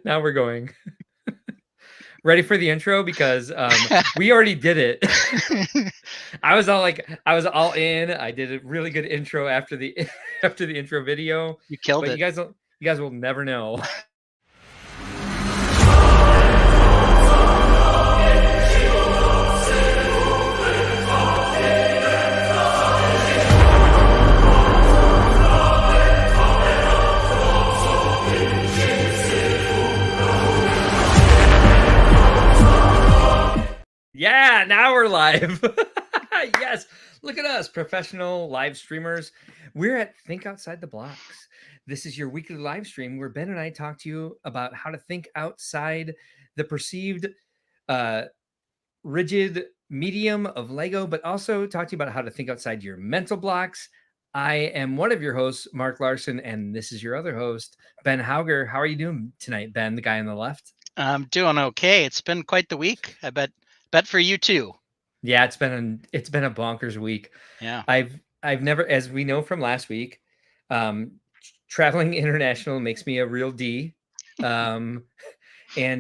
Now we're going. Ready for the intro? Because we already did it. I was all in. I did a really good intro after the intro video. You killed But it. you guys will never know. Yeah, now we're live. Yes, look at us, professional live streamers. We're at Think Outside the Blocks. This is your weekly live stream where Ben and I talk to you about how to think outside the perceived rigid medium of Lego, but also talk to you about how to think outside your mental blocks. I am one of your hosts, Mark Larson, and this is your other host, Ben Hauger. How are you doing tonight, Ben, the guy on the left? I'm doing okay. It's been quite the week. I bet for you too. Yeah, it's been a bonkers week. Yeah. I've never, as we know from last week, traveling international makes me a real D. And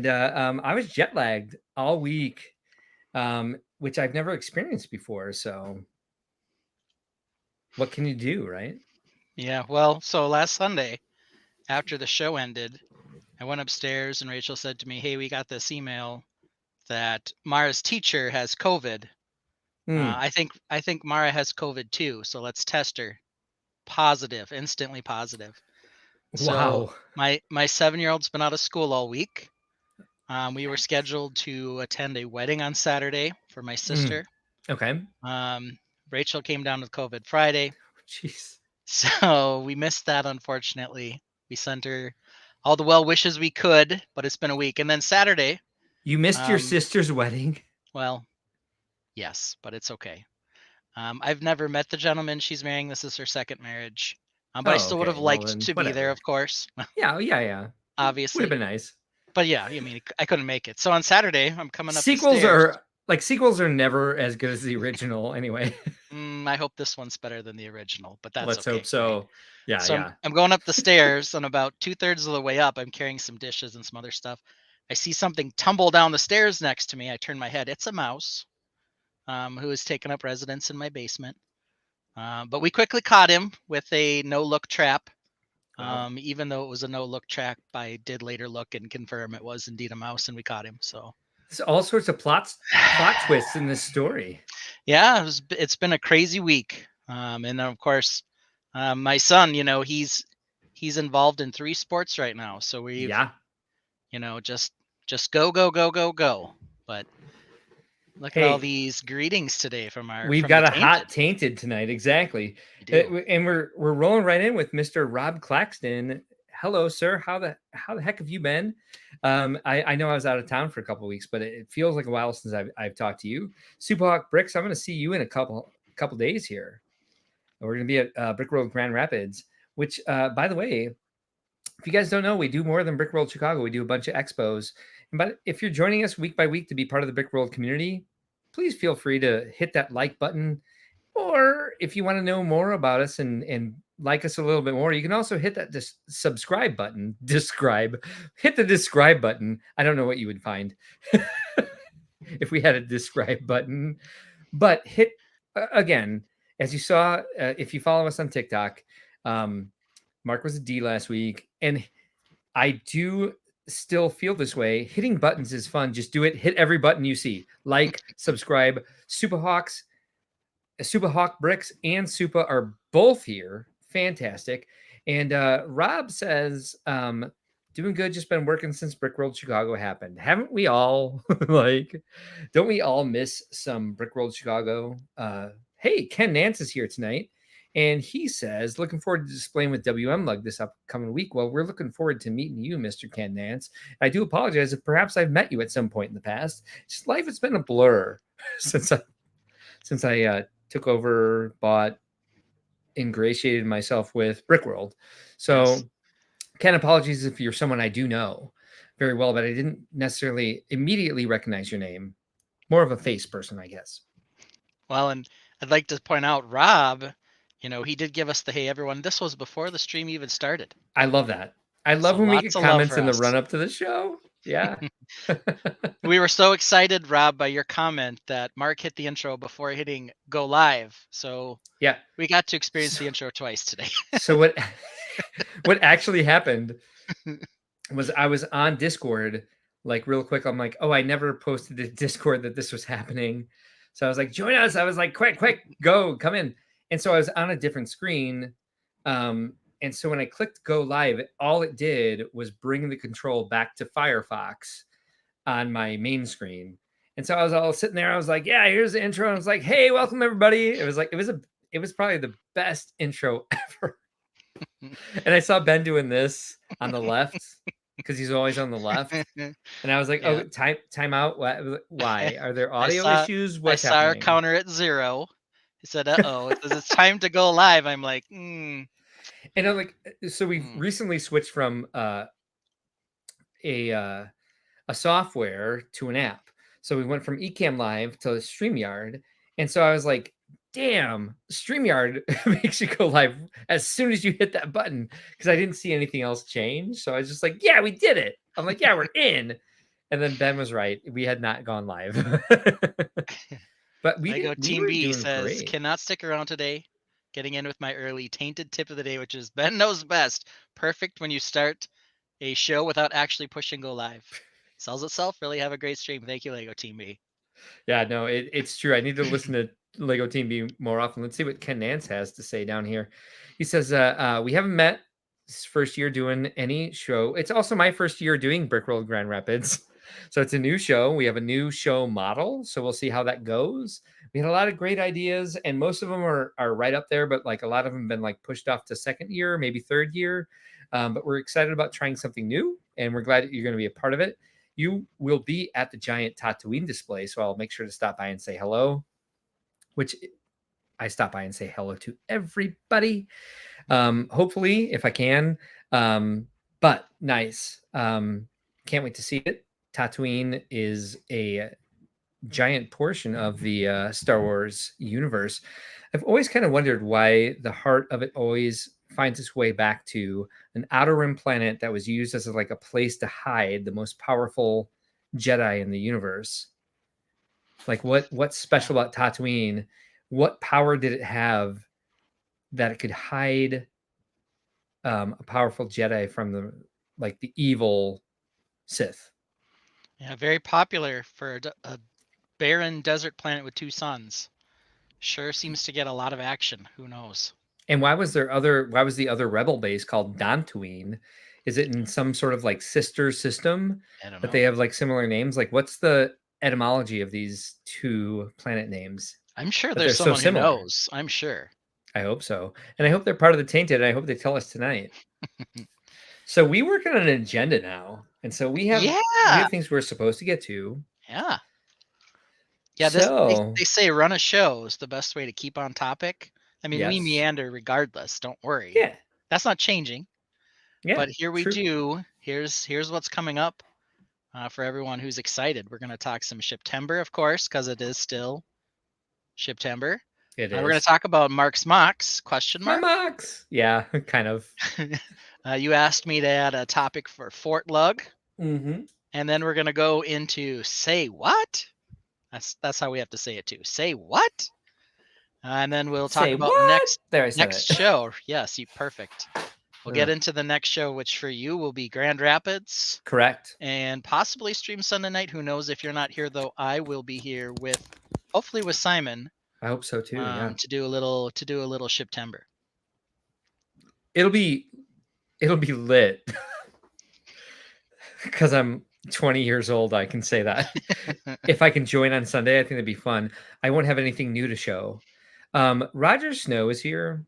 I was jet lagged all week, which I've never experienced before. So what can you do, right? Yeah. Well, so last Sunday, after the show ended, I went upstairs and Rachel said to me, "Hey, we got this email that Mara's teacher has COVID. I think Mara has COVID too. So let's test her. Positive, instantly positive." Wow. So my 7-year-old's been out of school all week. We were scheduled to attend a wedding on Saturday for my sister. Okay. Rachel came down with COVID Friday. Jeez. So we missed that, unfortunately. We sent her all the well wishes we could, but it's been a week. And then Saturday. You missed your sister's wedding? Well, yes, but it's okay. I've never met the gentleman she's marrying. This is her second marriage. But I still would have liked to be there, of course. Yeah. Obviously. Would have been nice. But yeah, I mean, I couldn't make it. So on Saturday, I'm coming up Sequels the stairs. sequels are never as good as the original anyway. I hope this one's better than the original, but that's Let's okay. hope so. Right? Yeah, so yeah. I'm going up the stairs, and about 2/3 of the way up, I'm carrying some dishes and some other stuff. I see something tumble down the stairs next to me. I turn my head. It's a mouse who has taken up residence in my basement. But we quickly caught him with a no-look trap. Wow. Even though it was a no-look trap, I did later look and confirm it was indeed a mouse, and we caught him. So there's all sorts of plot twists in this story. Yeah, it's been a crazy week. And then of course, my son, he's involved in 3 sports right now. So we've, just go. But look at all these greetings today from our. We've got a hot tainted tonight, exactly. And we're rolling right in with Mr. Rob Claxton. Hello, sir. How the heck have you been? I know I was out of town for a couple of weeks, but it feels like a while since I've talked to you. Superhawk Bricks, I'm going to see you in a couple days here. We're going to be at Brick World Grand Rapids, which, by the way, if you guys don't know, we do more than Brick World Chicago. We do a bunch of expos. But if you're joining us week by week to be part of the Brick World community, please feel free to hit that like button. Or if you want to know more about us and like us a little bit more, you can also hit that subscribe button. Hit the describe button. I don't know what you would find if we had a describe button. But hit, again, as you saw, if you follow us on TikTok, Mark was a D last week. And I do still feel this way. Hitting buttons is fun. Just do it. Hit every button you see. Like, subscribe. Superhawk Bricks and Supa are both here. Fantastic. And Rob says, doing good. Just been working since Brick World Chicago happened. Haven't we all? Don't we all miss some Brick World Chicago? Hey, Ken Nance is here tonight. And he says, looking forward to displaying with WM Lug this upcoming week. Well, we're looking forward to meeting you, Mr. Ken Nance. I do apologize if perhaps I've met you at some point in the past. Just life has been a blur since I took over, bought, ingratiated myself with Brick World. So, yes. Ken, apologies if you're someone I do know very well, but I didn't necessarily immediately recognize your name. More of a face person, I guess. Well, and I'd like to point out, Rob He did give us the hey everyone. This was before the stream even started. I love that. I love So when we lots get of love comments for in the us. run up to the show. Yeah. We were so excited, Rob, by your comment that Mark hit the intro before hitting go live. So Yeah. we got to experience the intro twice today. So what actually happened was I was on Discord, like real quick. I'm like, oh, I never posted to Discord that this was happening. So I was like, join us. I was like, quick, go, come in. And so I was on a different screen. And so when I clicked go live, all it did was bring the control back to Firefox on my main screen. And so I was all sitting there. I was like, yeah, here's the intro. And I was like, hey, welcome everybody. It was probably the best intro ever. And I saw Ben doing this on the left because he's always on the left. And I was like, Yeah. oh, time out. Why? Are there audio I issues? What's saw our happening? counter at 0. He said, uh-oh. It says it's time to go live. I'm like, And I'm like, so we've recently switched from a software to an app. So we went from Ecamm Live to StreamYard. And so I was like, damn, StreamYard makes you go live as soon as you hit that button, because I didn't see anything else change. So I was just like, yeah, we did it. I'm like, yeah, we're in. And then Ben was right. We had not gone live. But we Team were B doing says, great. Cannot stick around today. Getting in with my early tainted tip of the day, which is Ben knows best. Perfect when you start a show without actually pushing go live. Sells itself. Really have a great stream. Thank you, Lego Team B. Yeah, no, it's true. I need to listen to Lego Team B more often. Let's see what Ken Nance has to say down here. He says, we haven't met this first year doing any show. It's also my first year doing Brickworld Grand Rapids. So it's a new show. We have a new show model. So we'll see how that goes. We had a lot of great ideas, and most of them are right up there, but like a lot of them have been like pushed off to second year, maybe third year. But we're excited about trying something new, and we're glad that you're going to be a part of it. You will be at the giant Tatooine display, so I'll make sure to stop by and say hello, which I stop by and say hello to everybody. Hopefully, if I can. But nice. Can't wait to see it. Tatooine is a giant portion of the Star Wars universe. I've always kind of wondered why the heart of it always finds its way back to an outer rim planet that was used as like a place to hide the most powerful Jedi in the universe. Like what's special about Tatooine? What power did it have that it could hide a powerful Jedi from the evil Sith? Yeah, very popular for a barren desert planet with 2 suns. Sure seems to get a lot of action. Who knows? And why was the other rebel base called Dantooine? Is it in some sort of like sister system that they have like similar names? Like what's the etymology of these 2 planet names? I'm sure there's someone who knows. I'm sure. I hope so. And I hope they're part of the Tainted, and I hope they tell us tonight. So we work on an agenda now. And so we have things we're supposed to get to. Yeah. Yeah, they say run a show is the best way to keep on topic. I mean, we meander regardless. Don't worry. Yeah. That's not changing. Yeah. But here we do. Here's what's coming up for everyone who's excited. We're going to talk some Shiptember, of course, because it is still Shiptember. It is. We're going to talk about Mark's Mocks, question mark. My Mocks. Yeah, kind of. You asked me to add a topic for Fort Lug. Mm-hmm. And then we're going to go into Say What? That's how we have to say it too. Say what? And then we'll talk about next show. Yes, perfect. We'll get into the next show, which for you will be Grand Rapids. Correct. And possibly stream Sunday night. Who knows? If you're not here, though, I will be here hopefully with Simon. I hope so too. Yeah. To do a little Shiptember. It'll be lit. Because I'm 20 years old, I can say that. If I can join on Sunday, I think that'd be fun. I won't have anything new to show. Roger Snow is here,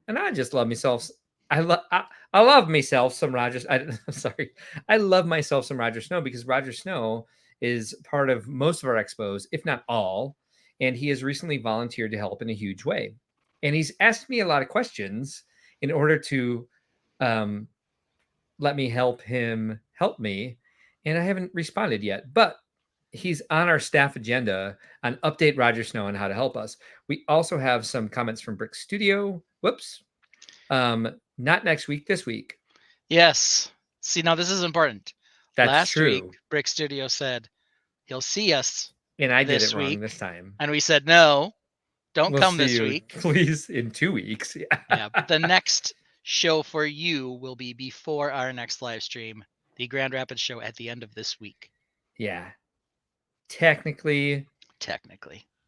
and I just love myself. I love myself some Roger. I love myself some Roger Snow, because Roger Snow is part of most of our expos, if not all, and he has recently volunteered to help in a huge way. And he's asked me a lot of questions in order to let me help him help me. And I haven't responded yet, but he's on our staff agenda on update Roger Snow on how to help us. We also have some comments from Brick Studio. Whoops. Not next week, this week. Yes. See, now this is important. That's Last week, true. Brick Studio said he'll see us And I did it this wrong week, this time. and we said no, don't We'll come see this you, week. please, in 2 weeks. Yeah. Yeah, but the next show for you will be before our next live stream, the Grand Rapids show at the end of this week. Yeah. Technically,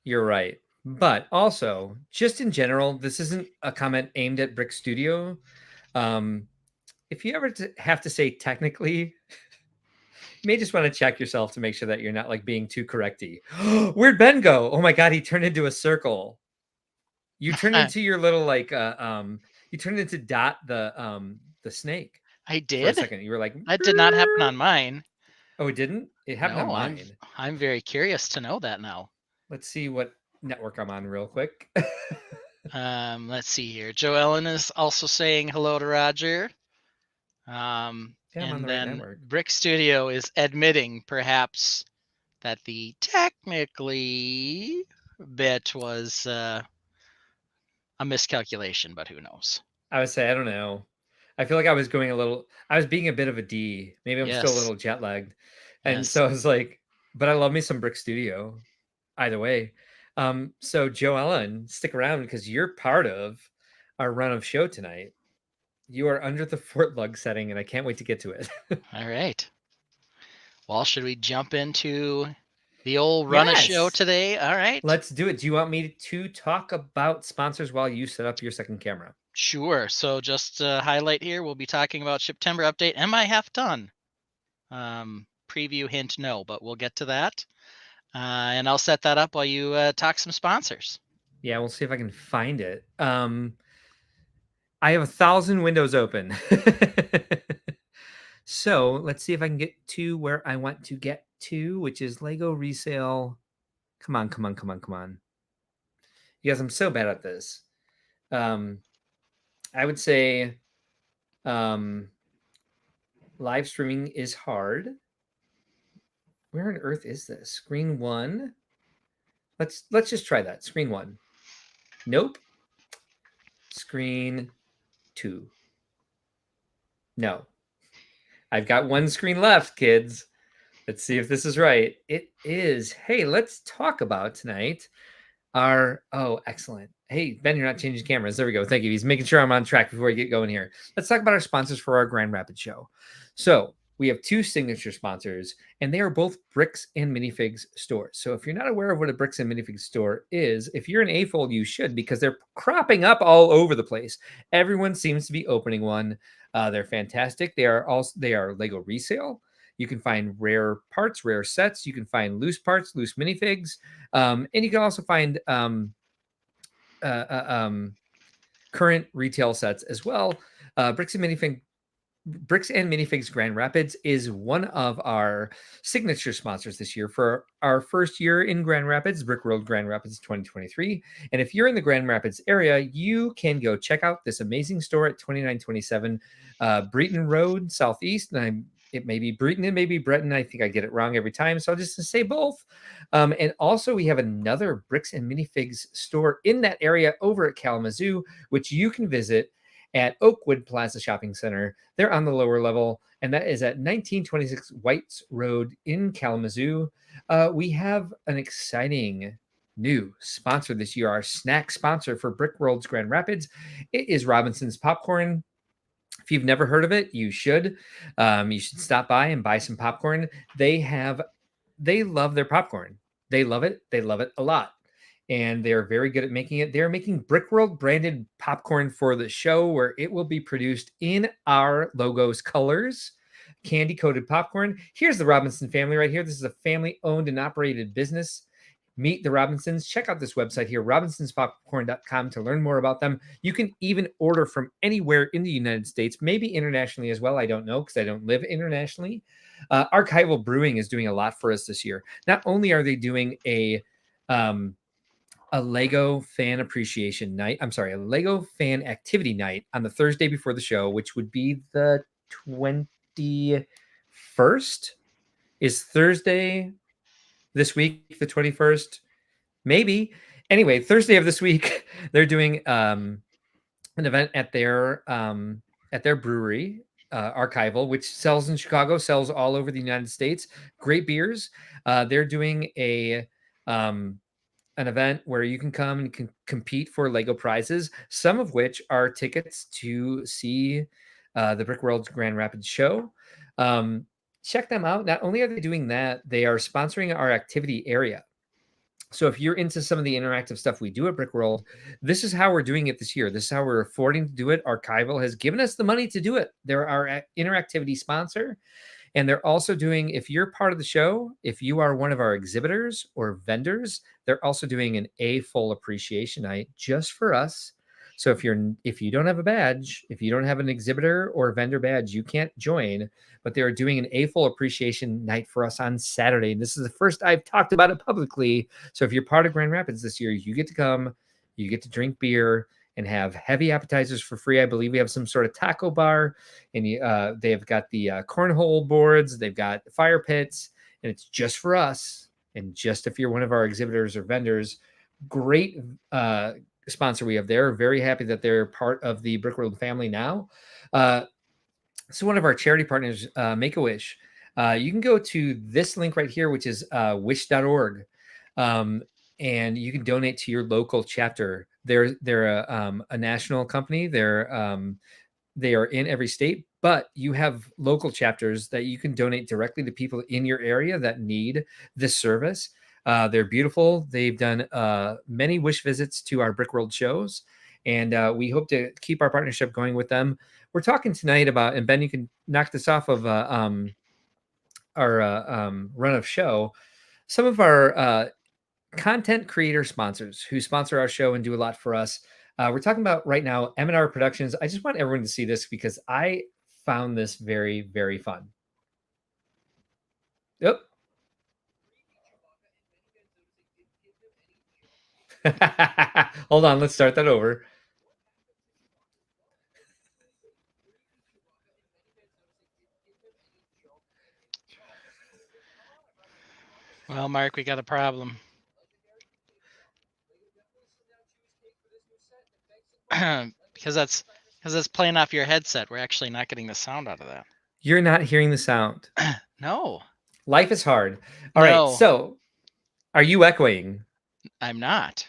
you're right. But also, just in general, this isn't a comment aimed at Brick Studio. If you ever have to say technically, you may just want to check yourself to make sure that you're not like being too correcty. Where'd Ben go? Oh my god, he turned into a circle. You turned into your little like you turned into Dot the snake. I did. For a second. You were like, that did not happen on mine. Oh, it didn't? It happened on mine. I'm very curious to know that now. Let's see what network I'm on real quick. Let's see here. Joe Ellen is also saying hello to Roger. And then Brick Studio is admitting perhaps that the technically bit was a miscalculation, but who knows? I would say I don't know. I feel like I was being a bit of a D. Maybe I'm still a little jet lagged. And so I was like, but I love me some Brick Studio. Either way. So Joe Ellen, stick around because you're part of our run of show tonight. You are under the Fort Lug setting, and I can't wait to get to it. All right. Well, should we jump into the old run of show today? All right. Let's do it. Do you want me to talk about sponsors while you set up your second camera? Sure. So just to highlight here, we'll be talking about Shiptember update. Am I half done? Preview hint no, but we'll get to that. And I'll set that up while you talk some sponsors. Yeah, we'll see if I can find it. I have 1,000 windows open. So let's see if I can get to where I want to get to, which is Lego resale. Come on. You guys, I'm so bad at this. I would say live streaming is hard. Where on earth is this? Screen 1. Let's just try that. Screen 1. Nope. Screen 2. No. I've got one screen left, kids. Let's see if this is right. It is. Hey, let's talk about tonight excellent. Hey, Ben, you're not changing cameras. There we go. Thank you. He's making sure I'm on track before we get going here. Let's talk about our sponsors for our Grand Rapids show. So we have 2 signature sponsors, and they are both Bricks and Minifigs stores. So if you're not aware of what a Bricks and Minifigs store is, if you're an AFOL, you should, because they're cropping up all over the place. Everyone seems to be opening one. They're fantastic. They are Lego resale. You can find rare parts, rare sets. You can find loose parts, loose minifigs, and you can also find current retail sets as well. Bricks and Minifigs Grand Rapids is one of our signature sponsors this year for our first year in Grand Rapids, Brick World Grand Rapids 2023. And if you're in the Grand Rapids area, you can go check out this amazing store at 2927 Breton Road Southeast. And it may be Breton and maybe Breton. I think I get it wrong every time, so I'll just say both. And also, we have another Bricks and Minifigs store in that area over at Kalamazoo, which you can visit at Oakwood Plaza Shopping Center. They're on the lower level, and that is at 1926 Whites Road in Kalamazoo. We have an exciting new sponsor this year, our snack sponsor for Brick World's Grand Rapids. It is Robinson's Popcorn. If you've never heard of it, you should. You should stop by and buy some popcorn. They love their popcorn. They love it. They love it a lot. And they're very good at making it. They're making Brickworld branded popcorn for the show, where it will be produced in our logo's colors, candy-coated popcorn. Here's the Robinson family right here. This is a family-owned and operated business. Meet the Robinsons. Check out this website here, robinsonspopcorn.com, to learn more about them. You can even order from anywhere in the United States, maybe internationally as well. I don't know because I don't live internationally. Archival Brewing is doing a lot for us this year. Not only are they doing a Lego fan appreciation night. I'm sorry, a Lego fan activity night on the Thursday before the show, which would be the 21st. Is Thursday this week, the 21st, maybe. Anyway, Thursday of this week, they're doing an event at their brewery, Archival, which sells in Chicago, sells all over the United States. Great beers. They're doing an event where you can come and can compete for Lego prizes, some of which are tickets to see the Brick World Grand Rapids show. Check them out. Not only are they doing that, they are sponsoring our activity area. So if you're into some of the interactive stuff we do at Brick World, this is how we're doing it this year. This is how we're affording to do it. Archival has given us the money to do it. They're our interactivity sponsor. And they're also doing, if you're part of the show, if you are one of our exhibitors or vendors, they're also doing an A full appreciation night just for us. So if you don't have a badge, if you don't have an exhibitor or vendor badge, you can't join. But they're doing an A full appreciation night for us on Saturday. And this is the first I've talked about it publicly. So if you're part of Grand Rapids this year, you get to come, you get to drink beer and have heavy appetizers for free. I believe we have some sort of taco bar, and they've got the cornhole boards, they've got fire pits, and it's just for us. And just if you're one of our exhibitors or vendors, great sponsor we have there. Very happy that they're part of the Brick World family now. So one of our charity partners, Make-A-Wish. You can go to this link right here, which is wish.org. And you can donate to your local chapter. They're a national company. They are in every state, but you have local chapters that you can donate directly to people in your area that need this service. They're beautiful. They've done many wish visits to our Brick World shows, and we hope to keep our partnership going with them. We're talking tonight about, and Ben, you can knock this off of our run of show. Some of our content creator sponsors who sponsor our show and do a lot for us. We're talking about right now M&R Productions. I just want everyone to see this because I found this very, very fun. Yep. Hold on, let's start that over. Well, Mark, we got a problem. because that's playing off your headset. We're actually not getting the sound out of that. You're not hearing the sound. No. Life is hard. All right. So are you echoing? I'm not.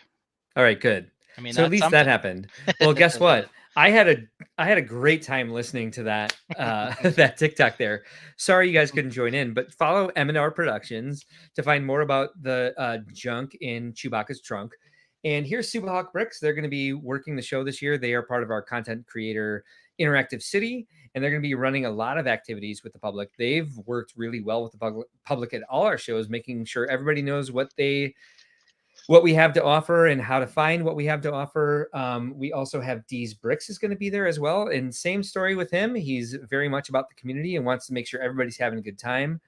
All right, good. I mean, so at least that happened. Well, guess what? I had a great time listening to that that TikTok there. Sorry you guys couldn't join in, but follow M&R Productions to find more about the junk in Chewbacca's trunk. And here's Super Hawk Bricks. They're going to be working the show this year. They are part of our content creator interactive city, and they're going to be running a lot of activities with the public. They've worked really well with the public at all our shows, making sure everybody knows what we have to offer and how to find what we have to offer. We also have Dee's Bricks is going to be there as well. And same story with him. He's very much about the community and wants to make sure everybody's having a good time.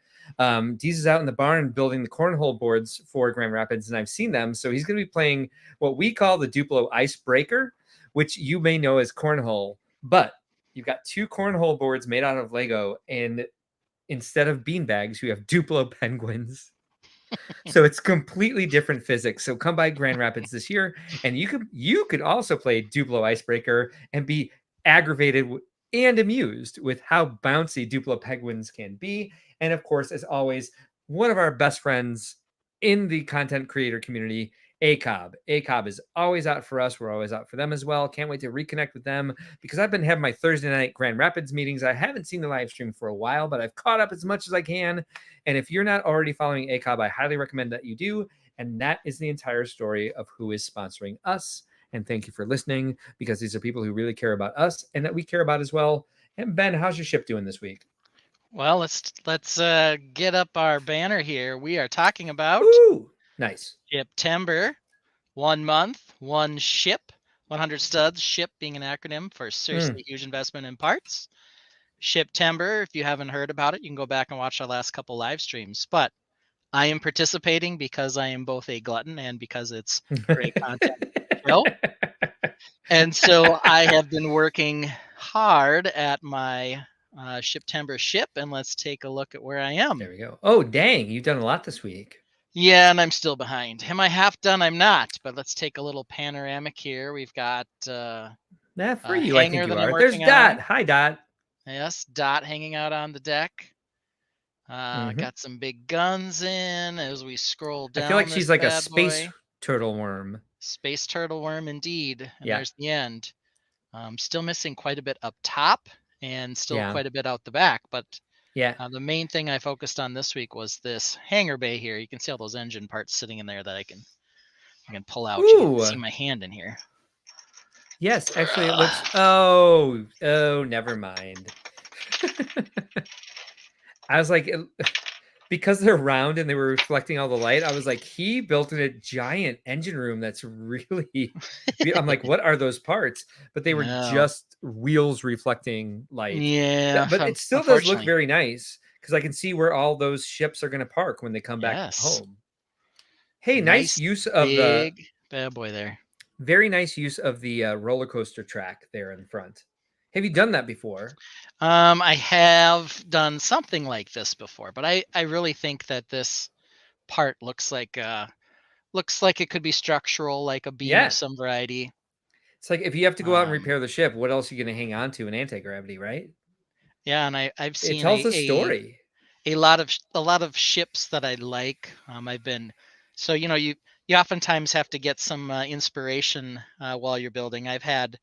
Dee's is out in the barn building the cornhole boards for Grand Rapids, and I've seen them. So he's going to be playing what we call the Duplo Icebreaker, which you may know as cornhole. But you've got two cornhole boards made out of Lego, and instead of beanbags, you have Duplo penguins. So it's completely different physics. So come by Grand Rapids this year, and you could also play Duplo Icebreaker and be aggravated and amused with how bouncy Duplo penguins can be. And of course, as always, one of our best friends in the content creator community, ACOB. ACOB is always out for us. We're always out for them as well. Can't wait to reconnect with them because I've been having my Thursday night Grand Rapids meetings. I haven't seen the live stream for a while, but I've caught up as much as I can. And if you're not already following ACOB, I highly recommend that you do. And that is the entire story of who is sponsoring us. And thank you for listening, because these are people who really care about us and that we care about as well. And Ben, how's your ship doing this week? Well, let's get up our banner here. We are talking about nice Shiptember, 1 month, 1 ship, 100 studs. SHIP being an acronym for seriously huge investment in parts. Shiptember, if you haven't heard about it, you can go back and watch our last couple live streams. But I am participating because I am both a glutton and because it's great content. And so I have been working hard at my Shiptember ship, and let's take a look at where I am. There we go. Oh, dang, you've done a lot this week. Yeah, and I'm still behind. Am I half done? I'm not, but let's take a little panoramic here. We've got Nah, for a you, I think hanger you that I'm are. There's working on. Dot. Hi, Dot. Yes, Dot hanging out on the deck. Hmm. Got some big guns in as we scroll I feel like down she's this like a bad space boy. turtle worm. Space turtle worm indeed. And Yeah, there's the end. Still missing quite a bit up top and still yeah, quite a bit out the back. But yeah. the main thing I focused on this week was this hangar bay here. You can see all those engine parts sitting in there that I can pull out. You can Ooh, see my hand in here. yes. Actually, it looks. Oh, never mind. I was like, because they're round and they were reflecting all the light, I was like, he built in a giant engine room that's really. I'm like, what are those parts? But they were No. just wheels reflecting light. Yeah, But it still does look unfortunately. very nice because I can see where all those ships are going to park when they come back Yes. home. Hey, nice Nice use of the big bad boy there. very nice use of the roller coaster track there in front. Have you done that before? I have done something like this before, but I really think that this part looks like it could be structural, like a beam of Yeah. some variety. It's like if you have to go out and Um, repair the ship, what else are you going to hang on to in anti-gravity, right? yeah, and I've It seen tells a story. a lot of ships that I like. I've been so you oftentimes have to get some inspiration while you're building. I've had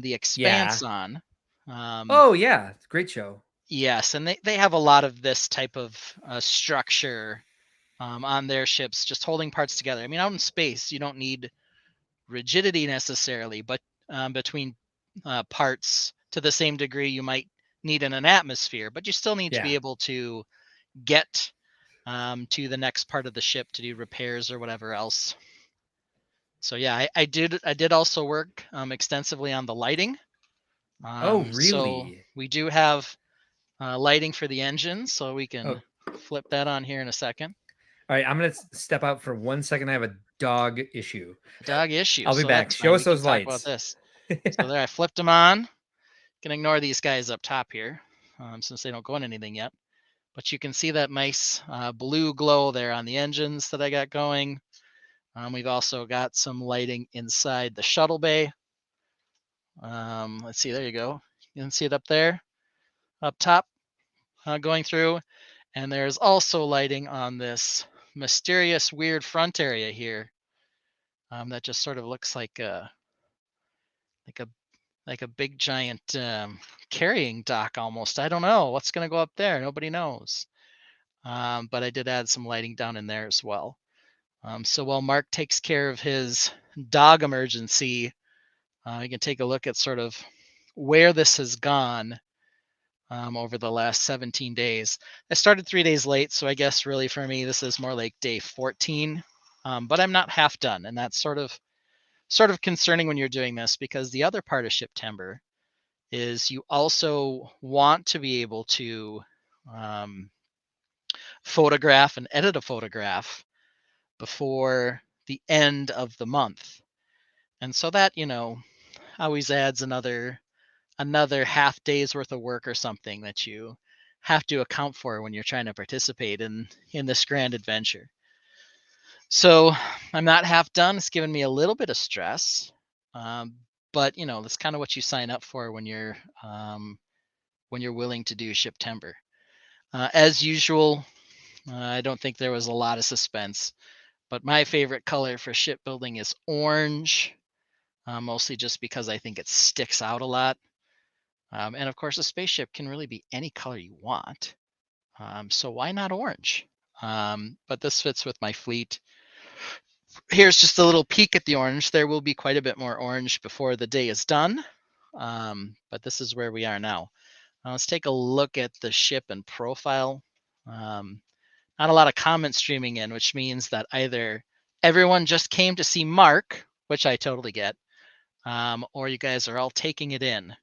the Yeah. Expanse on. Oh, yeah. It's a great show. Yes, and they have a lot of this type of structure on their ships, just holding parts together. I mean, out in space, you don't need rigidity necessarily, but between parts to the same degree you might need in an atmosphere, but you still need to be Yeah. able to get to the next part of the ship to do repairs or whatever else. So yeah, I did also work extensively on the lighting. Oh, So really? we do have lighting for the engine, so we Oh, can flip that on here in a second. all right. I'm going to step out for 1 second. I have a dog issue. Dog issue, I'll be so back. that's Show fine. us We can those talk about lights. this. So there, I flipped them on. You can ignore these guys up top here, since they don't go in anything yet. But you can see that nice blue glow there on the engines that I got going. We've also got some lighting inside the shuttle bay. Let's see, there you go. You can see it up there, up top, going through. And there's also lighting on this mysterious, weird front area here that just sort of looks like a like a big giant carrying dock almost. I don't know what's going to go up there. Nobody knows. But I did add some lighting down in there as well. So while Mark takes care of his dog emergency, you can take a look at sort of where this has gone over the last 17 days. I started 3 days late, so I guess really for me this is more like day 14. But I'm not half done, and that's sort of concerning when you're doing this because the other part of Shiptember is you also want to be able to um, photograph and edit a photograph before the end of the month. And so that, always adds another half day's worth of work or something that you have to account for when you're trying to participate in this grand adventure. So I'm not half done. It's given me a little bit of stress, um, but that's kind of what you sign up for when you're willing to do Shiptember. As usual, I don't think there was a lot of suspense, but my favorite color for shipbuilding is orange, mostly just because I think it sticks out a lot. And of course, a spaceship can really be any color you want. So why not orange? But this fits with my fleet. Here's just a little peek at the orange. There will be quite a bit more orange before the day is done. But this is where we are now. Let's take a look at the ship and profile. Not a lot of comments streaming in, which means that either everyone just came to see Mark, which I totally get, or you guys are all taking it in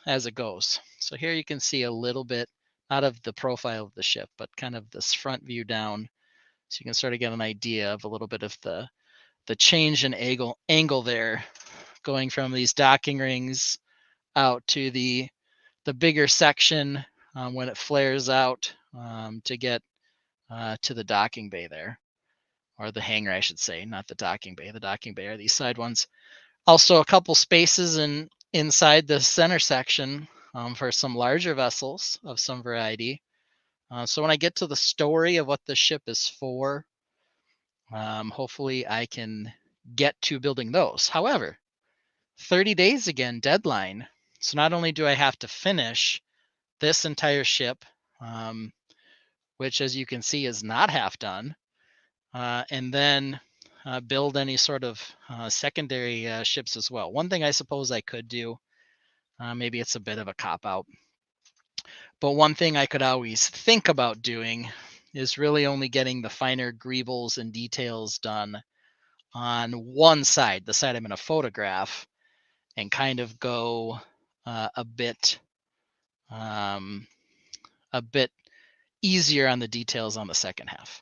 as it goes. So here you can see a little bit, not of the profile of the ship, but kind of this front view down. So you can sort of get an idea of a little bit of the change in angle there, going from these docking rings out to the bigger section when it flares out to get to the docking bay there, or the hangar, I should say, not the docking bay. The docking bay are these side ones. Also, a couple spaces inside the center section for some larger vessels of some variety. So when I get to the story of what the ship is for, hopefully I can get to building those. However, 30 days again, deadline. So not only do I have to finish this entire ship, which as you can see is not half done, and then build any sort of secondary ships as well. One thing I suppose I could do, maybe it's a bit of a cop-out, but one thing I could always think about doing is really only getting the finer greebles and details done on one side, the side I'm going to photograph, and kind of go a bit easier on the details on the second half.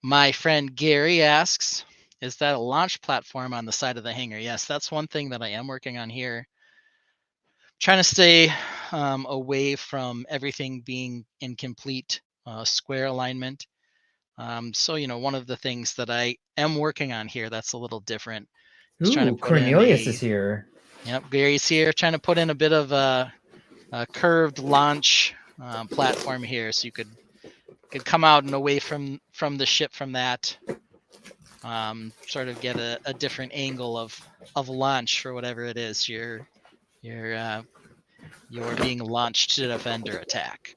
My friend Gary asks, is that a launch platform on the side of the hangar? Yes, that's one thing that I am working on here. Trying to stay away from everything being in complete square alignment. So, one of the things that I am working on here that's a little different is trying to Ooh, put Cornelius in is here. Yep, Gary's here, trying to put in a bit of a curved launch platform here, so you could come out and away from the ship from that. Sort of get a different angle of launch for whatever it is you're being launched to defend or attack.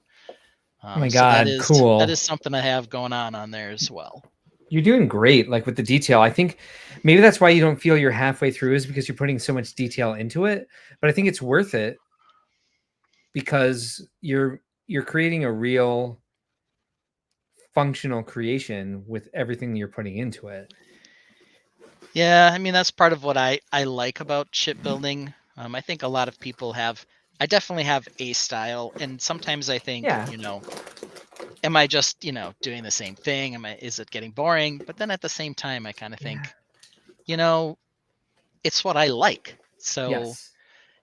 Oh my So God, cool. that is something I have going on there as well. You're doing great, like with the detail. I think maybe that's why you don't feel you're halfway through, is because you're putting so much detail into it. But I think it's worth it because you're creating a real functional creation with everything you're putting into it. Yeah, I mean, that's part of what I like about shipbuilding. I think a lot of people have, I definitely have a style, and sometimes I think, Yeah. Am I just, doing the same thing? Is it getting boring? But then at the same time, I kind of think, it's what I like. So, Yes.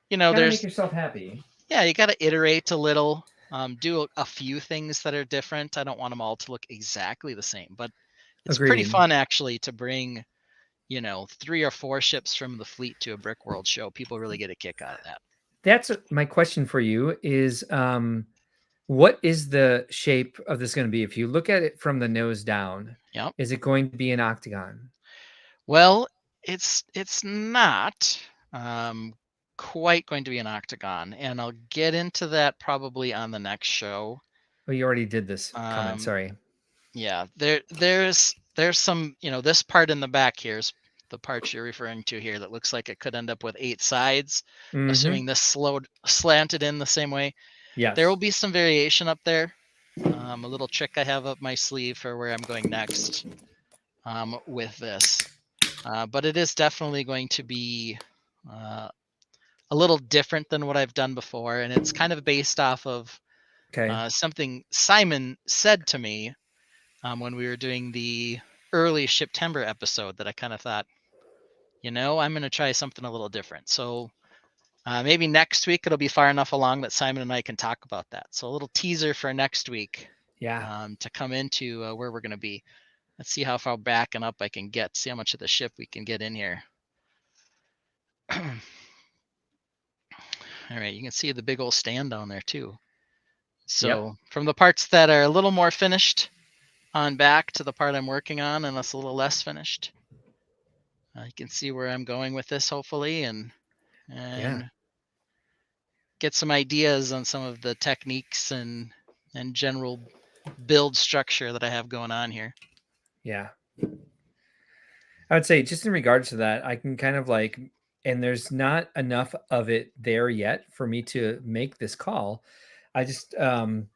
You gotta make there's, yourself happy. yeah, you got to iterate a little, do a few things that are different. I don't want them all to look exactly the same, but it's pretty Agreed. fun actually to bring 3 or 4 ships from the fleet to a Brick World show. People really get a kick out of that. That's my question for you is what is the shape of this going to be? If you look at it from the nose down, Yep. is it going to be an octagon? Well, it's not quite going to be an octagon, and I'll get into that probably on the next show. Oh, you already did this comment. Sorry. Yeah, there's some, this part in the back here is the part you're referring to here that looks like it could end up with 8 sides, assuming this slanted in the same way. Yes. There will be some variation up there. A little trick I have up my sleeve for where I'm going next with this. But it is definitely going to be a little different than what I've done before. And it's kind of based off of something Simon said to me when we were doing the early Shiptember episode that I kind of thought, I'm going to try something a little different. So maybe next week it'll be far enough along that Simon and I can talk about that. So a little teaser for next week. Yeah. To come into where we're going to be. Let's see how far back and up I can get. See how much of the ship we can get in here. All right, you can see the big old stand down there too. So from the parts that are a little more finished on back to the part I'm working on and that's a little less finished. You can see where I'm going with this hopefully and get some ideas on some of the techniques and general build structure that I have going on here. Yeah. I would say just in regards to that, I can kind of and there's not enough of it there yet for me to make this call. I just,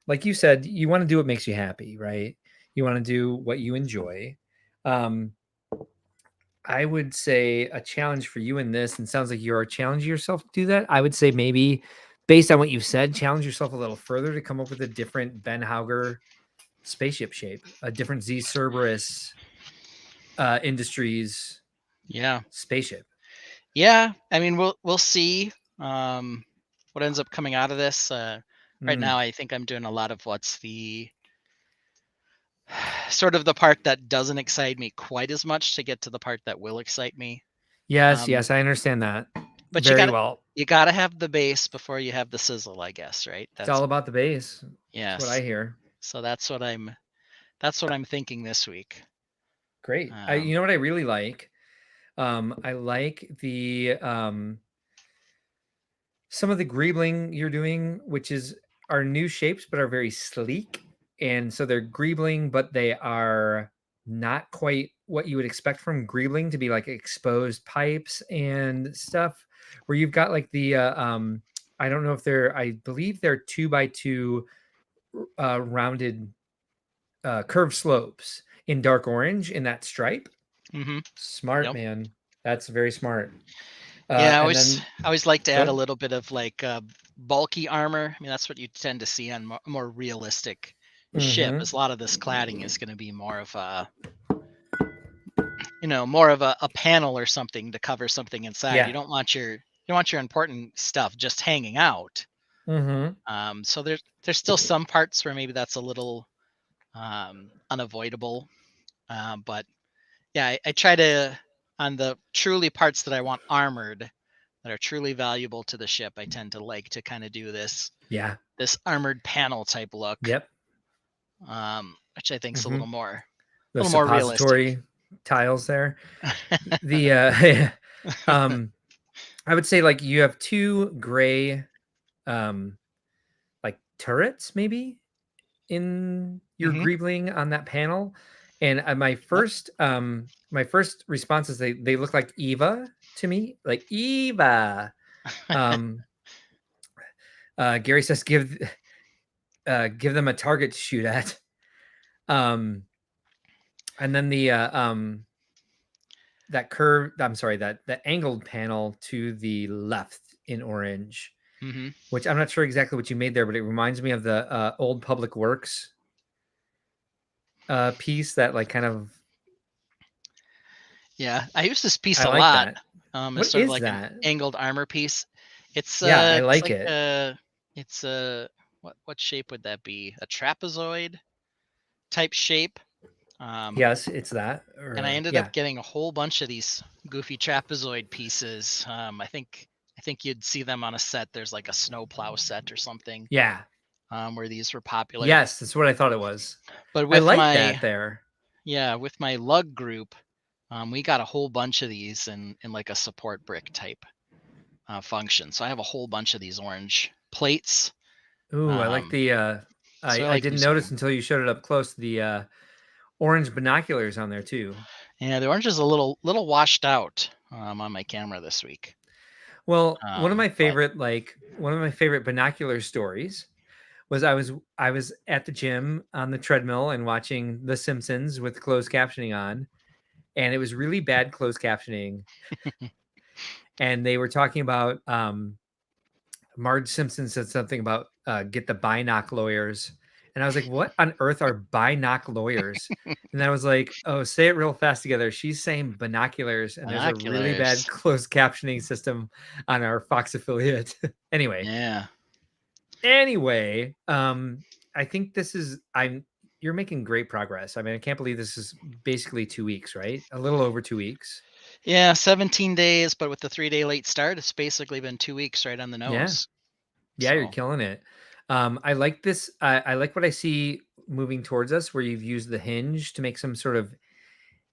like you said, you want to do what makes you happy, right? You want to do what you enjoy. I would say a challenge for you in this, and sounds like you're challenging yourself to do that. I would say maybe based on what you've said, challenge yourself a little further to come up with a different Ben Hauger spaceship shape, a different Z Cerberus Industries spaceship. Yeah, I mean we'll see what ends up coming out of this. Right now I think I'm doing a lot of what's the sort of the part that doesn't excite me quite as much to get to the part that will excite me. Yes, yes, I understand that But very well. you gotta have the base before you have the sizzle, I guess, right? It's all about the base. That's what I Yes. hear. So that's what I'm thinking this week. Great. You know what I really like? I like the some of the greebling you're doing, which are new shapes but are very sleek. And so they're greebling, but they are not quite what you would expect from greebling to be like exposed pipes and stuff. Where you've got like the I don't know if I believe they're 2x2 rounded curved slopes in dark orange in that stripe. Mm-hmm. Smart, Yep. man. That's very smart. Yeah, And I always like to add a then little bit of like bulky armor. I mean, that's what you tend to see on more realistic ship. mm-hmm. As a lot of this cladding is going to be more of a, more of a panel or something to cover something inside. You Yeah. don't want your important stuff just hanging out. Mm-hmm. So there's still some parts where maybe that's a little unavoidable. But yeah, I try to, on the truly parts that I want armored, that are truly valuable to the ship, I tend to like to kind of do this armored panel type look. Yep. Which I think is a Mm-hmm. little more The realistic. suppository tiles there. The I would say like you have two gray like turrets maybe in your Mm-hmm. greebling on that panel. And Yep. my first response is they look like Eva to me, like Eva. Um Gary says give them a target to shoot at. And then that angled panel to the left in orange, Mm-hmm. which I'm not sure exactly what you made there, but it reminds me of the old Public Works piece that like kind of. Yeah, I use this piece I a like lot. that. It's What sort of is like an that? angled armor piece. Yeah, I It's like like it. it's a what shape would that be? A trapezoid type shape. Yes, it's that. And I Or ended yeah, up getting a whole bunch of these goofy trapezoid pieces. I think you'd see them on a set. There's like a snowplow set or something, yeah, where these were popular. yes, that's what I thought it was. But I like that there. with my lug group, we got a whole bunch of these in like a support brick type function. So I have a whole bunch of these orange plates. Ooh, I like Um, the. so I I like didn't using notice them. until you showed it up close. The orange binoculars on there too. Yeah, the orange is a little washed out on my camera this week. Well, But one of my favorite binocular stories was I was at the gym on the treadmill and watching The Simpsons with closed captioning on, and it was really bad closed captioning. And they were talking about Marge Simpson said something about get the binoculars, and I was like, "What on earth are binoculars?" And I was like, "Oh, say it real fast together." She's saying binoculars, and there's a really bad binoculars. closed captioning system on our Fox affiliate. Anyway, Yeah. Anyway, I think you're making great progress. I mean, I can't believe this is basically 2 weeks, right? A little over 2 weeks. Yeah, 17 days, but with the 3-day late start, it's basically been 2 weeks right on the Yeah. nose. Yeah, you're So killing it. I like this. I like what I see moving towards us, where you've used the hinge to make some sort of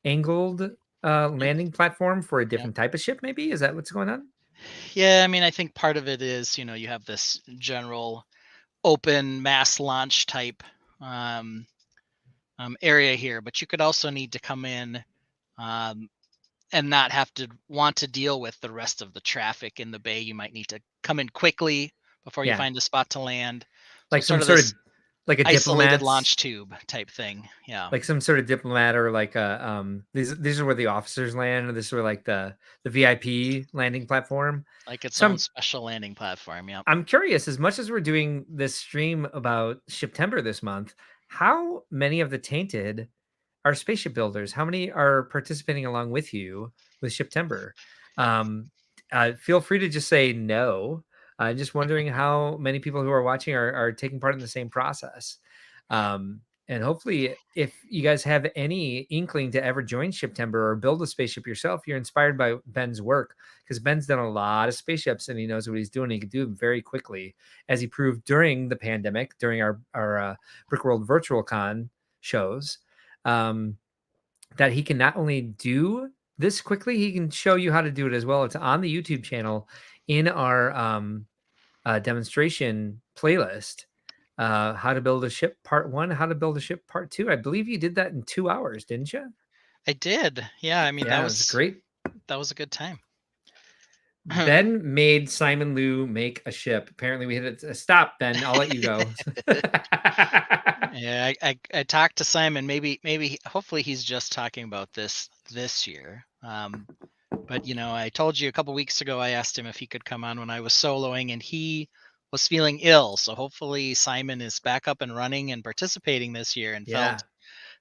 angled landing platform for a yeah. different type of ship. Maybe is that what's going on? Yeah, I mean, I think part of it is, you have this general open mass launch type um, area here, but you could also need to come in um, and not have to want to deal with the rest of the traffic in the bay. You might need to come in quickly before you Yeah, find a spot to land. So like sort some of sort of this like a isolated diplomat's launch tube type thing. Yeah. like some sort of diplomat or like a these are where the officers land, or this is where like the VIP landing platform. Like its So own special landing platform. Yep. I'm curious, as much as we're doing this stream about Shiptember this month, how many of the tainted are spaceship builders? How many are participating along with you with Shiptember? Um, feel free to just say no. I'm just wondering how many people who are watching are taking part in the same process. Um, And hopefully, if you guys have any inkling to ever join Shiptember or build a spaceship yourself, you're inspired by Ben's work, because Ben's done a lot of spaceships and he knows what he's doing. He can do them very quickly, as he proved during the pandemic, during our Brick World Virtual Con shows, that he can not only do this quickly, he can show you how to do it as well. It's on the YouTube channel in our demonstration playlist. How to build a ship part 1, how to build a ship part 2. I believe you did that in 2 hours, didn't you? I did. Yeah, I mean, Yeah, it was great. That was a good time. Ben made Simon Liu make a ship. Apparently we hit a stop, Ben. I'll let you go. Yeah, I talked to Simon. Hopefully he's just talking about this year. But I told you a couple weeks ago, I asked him if he could come on when I was soloing, and he was feeling ill. So hopefully Simon is back up and running and participating this year, and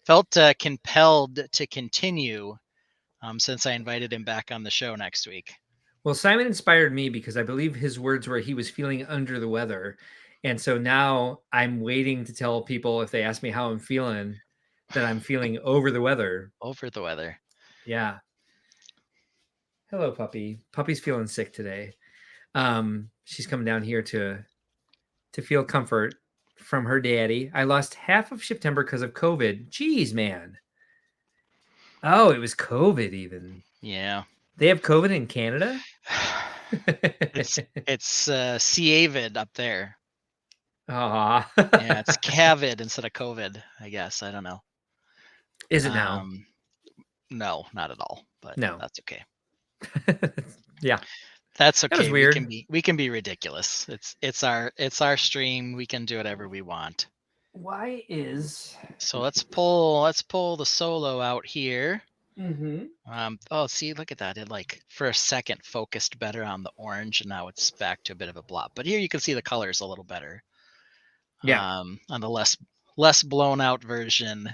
felt compelled to continue since I invited him back on the show next week. Well, Simon inspired me because I believe his words were he was feeling under the weather. And so now I'm waiting to tell people, if they ask me how I'm feeling, that I'm feeling over the weather. Over the weather. Yeah. Hello, puppy. Puppy's feeling sick today. She's coming down here to feel comfort from her daddy. I lost half of Shiptember because of COVID. Jeez, man. Oh, it was COVID even. Yeah. They have COVID in Canada? It's C-Avid up there. Ah. Yeah, it's Cavid instead of COVID, I guess. I don't know. Is it now? No, not at all. But no, that's okay. Yeah, that's okay. That was weird. We can be ridiculous. It's our stream. We can do whatever we want. Why is so? Let's pull the solo out here. Mm-hmm. Oh, see, look at that. It for a second focused better on the orange, and now it's back to a bit of a blob. But here you can see the colors a little better. Yeah. On the less blown out version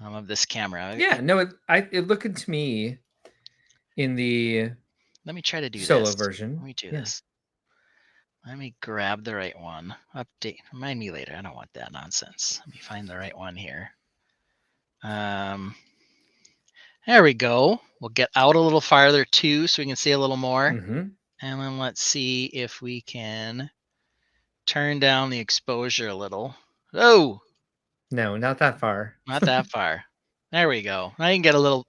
of this camera. Yeah. No, it looked to me in the. Let me try to do solo this. version. Let me do this. Let me grab the right one. Update. Remind me later. I don't want that nonsense. Let me find the right one here. There we go. We'll get out a little farther too, so we can see a little more. Mm-hmm. And then let's see if we can turn down the exposure a little. Oh! No, not that far. Not that far. There we go. Now you can get a little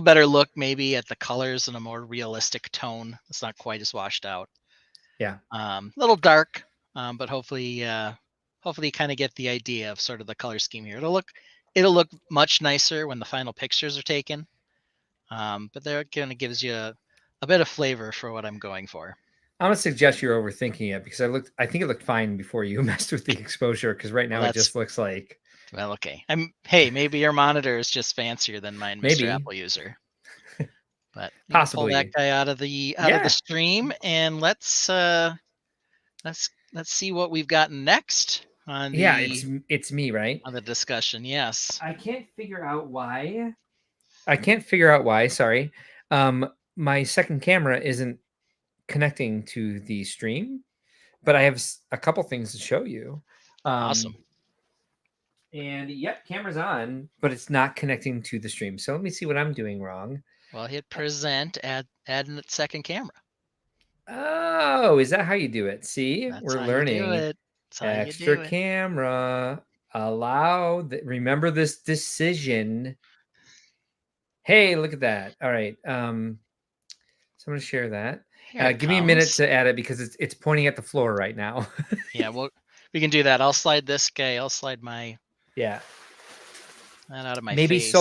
better look maybe at the colors in a more realistic tone. It's not quite as washed out. Yeah. A little dark, but hopefully you kind of get the idea of sort of the color scheme here. It'll look much nicer when the final pictures are taken. But that kind of gives you a bit of flavor for what I'm going for. I'm gonna suggest you're overthinking it, because I think it looked fine before you messed with the exposure, because right now it just looks like. Well, okay. Hey, maybe your monitor is just fancier than mine, Mr. Apple user. But possibly pull that guy out of the stream, and let's see what we've got next on the it's me, right? On the discussion, yes. I can't figure out why. Sorry. My second camera isn't connecting to the stream, but I have a couple things to show you. Awesome. And yep, camera's on, but it's not connecting to the stream. So let me see what I'm doing wrong. Well, hit present, add a second camera. Oh, is that how you do it? See, That's we're learning. Extra camera. Remember this decision. Hey, look at that. All right. So I'm going to share that. Give me a minute to add it, because it's pointing at the floor right now. Yeah, well, we can do that. I'll slide this guy. I'll slide my. Yeah. That out of my face.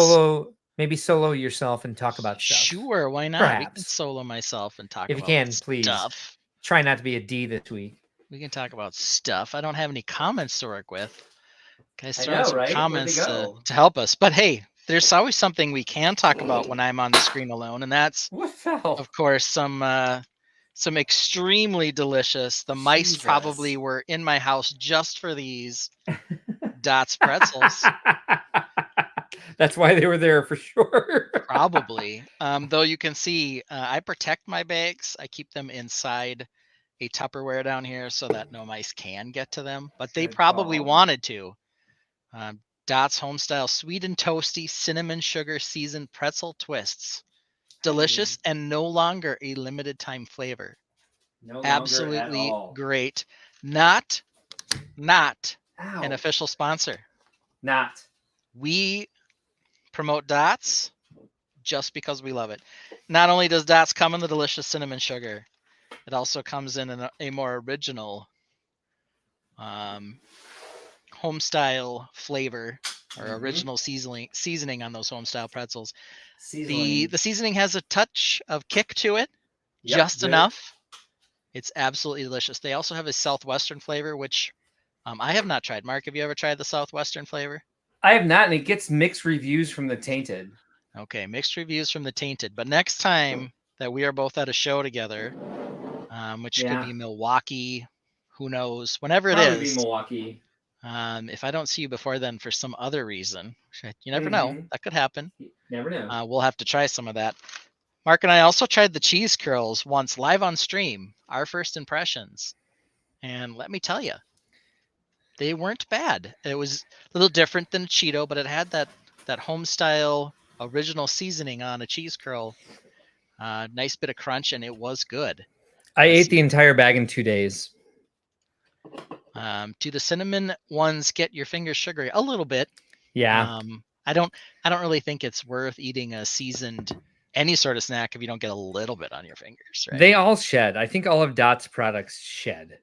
Maybe solo yourself and talk about stuff. Sure, why not? Perhaps. We can solo myself and talk if about you can, stuff. Please. Try not to be a D this week. We can talk about stuff. I don't have any comments to work with. Guys, throw some comments to help us. But hey, there's always something we can talk about when I'm on the screen alone, and that's, of course, some extremely delicious. The mice probably were in my house just for these Dots pretzels. That's why they were there for sure. Probably. Though you can see, I protect my bags. I keep them inside a Tupperware down here so that no mice can get to them. But they probably wanted to. Dots Homestyle Sweet and Toasty Cinnamon Sugar Seasoned Pretzel Twists. Delicious and no longer a limited time flavor. No longer Absolutely at all. great. Not Ow. an official sponsor. Not. We promote Dots just because we love it. Not only does Dots come in the delicious cinnamon sugar, it also comes in a more original home style flavor or original seasoning on those home style pretzels. The seasoning has a touch of kick to it, just enough. It's absolutely delicious. They also have a Southwestern flavor, which I have not tried. Mark, have you ever tried the Southwestern flavor? I have not, and it gets mixed reviews from the Tainted. Okay, mixed reviews from the Tainted. But next time that we are both at a show together, which could be Milwaukee, who knows, whenever it is. Be Milwaukee. If I don't see you before then for some other reason, you never know. That could happen. You never know. We'll have to try some of that. Mark and I also tried the cheese curls once live on stream, our first impressions. And let me tell you, they weren't bad. It was a little different than a Cheeto, but it had that home style original seasoning on a cheese curl. Nice bit of crunch, and it was good. I ate the entire bag in 2 days. Do the cinnamon ones get your fingers sugary? A little bit. Yeah. I don't really think it's worth eating a seasoned any sort of snack if you don't get a little bit on your fingers, right? They all shed. I think all of Dot's products shed.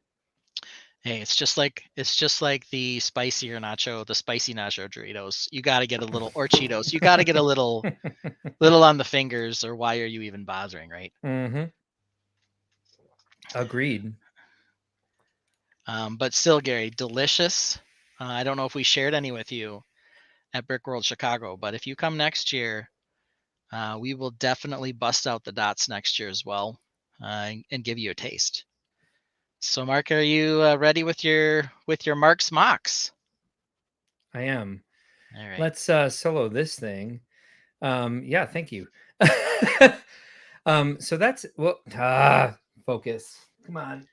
Hey, it's just like the spicy nacho Doritos. You got to get a little, or Cheetos. You got to get a little on the fingers, or why are you even bothering, right? Agreed. But still, Gary, delicious. I don't know if we shared any with you at Brick World Chicago, but if you come next year, we will definitely bust out the Dots next year as well, and give you a taste. So, Mark, are you ready with your Mark's Mocks? I am. All right. Let's solo this thing. Yeah, thank you. So that's focus. Come on,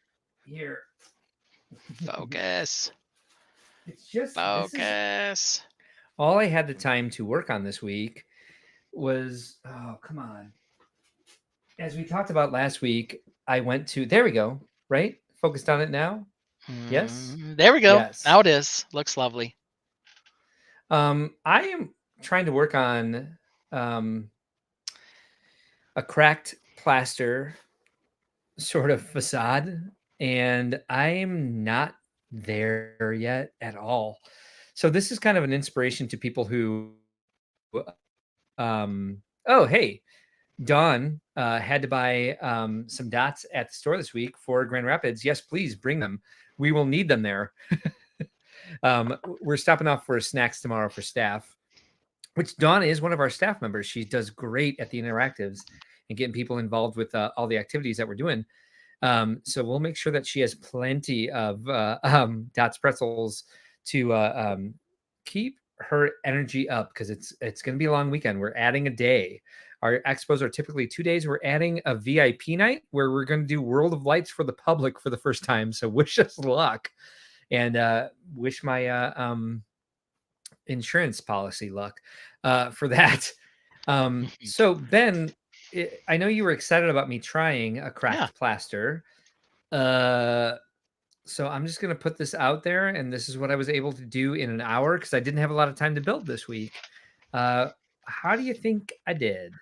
here. Focus. It's just focus. All I had the time to work on this week was come on. As we talked about last week, I went to there we go, right? Focused on it now? Yes. There we go. Yes. Now it is. Looks lovely. I am trying to work on a cracked plaster sort of facade, and I'm not there yet at all. So this is kind of an inspiration to people who oh hey, Dawn had to buy some dots at the store this week for Grand Rapids. Yes, please bring them. We will need them there. We're stopping off for snacks tomorrow for staff, which Dawn is one of our staff members. She does great at the interactives and getting people involved with all the activities that we're doing. So we'll make sure that she has plenty of Dots pretzels to keep her energy up, because it's going to be a long weekend. We're adding a day. Our expos are typically 2 days. We're adding a VIP night where we're going to do World of Lights for the public for the first time. So wish us luck, and wish my insurance policy luck for that. So Ben, I know you were excited about me trying a cracked plaster. So I'm just going to put this out there, and this is what I was able to do in an hour because I didn't have a lot of time to build this week. How do you think I did?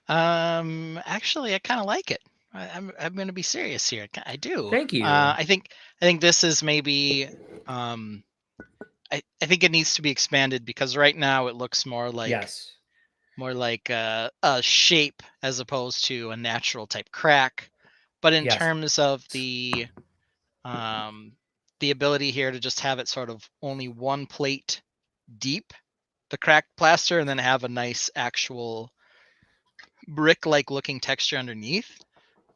Actually, I kind of like it. I'm going to be serious here. I do. Thank you. I think this is maybe. I think it needs to be expanded, because right now it looks more like a shape as opposed to a natural type crack. But in terms of the ability here to just have it sort of only one plate deep, the cracked plaster, and then have a nice actual brick-like looking texture underneath.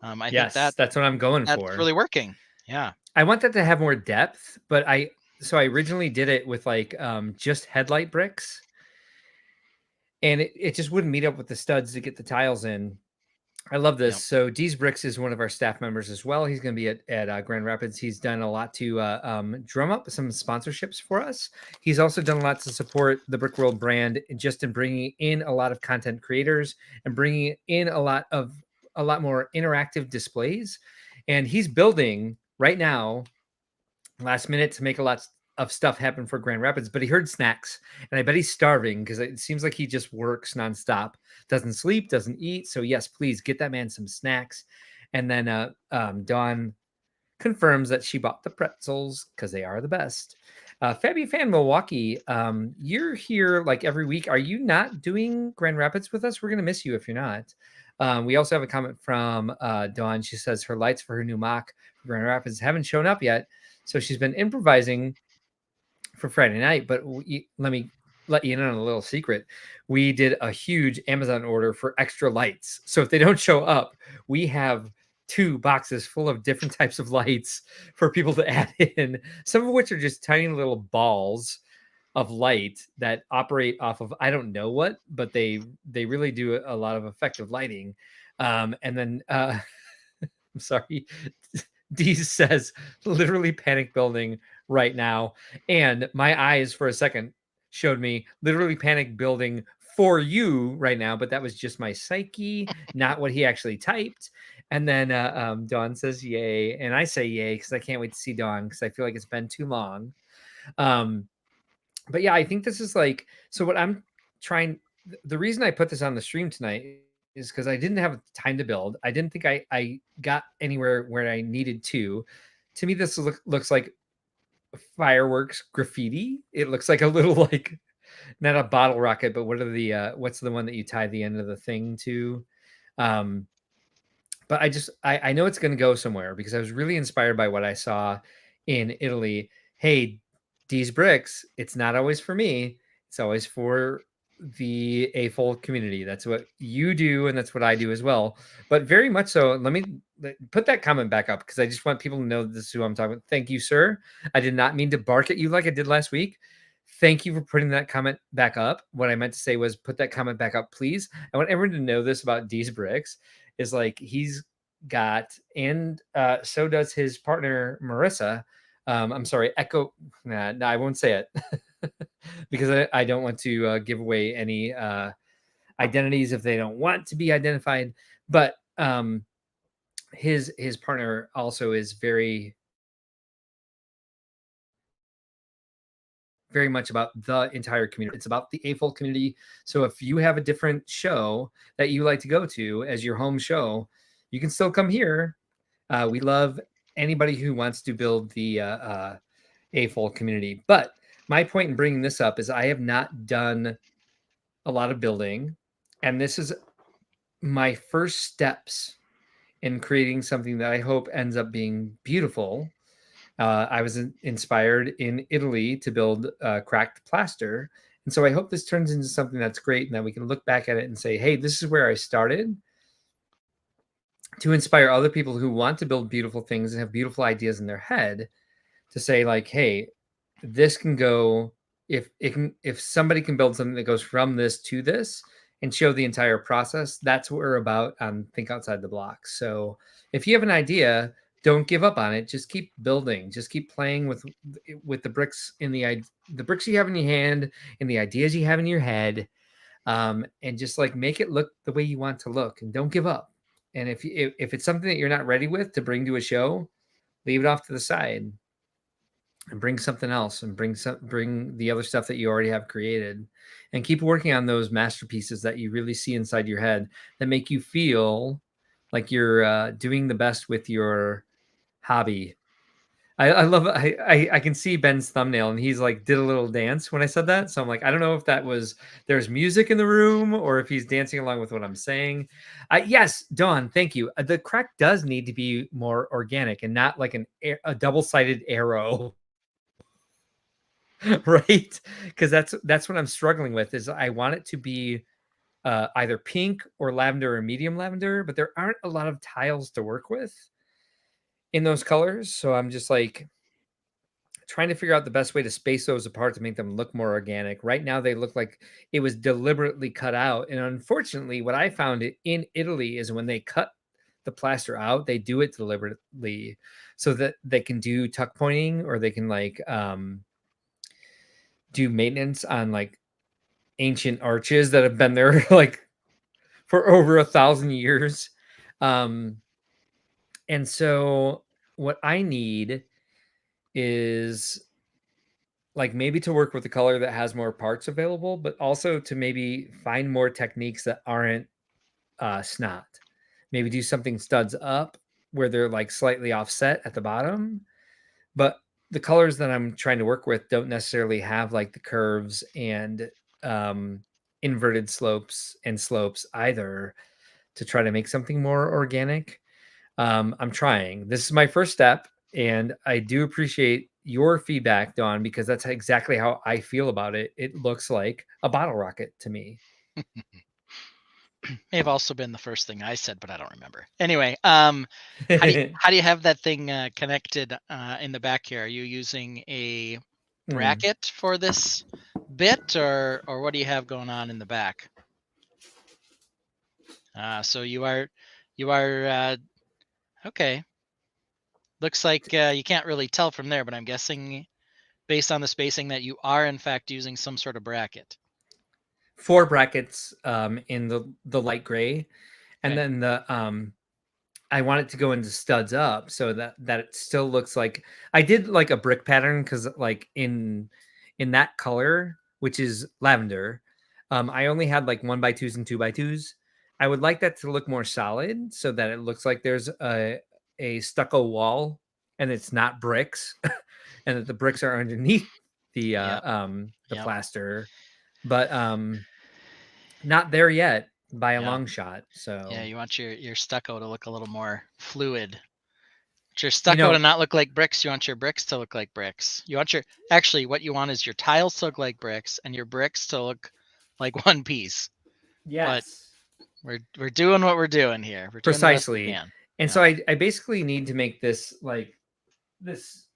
I think that's what I'm going for. That's really working. Yeah. I want that to have more depth, but I originally did it with like just headlight bricks, and it just wouldn't meet up with the studs to get the tiles in. I love this. Yep. So Dee's Bricks is one of our staff members as well. He's going to be at Grand Rapids. He's done a lot to drum up some sponsorships for us. He's also done a lot to support the Brick World brand, just in bringing in a lot of content creators and bringing in a lot more interactive displays. And he's building right now, last minute, to make a lot of stuff happen for Grand Rapids, but he heard snacks, and I bet he's starving because it seems like he just works nonstop, doesn't sleep, doesn't eat. So yes, please get that man some snacks. And then Dawn confirms that she bought the pretzels because they are the best. Fabby Fan Milwaukee, you're here like every week. Are you not doing Grand Rapids with us? We're gonna miss you if you're not. We also have a comment from Dawn. She says her lights for her new mock for Grand Rapids haven't shown up yet, so she's been improvising for Friday night. But let me let you in on a little secret. We did a huge Amazon order for extra lights. So if they don't show up, we have 2 boxes full of different types of lights for people to add in, some of which are just tiny little balls of light that operate off of I don't know what, but they really do a lot of effective lighting. And then I'm sorry, D says literally panic building right now. And my eyes for a second showed me literally panic building for you right now, but that was just my psyche, not what he actually typed. And then Dawn says yay. And I say yay because I can't wait to see Dawn because I feel like it's been too long. But yeah, I think this is like, so what I'm trying, the reason I put this on the stream tonight is because I didn't have time to build. I didn't think I got anywhere where I needed to. To me, this looks like fireworks graffiti. It looks like a little like, not a bottle rocket, but what are the what's the one that you tie the end of the thing to? But I know it's going to go somewhere because I was really inspired by what I saw in Italy. Hey, these bricks, it's not always for me. It's always for the AFOL community. That's what you do, and that's what I do as well. But very much so. Let me put that comment back up because I just want people to know this is who I'm talking about. Thank you, sir. I did not mean to bark at you like I did last week. Thank you for putting that comment back up. What I meant to say was put that comment back up, please. I want everyone to know this about D's Bricks is like he's got, and so does his partner Marissa. I'm sorry, Echo. Nah, I won't say it because I don't want to give away any identities if they don't want to be identified. But his partner also is very much about the entire community. It's about the AFOL community. So if you have a different show that you like to go to as your home show, you can still come here. We love anybody who wants to build the AFOL community. But my point in bringing this up is I have not done a lot of building, and this is my first steps in creating something that I hope ends up being beautiful. I was inspired in Italy to build cracked plaster. And so I hope this turns into something that's great and that we can look back at it and say, hey, this is where I started, to inspire other people who want to build beautiful things and have beautiful ideas in their head to say like, hey, this can go, if somebody can build something that goes from this to this and show the entire process, that's what we're about on Think Outside the Box. So if you have an idea, don't give up on it. Just keep building. Just keep playing with the bricks in the bricks you have in your hand and the ideas you have in your head, and just like make it look the way you want to look, and don't give up. And if it's something that you're not ready with to bring to a show, leave it off to the side and bring something else, and bring the other stuff that you already have created, and keep working on those masterpieces that you really see inside your head that make you feel like you're doing the best with your hobby. I love I can see Ben's thumbnail and he's like did a little dance when I said that. So I'm like, I don't know if that was there's music in the room or if he's dancing along with what I'm saying. Yes, Dawn, thank you. The crack does need to be more organic and not like a double-sided arrow. Right? Because that's what I'm struggling with is I want it to be either pink or lavender or medium lavender, but there aren't a lot of tiles to work with in those colors. So I'm just like trying to figure out the best way to space those apart to make them look more organic. Right now, they look like it was deliberately cut out. And unfortunately, what I found in Italy is when they cut the plaster out, they do it deliberately so that they can do tuck pointing, or they can like do maintenance on like ancient arches that have been there like for over 1,000 years. And so what I need is like maybe to work with a color that has more parts available, but also to maybe find more techniques that aren't snot. Maybe do something studs up where they're like slightly offset at the bottom, but the colors that I'm trying to work with don't necessarily have like the curves and inverted slopes and slopes either, to try to make something more organic. I'm trying. This is my first step, and I do appreciate your feedback, Dawn, because that's exactly how I feel about it. It looks like a bottle rocket to me. May have also been the first thing I said, but I don't remember. Anyway, how do you have that thing connected in the back here? Are you using a bracket for this bit, or what do you have going on in the back? So you are okay. Looks like you can't really tell from there, but I'm guessing based on the spacing that you are in fact using some sort of bracket. 4 brackets in the light gray, and Okay. then the I want it to go into studs up so that it still looks like I did like a brick pattern, because like in that color, which is lavender, I only had like 1x2s and 2x2s. I would like that to look more solid so that it looks like there's a stucco wall and it's not bricks, and that the bricks are underneath the Yep. plaster, but not there yet by a Yeah. long shot. So Yeah, you want your stucco to look a little more fluid. Your stucco to not look like bricks. You want your bricks to look like bricks. You want actually what you want is your tiles to look like bricks and your bricks to look like one piece. yes, But we're doing what we're doing here. We're doing precisely. the best we can. And so I basically need to make this like this,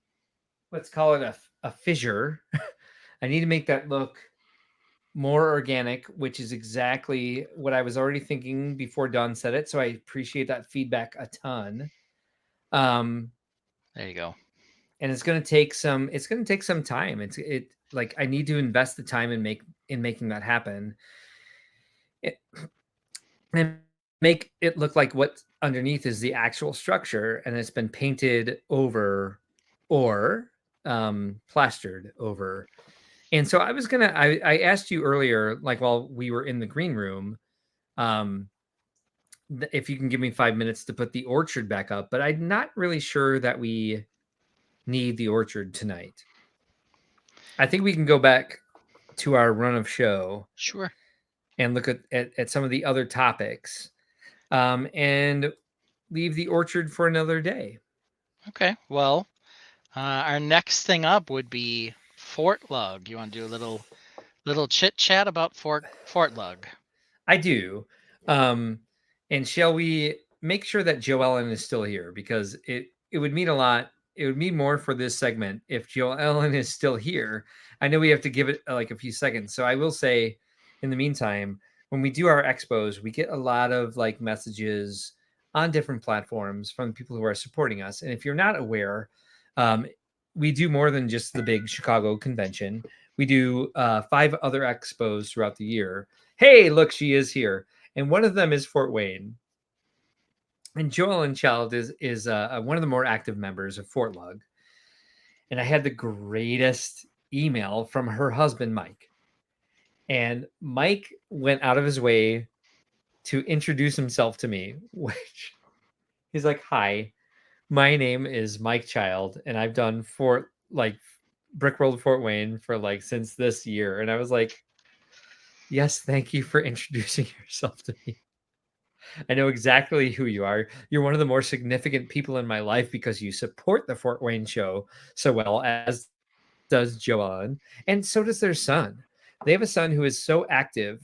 let's call it a fissure. I need to make that look more organic, which is exactly what I was already thinking before Dawn said it. So I appreciate that feedback a ton. There you go. And it's going to take some time. It like I need to invest the time in making that happen. And make it look like what underneath is the actual structure, and it's been painted over or plastered over. And so I asked you earlier, like while we were in the green room, if you can give me 5 minutes to put the orchard back up, but I'm not really sure that we need the orchard tonight. I think we can go back to our run of show. Sure. And look at some of the other topics, and leave the orchard for another day. Okay. Well, our next thing up would be Fort Lug. You want to do a little chit chat about Fort Lug? I do. And shall we make sure that Joellen is still here, because it would mean a lot. It would mean more for this segment if Joellen is still here. I know we have to give it like a few seconds. So I will say, in the meantime, when we do our expos, we get a lot of like messages on different platforms from people who are supporting us. And if you're not aware, we do more than just the big Chicago convention. We do 5 other expos throughout the year. Hey, look, she is here. And one of them is Fort Wayne. And Joellen Child is one of the more active members of Fort Lug. And I had the greatest email from her husband, Mike. And Mike went out of his way to introduce himself to me, which he's like, "Hi, my name is Mike Child, and I've done Brickworld Fort Wayne for like since this year." And I was like, "Yes, thank you for introducing yourself to me. I know exactly who you are. You're one of the more significant people in my life because you support the Fort Wayne show so well, as does Joanne, and so does their son. They have a son who is so active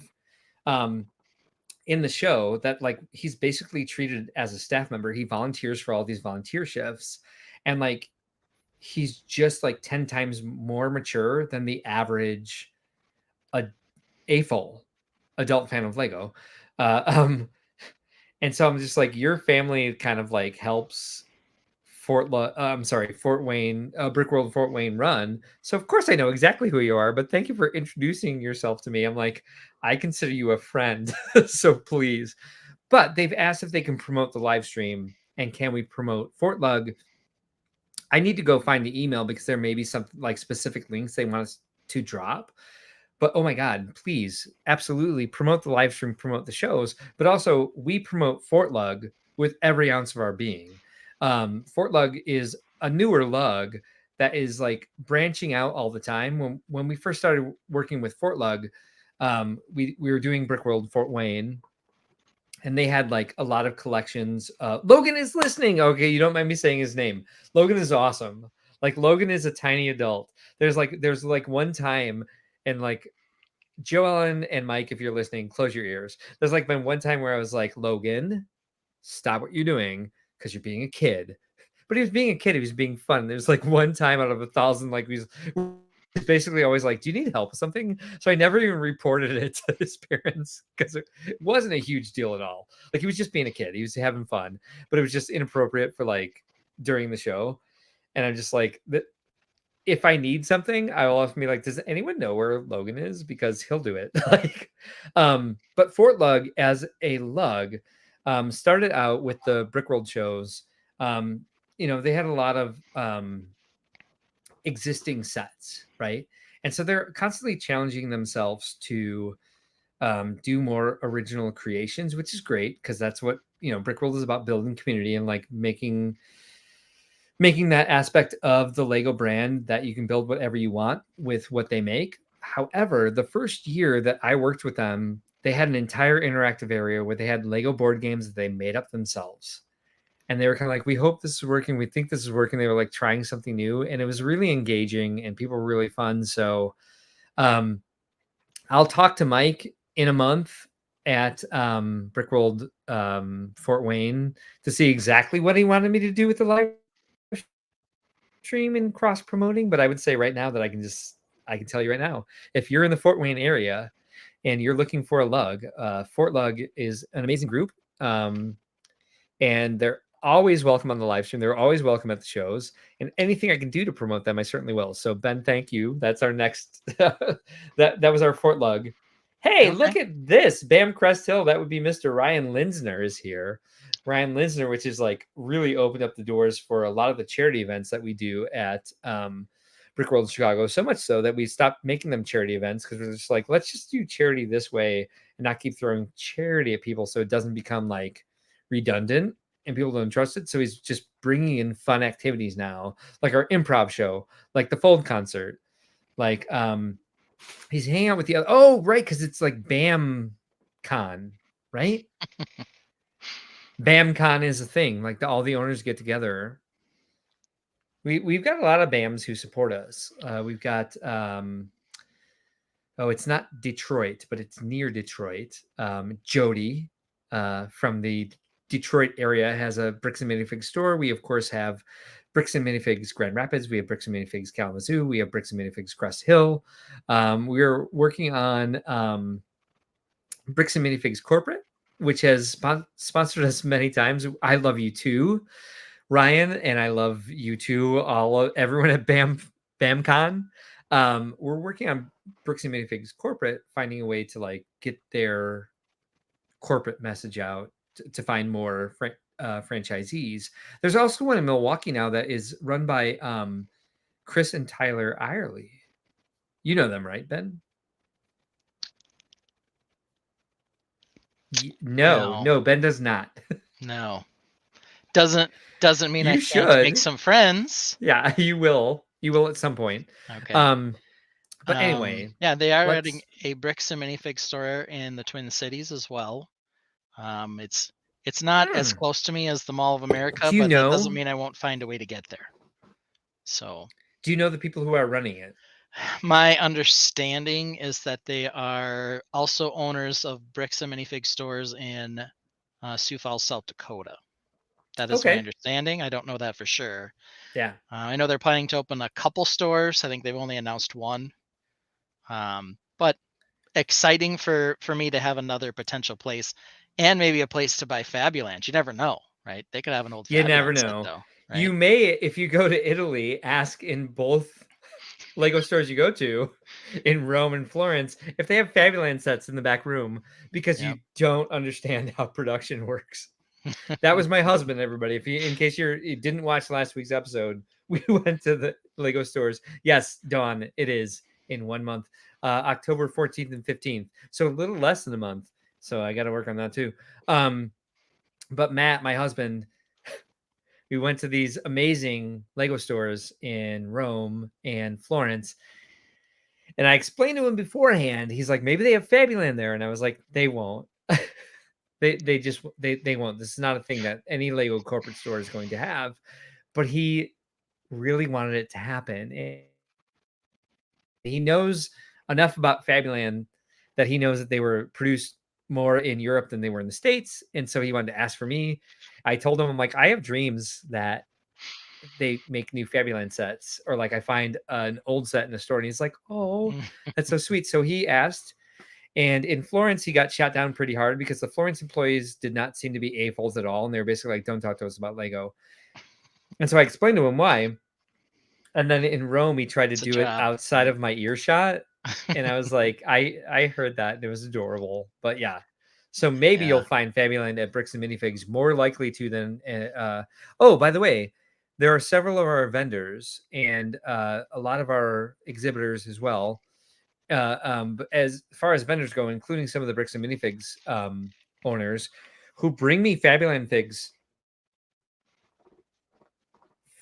in the show that like he's basically treated as a staff member. He volunteers for all these volunteer shifts, and like he's just like 10 times more mature than the average a full adult fan of Lego. Uh, um, and so I'm just like, your family kind of like helps Fort Wayne, Brick World Fort Wayne run. So of course I know exactly who you are, but thank you for introducing yourself to me. I'm like, I consider you a friend, so please. But they've asked if they can promote the live stream and can we promote Fort Lug. I need to go find the email because there may be some like specific links they want us to drop. But oh my God, please, absolutely promote the live stream, promote the shows, but also we promote Fort Lug with every ounce of our being. Fort Lug is a newer lug that is like branching out all the time. When we first started working with Fort Lug, we were doing Brickworld Fort Wayne, and they had like a lot of collections. Logan is listening. Okay, you don't mind me saying his name. Logan is awesome. Like Logan is a tiny adult. There's like one time, and like Joellen and Mike, if you're listening, close your ears. There's like been one time where I was like, Logan, stop what you're doing because you're being a kid. But he was being a kid. He was being fun. There's like one time out of 1,000, like he's basically always like, "Do you need help with something?" So I never even reported it to his parents because it wasn't a huge deal at all. Like he was just being a kid. He was having fun, but it was just inappropriate for like during the show. And I'm just like, if I need something, I will often be like, does anyone know where Logan is? Because he'll do it. Like, but Fort Lug as a lug started out with the Brickworld shows. They had a lot of existing sets, right? And so they're constantly challenging themselves to do more original creations, which is great because that's what Brickworld is about, building community and like making that aspect of the Lego brand that you can build whatever you want with what they make. However, the first year that I worked with them, they had an entire interactive area where they had Lego board games that they made up themselves. And they were kind of like, we hope this is working. We think this is working. They were like trying something new, and it was really engaging and people were really fun. So I'll talk to Mike in a month at Brickworld Fort Wayne to see exactly what he wanted me to do with the live stream and cross promoting. But I would say right now that I can tell you right now, if you're in the Fort Wayne area and you're looking for a lug, Fort Lug is an amazing group. And they're always welcome on the live stream. They're always welcome at the shows, and anything I can do to promote them, I certainly will. So Ben, thank you. That's our next, that was our Fort Lug. Hey, Okay. look at this. Bam Crest Hill. That would be Mr. Ryan Linsner is here. Ryan Linsner, which is like really opened up the doors for a lot of the charity events that we do at Brickworld Chicago. So much so that we stopped making them charity events because we're just like, let's just do charity this way and not keep throwing charity at people so it doesn't become like redundant and people don't trust it. So he's just bringing in fun activities now, like our improv show, like the Fold concert, like he's hanging out with the other. Oh, right, because it's like Bam Con, right? Bam Con is a thing. Like all the owners get together. We've got a lot of BAMs who support us. We've got it's not Detroit, but it's near Detroit. Jody from the Detroit area has a Bricks and Minifigs store. We of course have Bricks and Minifigs Grand Rapids. We have Bricks and Minifigs Kalamazoo. We have Bricks and Minifigs Crest Hill. We're working on Bricks and Minifigs Corporate, which has sponsored us many times. I love you too, Ryan, and I love you too. Everyone at BAMCon. We're working on Bricks and Minifigs Corporate, finding a way to like get their corporate message out to find more franchisees. There's also one in Milwaukee now that is run by Chris and Tyler Irely. You know them, right, Ben? No, Ben does not. No. Doesn't mean You I can't make should. some friends. Yeah, you will. You will at some point. Okay. But anyway, yeah, they are adding a Bricks and Minifigs store in the Twin Cities as well. It's not as close to me as the Mall of America, but that doesn't mean I won't find a way to get there. So, do you know the people who are running it? My understanding is that they are also owners of Bricks and Minifigs stores in Sioux Falls, South Dakota. That is my understanding. I don't know that for sure. Yeah. I know they're planning to open a couple stores. I think they've only announced one. But exciting for me to have another potential place, and maybe a place to buy Fabuland. You never know, right? They could have an old You never Fabuland set know. though, right? You may, if you go to Italy, ask in both Lego stores you go to in Rome and Florence if they have Fabuland sets in the back room, because you don't understand how production works. That was my husband, everybody. If you, in case you didn't watch last week's episode, we went to the Lego stores. Yes, Dawn, it is in 1 month, October 14th and 15th. So a little less than a month. So I got to work on that too. But Matt, my husband, we went to these amazing Lego stores in Rome and Florence. And I explained to him beforehand. He's like, maybe they have Fabuland there. And I was like, they won't. They just they won't. This is not a thing that any Lego corporate store is going to have. But he really wanted it to happen. And he knows enough about Fabuland that he knows that they were produced more in Europe than they were in the States. And so he wanted to ask for me. I told him, I'm like, I have dreams that they make new Fabuland sets, or like I find an old set in the store. And he's like, oh, that's so sweet. So he asked. And in Florence, he got shot down pretty hard because the Florence employees did not seem to be a-holes at all. And they were basically like, don't talk to us about Lego. And so I explained to him why. And then in Rome, he tried to do it outside of my earshot. And I was like, I heard that. And it was adorable. But yeah. So maybe you'll find Fabuland at Bricks and Minifigs, more likely to than... oh, by the way, there are several of our vendors and a lot of our exhibitors as well. But as far as vendors go, including some of the Bricks and Minifigs owners, who bring me Fabuland figs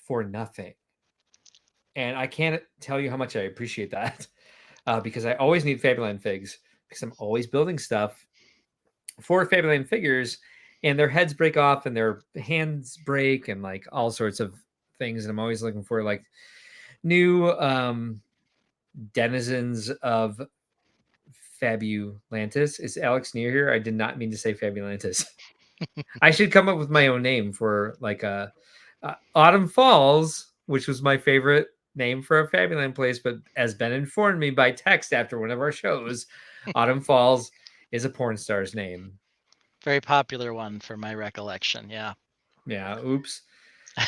for nothing. And I can't tell you how much I appreciate that, because I always need Fabuland figs, because I'm always building stuff for Fabuland figures, and their heads break off and their hands break and like all sorts of things. And I'm always looking for like new denizens of Fabulantis. Is Alex near here? I did not mean to say Fabulantis. I should come up with my own name for like Autumn Falls, which was my favorite name for a Fabuland place, but as Ben informed me by text after one of our shows, Autumn Falls is a porn star's name. Very popular one for my recollection. Yeah. Yeah. Oops.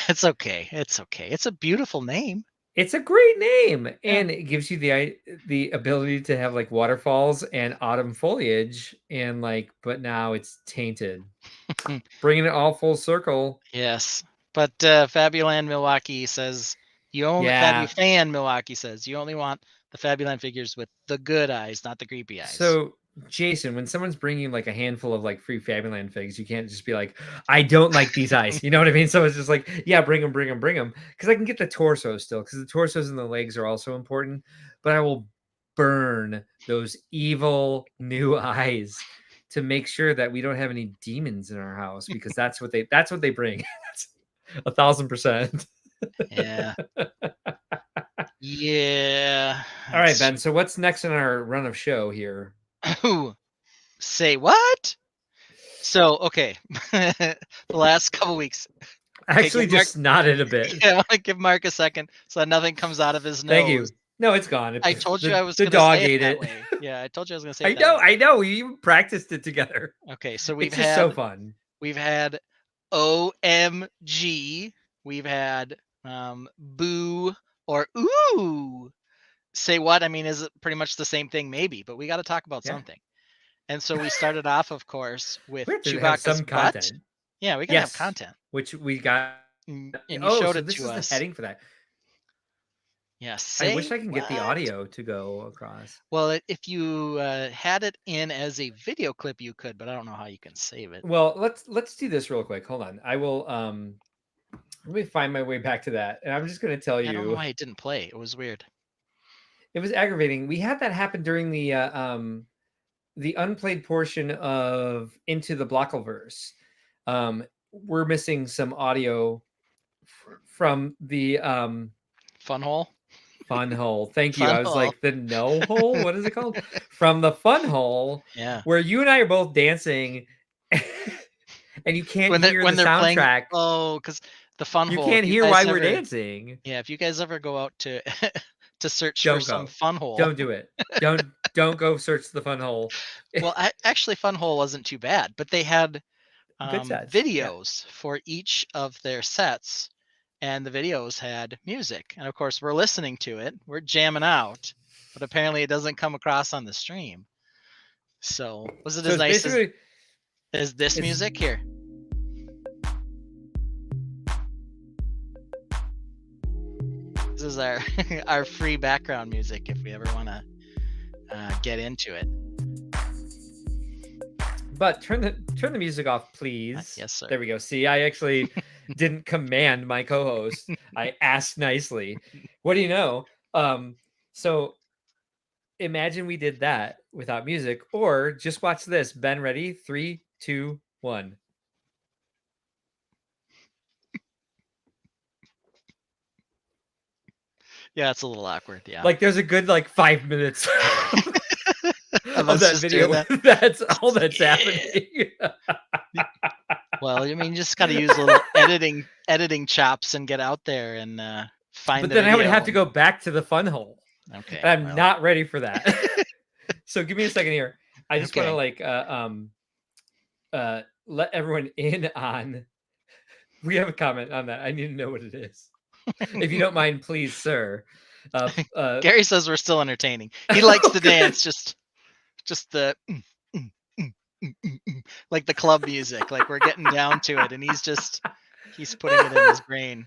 It's okay. It's okay. It's a beautiful name. It's a great name, and it gives you the ability to have like waterfalls and autumn foliage, and like, but now it's tainted, bringing it all full circle. Yes, but Fabuland Milwaukee says you only Fabufan Milwaukee says you only want the Fabuland figures with the good eyes, not the creepy eyes. So Jason, when someone's bringing like a handful of like free Fabuland figs, you can't just be like, I don't like these eyes. You know what I mean? So it's just like, yeah, bring them. Because I can get the torso still, because the torsos and the legs are also important. But I will burn those evil new eyes to make sure that we don't have any demons in our house, because that's what they bring. 1,000%. Yeah. Yeah. All right, Ben. So what's next in our run of show here? Ooh, say what? So, okay. The last couple weeks. I actually just nodded a bit. Yeah, I want to give Mark a second so that nothing comes out of his nose. Thank you. No, it's gone. I told you I was going to say it that it. way. Yeah, I told you I was going to say it I know. We even practiced it together. Okay, so we've had so fun. We've had OMG. We've had boo or ooh. Say what? I mean, is it pretty much the same thing? Maybe, but we got to talk about something. And so we started off, of course, with Chewbacca's butt. Yeah, we gotta have content, which we got. And you showed it this to is us. The heading for that. Yes. I wish I can get the audio to go across. Well, if you had it in as a video clip, you could, but I don't know how you can save it. Well, let's do this real quick. Hold on. I will. Let me find my way back to that, and I'm just going to tell you. I don't know why it didn't play. It was weird. It was aggravating. We had that happen during the unplayed portion of Into the Blockleverse. We're missing some audio from the fun hole. Fun hole. Thank you. I was like, the no hole. What is it called? From the fun hole. Yeah. Where you and I are both dancing, and you can't when hear the they're playing. soundtrack. Oh, because the fun You hole. can't hear why we're dancing. Yeah, if you guys ever go out to to search for Don't some go. fun hole, Don't do it. Don't go search the fun hole. well, actually, fun hole wasn't too bad, but they had Good sets. Yeah. videos for each of their sets, and the videos had music, and of course we're listening to it, we're jamming out, but apparently it doesn't come across on the stream. So was it So as it's nice basically as this it's- music here? This is our our free background music if we ever want to get into it. But turn the music off, please. Yes, sir. There we go. See, I actually didn't command my co-host. I asked nicely. What do you know? So imagine we did that without music, or just watch this. Ben, ready? 3, 2, 1. Yeah, it's a little awkward. Yeah. Like there's a good 5 minutes of of that just video. doing that. That's all that's happening. Well, I mean, you just got to use a little editing chops and get out there and find. But the then I would have to video. go back to the fun hole. Okay. And I'm not ready for that. So give me a second here. I just Okay. want to let everyone in on. We have a comment on that. I need to know what it is. If you don't mind, please, sir. Gary says we're still entertaining. He likes to dance, just the like the club music, like we're getting down to it, and he's putting it in his brain.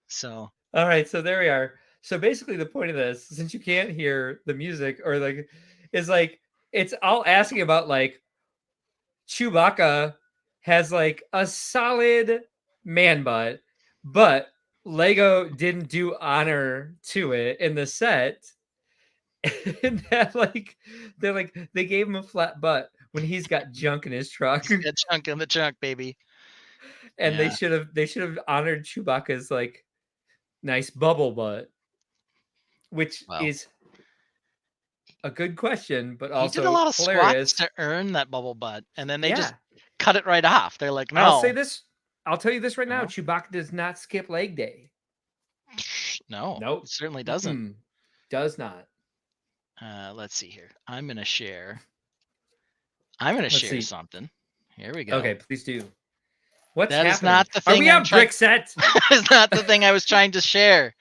So all right, so there we are. So basically, the point of this, since you can't hear the music or is it's all asking about Chewbacca has a solid man butt, but Lego didn't do honor to it in the set. And that they gave him a flat butt when he's got junk in his truck. he's got junk in the trunk, baby. And Yeah. they should have honored Chewbacca's nice bubble butt, which is a good question, but also he did a lot of hilarious. squats to earn that bubble butt, and then they Yeah. just cut it right off. They're like, no. I'll say this. I'll tell you this right now. No. Chewbacca does not skip leg day. No. Nope. It certainly doesn't. Does not. Let's see here. I'm gonna share. I'm gonna share something. Here we go. Okay, please do. What's that happening? Is not the thing. Are we on brick set? It's not the thing I was trying to share.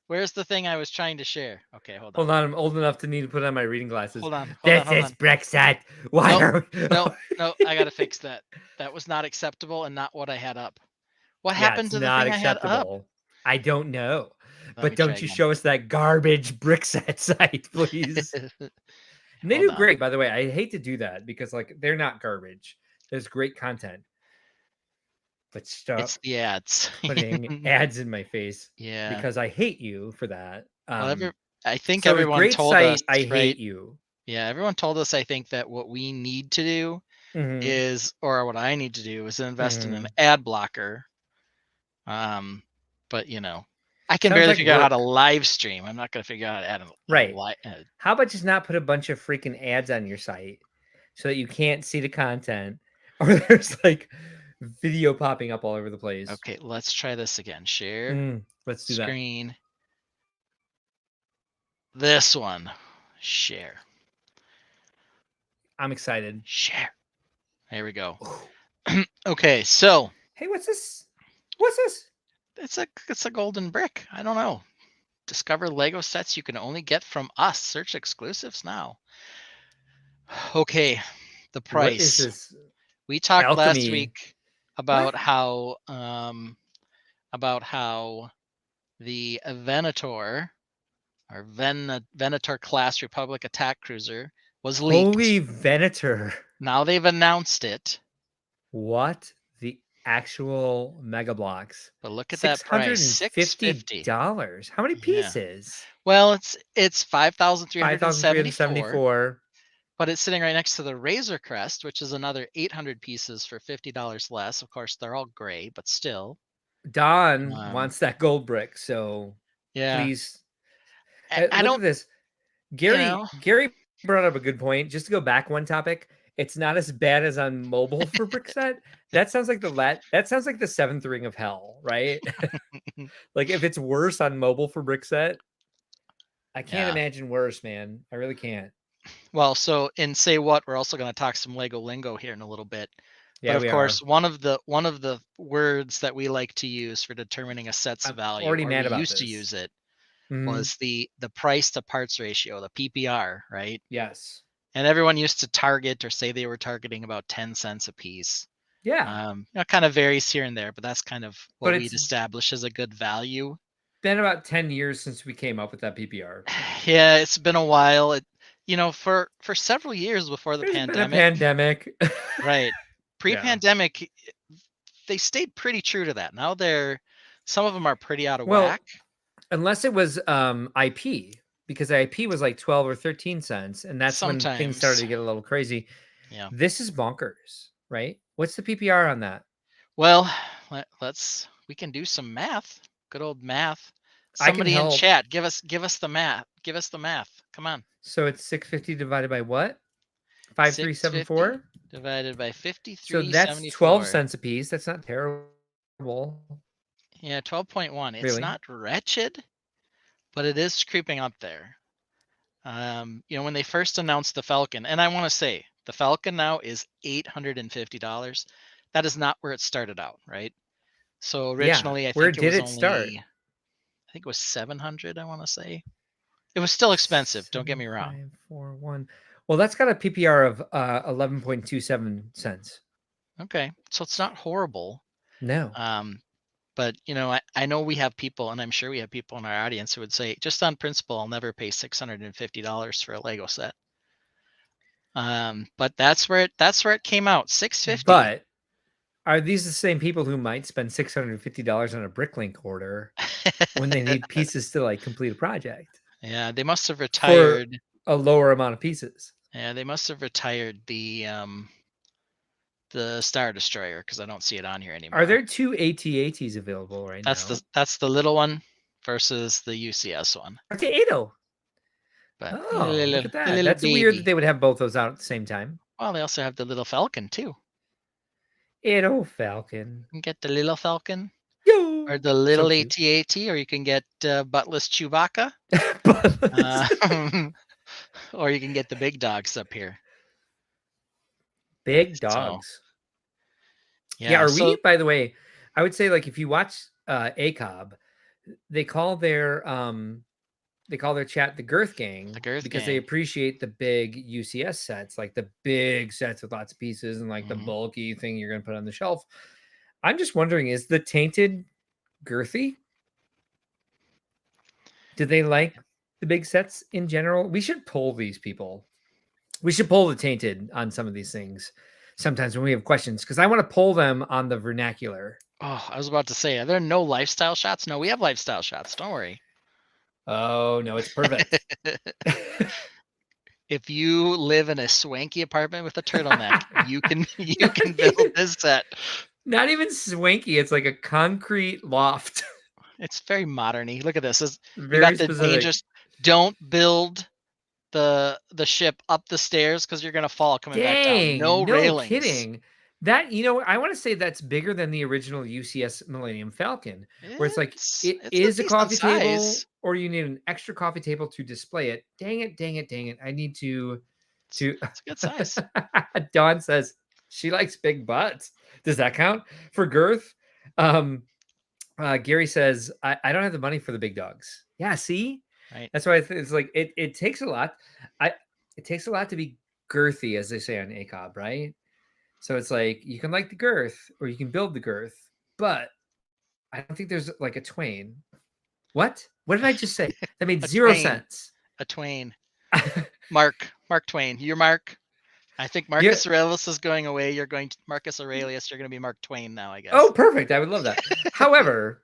Where's the thing I was trying to share? Okay, hold on. Hold on, I'm old enough to need to put on my reading glasses. Hold on. This is brick set. Why are no, I gotta fix that. That was not acceptable and not what I had up. What happened to the thing I had up? I don't know. But don't you show us that garbage brick set site, please. And they do great, by the way. I hate to do that because they're not garbage. There's great content. But stop it's the ads. putting ads in my face. Yeah. Because I hate you for that. I think everyone told us I hate you. Yeah, everyone told us I think that what we need to do is, or what I need to do is invest in an ad blocker. But I can barely figure out how to live stream. I'm not going to figure out how to add How about just not put a bunch of freaking ads on your site so that you can't see the content, or there's video popping up all over the place. Okay, let's try this again. Share. Let's do screen. This one. Share. I'm excited. Share. There we go. Okay, so. Hey, what's this? What's this? It's a golden brick. I don't know. Discover Lego sets you can only get from us. Search exclusives now. Okay, the price. What is this? We talked last week about how the Venator or Venator class Republic attack cruiser was leaked. Holy Venator! Now they've announced it. What the actual Mega Blocks? But look at that price, $650. How many pieces? Well, it's 5,374. But it's sitting right next to the Razor Crest, which is another 800 pieces for $50 less. Of course, they're all gray, but still. Don wants that gold brick, so please. Look at this. Gary brought up a good point. Just to go back one topic, It's not as bad as on mobile for Brickset. That sounds like that sounds like the seventh ring of hell, right? Like if it's worse on mobile for Brickset, I can't Yeah. imagine worse, man. I really can't. Well, so in Say What, we're also going to talk some Lego lingo here in a little bit. But Yeah, of we are. course, one of the words that we like to use for determining a set's I'm value, already or we mad about used to this. use it, Mhm. was the price to parts ratio, the PPR, right? Yes. And everyone used to target or say they were targeting about 10 cents a piece. Yeah. Kind of varies here and there, but that's kind of what But we'd it's establish as a good value. been about 10 years since we came up with that PPR. Yeah, it's been a while. For several years before the There's been a pandemic, pandemic. right? Yeah. Pre-pandemic, they stayed pretty true to that. Now some of them are pretty out of Well, whack. unless it was IP, because IP was like 12 or 13 cents, and that's when things started Sometimes, to get a little crazy. yeah. This is bonkers, right? What's the PPR on that? Well, we can do some math. Good old math. I can Somebody in help. chat, give us the math. Give us the math. Come on. So it's 650 divided by what? 650 5374. divided by So that's 12 5374. cents a piece. That's not terrible, Yeah, 12.1. It's really. not wretched, but it is creeping up there. When they first announced the Falcon, and I want to say the Falcon now is $850. That is not where it started out, right? So Yeah. originally, Where did it start? I think it was 700, I want to say. It was still expensive, don't get me wrong. 7541. Well, that's got a PPR of 11.27 cents. Okay, so it's not horrible. No. But I know we have people, and I'm sure we have people in our audience who would say, just on principle, I'll never pay $650 for a Lego set. But that's where it came out, 650. But are these the same people who might spend $650 on a Bricklink order when they need pieces to like complete a project Yeah, they must have for retired. a lower amount of pieces? Yeah, they must have retired the Star Destroyer, because I don't see it on here Are anymore. there two AT-ATs available right now? That's the little one versus the UCS one. Potato. But Oh, look at the that. little That's weird that baby. they would have both those out at the same time. Well, they also have the little Falcon too. It'll Falcon. You can get the little Falcon or Yo! the So little cute. AT-AT, or you can get buttless Chewbacca, uh, or you can get the big dogs up here. Big So dogs. Yeah, yeah, are so we, by the way, I would say like if you watch ACOB, they call their chat the Girth Gang the Girth because they Gang. appreciate the big UCS sets, like the big sets with lots of pieces and like the Mhm. bulky thing you're gonna put on the shelf. I'm just wondering, is the tainted girthy? Do they like the big sets in general? We should poll these people. We should poll the tainted on some of these things sometimes when we have questions because I want to poll them on the vernacular. Oh, I was about to say, are there no lifestyle shots? No, we have lifestyle shots. Don't worry. Oh no, it's perfect. If you live in a swanky apartment with a turtleneck, you can build this set. Not even swanky. It's like a concrete loft. It's very modern-y. Look at this. You got Very the specific. dangerous. Don't build the ship up the stairs because you're gonna fall coming back down. Dang, No no railings. kidding. That I want to say that's bigger than the original UCS Millennium Falcon, where it's like it It's a is a decent coffee table, size. or you need an extra coffee table to display it. Dang it, dang it, dang it. I need to It's a good size. Dawn says she likes big butts. Does that count for girth? Um Gary says, I don't have the money for the big dogs. Yeah, see? Right. That's why it's like it takes a lot. It takes a lot to be girthy, as they say on ACOB, right? So it's like you can like the girth or you can build the girth, but I don't think there's like a twain. What? What did I just say? That made A zero Twain. sense. A Twain. Mark Twain. You're Mark. I think Yeah. Marcus Aurelius is going away. You're going to Marcus Aurelius. You're going to be Mark Twain now, I Oh, guess. perfect. I would love that. However,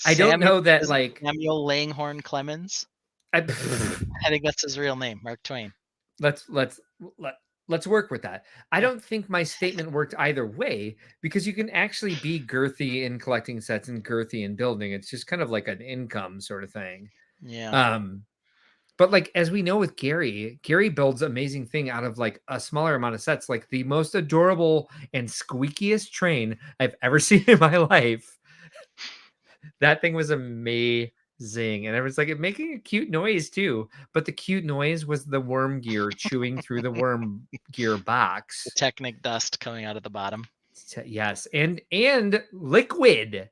I don't Samuel know that is it like Samuel Langhorne Clemens. I, I think that's his real name, Mark Twain. let's let's let, let's work with that. I don't think my statement worked either way because you can actually be girthy in collecting sets and girthy in building. It's just kind of like an income sort of thing. Yeah. Um But like as we know with Gary builds amazing thing out of like a smaller amount of sets. Like the most adorable and squeakiest train I've ever seen in my life. That thing was amazing. And it was like making a cute noise too. But the cute noise was the worm gear chewing through the worm gear The box. Technic dust coming out of the bottom. Yes. And liquid.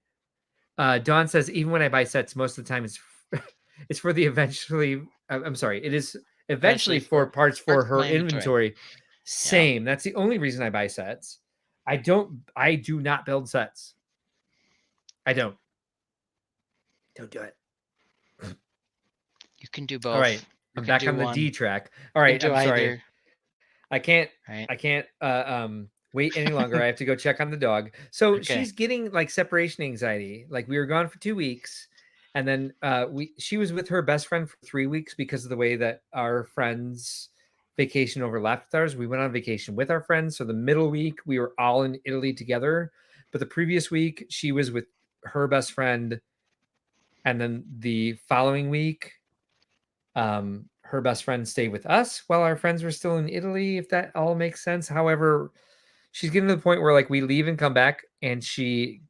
Dawn says, even when I buy sets, most of the time it's for the eventually. I'm sorry, it is eventually for parts for her my inventory. Yeah. Same. That's the only reason I buy sets. I do not build sets. I don't. Don't do it. You can do both. All right. You I'm can back do on the one. D track. All You can right. do I'm sorry. either. I can't Right. I can't wait any longer. I have to go check on the dog. So Okay. she's getting like separation anxiety. Like we were gone for 2 weeks and then she was with her best friend for 3 weeks because of the way that our friends vacation overlapped with ours. We went on vacation with our friends. So the middle week we were all in Italy together, but the previous week she was with her best friend and then the following week her best friend stayed with us while our friends were still in Italy, if that all makes sense. However, she's getting to the point where like we leave and come back and she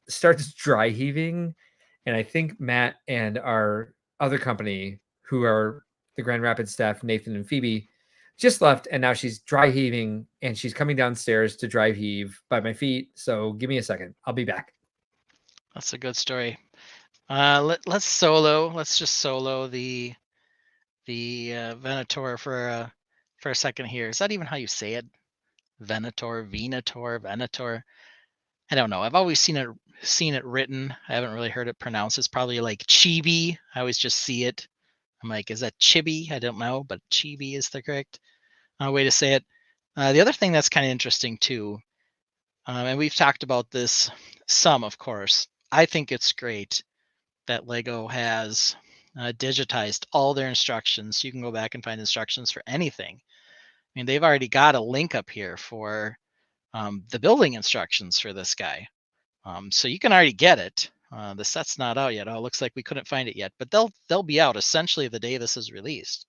starts dry heaving. And I think Matt and our other company, who are the Grand Rapids staff, Nathan and Phoebe, just left. And now she's dry heaving and she's coming downstairs to dry heave by my feet. So give me a second. I'll be back. That's a good story. Let's solo. Let's just solo the Venator for a second here. Is that even how you say it? Venator, Venator, Venator. I don't know. I've always seen it written. I haven't really heard it pronounced. It's probably like Chibi. I always just see it. I'm like, is that Chibi? I don't know, but Chibi is the correct way to say it. The other thing that's kind of interesting too, and we've talked about this some, of course. I think it's great that Lego has digitized all their instructions. So you can go back and find instructions for anything. I mean, they've already got a link up here for the building instructions for this guy. So you can already get it. The set's not out yet. Oh, it looks like we couldn't find it yet, but they'll be out essentially the day this is released.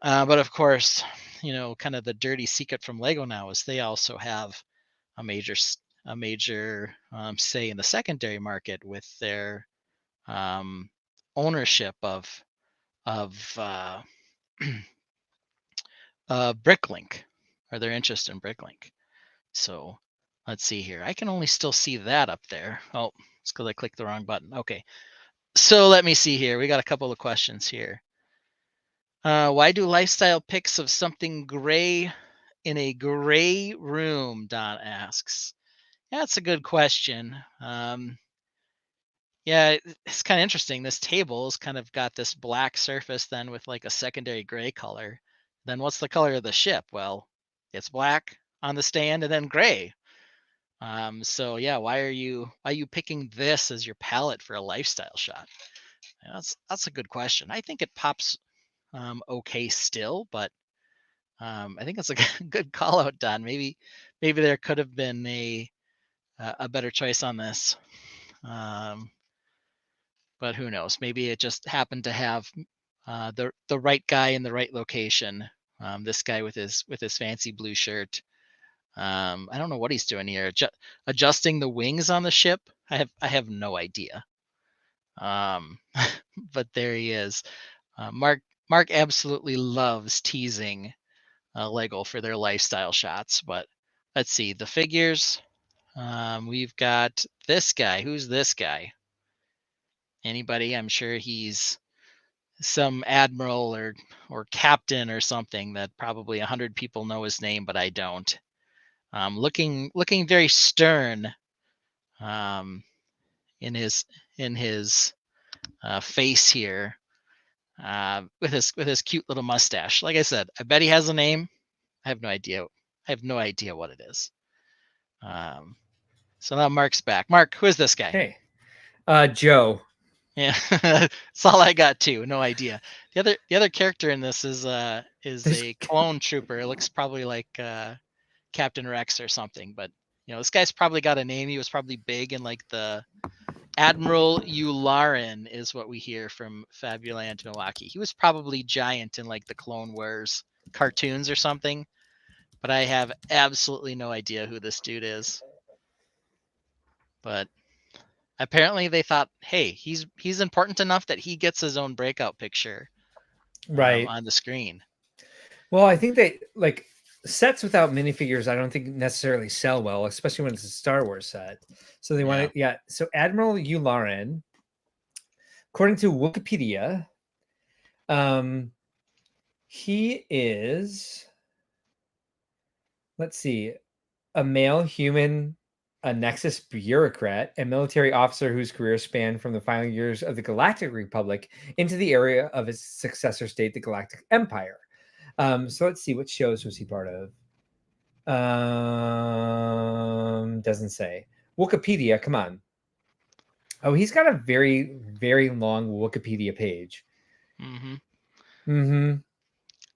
But of course, kind of the dirty secret from Lego now is they also have a major say in the secondary market with their ownership of Bricklink, or their interest in Bricklink. So let's see here. I can only still see that up there. Oh, it's because I clicked the wrong button. Okay. So let me see here. We got a couple of questions here. Why do lifestyle pics of something gray in a gray room? Don asks. Yeah, that's a good question. Yeah, it's kind of interesting. This table's kind of got this black surface then with like a secondary gray color. Then what's the color of the ship? Well, it's black on the stand and then gray. So yeah, why are you picking this as your palette for a lifestyle shot? Yeah, that's a good question. I think it pops okay still, but I think it's a good call out, Don. Maybe there could have been a better choice on this. But who knows? Maybe it just happened to have the right guy in the right location. This guy with his fancy blue shirt. I don't know what he's doing here. Adjusting the wings on the ship. I have no idea. But there he is. Mark absolutely loves teasing Lego for their lifestyle shots. But let's see the figures. We've got this guy. Who's this guy? Anybody? I'm sure he's some admiral or captain or something that probably 100 people know his name, but I don't. Looking very stern in his face here, with his cute little mustache. Like I said, I bet he has a name. I have no idea. I have no idea what it is. So now Mark's back. Mark, who is this guy? Hey, Joe. Yeah, that's all I got too. No idea. The other character in this is a clone trooper. It looks probably like Captain Rex or something. But this guy's probably got a name. He was probably big in like the Admiral Yularen is what we hear from Fabuland Milwaukee. He was probably giant in like the Clone Wars cartoons or something, but I have absolutely no idea who this dude is. But apparently they thought, hey, he's important enough that he gets his own breakout picture on the screen. Well, I think they like sets without minifigures. I don't think necessarily sell well, especially when it's a Star Wars set. So they want to, So Admiral Yularen, according to Wikipedia, he is, let's see, a male human, a Nexus bureaucrat, and military officer whose career spanned from the final years of the Galactic Republic into the area of its successor state, the Galactic Empire. So let's see, what shows was he part of? Doesn't say. Wikipedia, come on. Oh, he's got a very, very long Wikipedia page.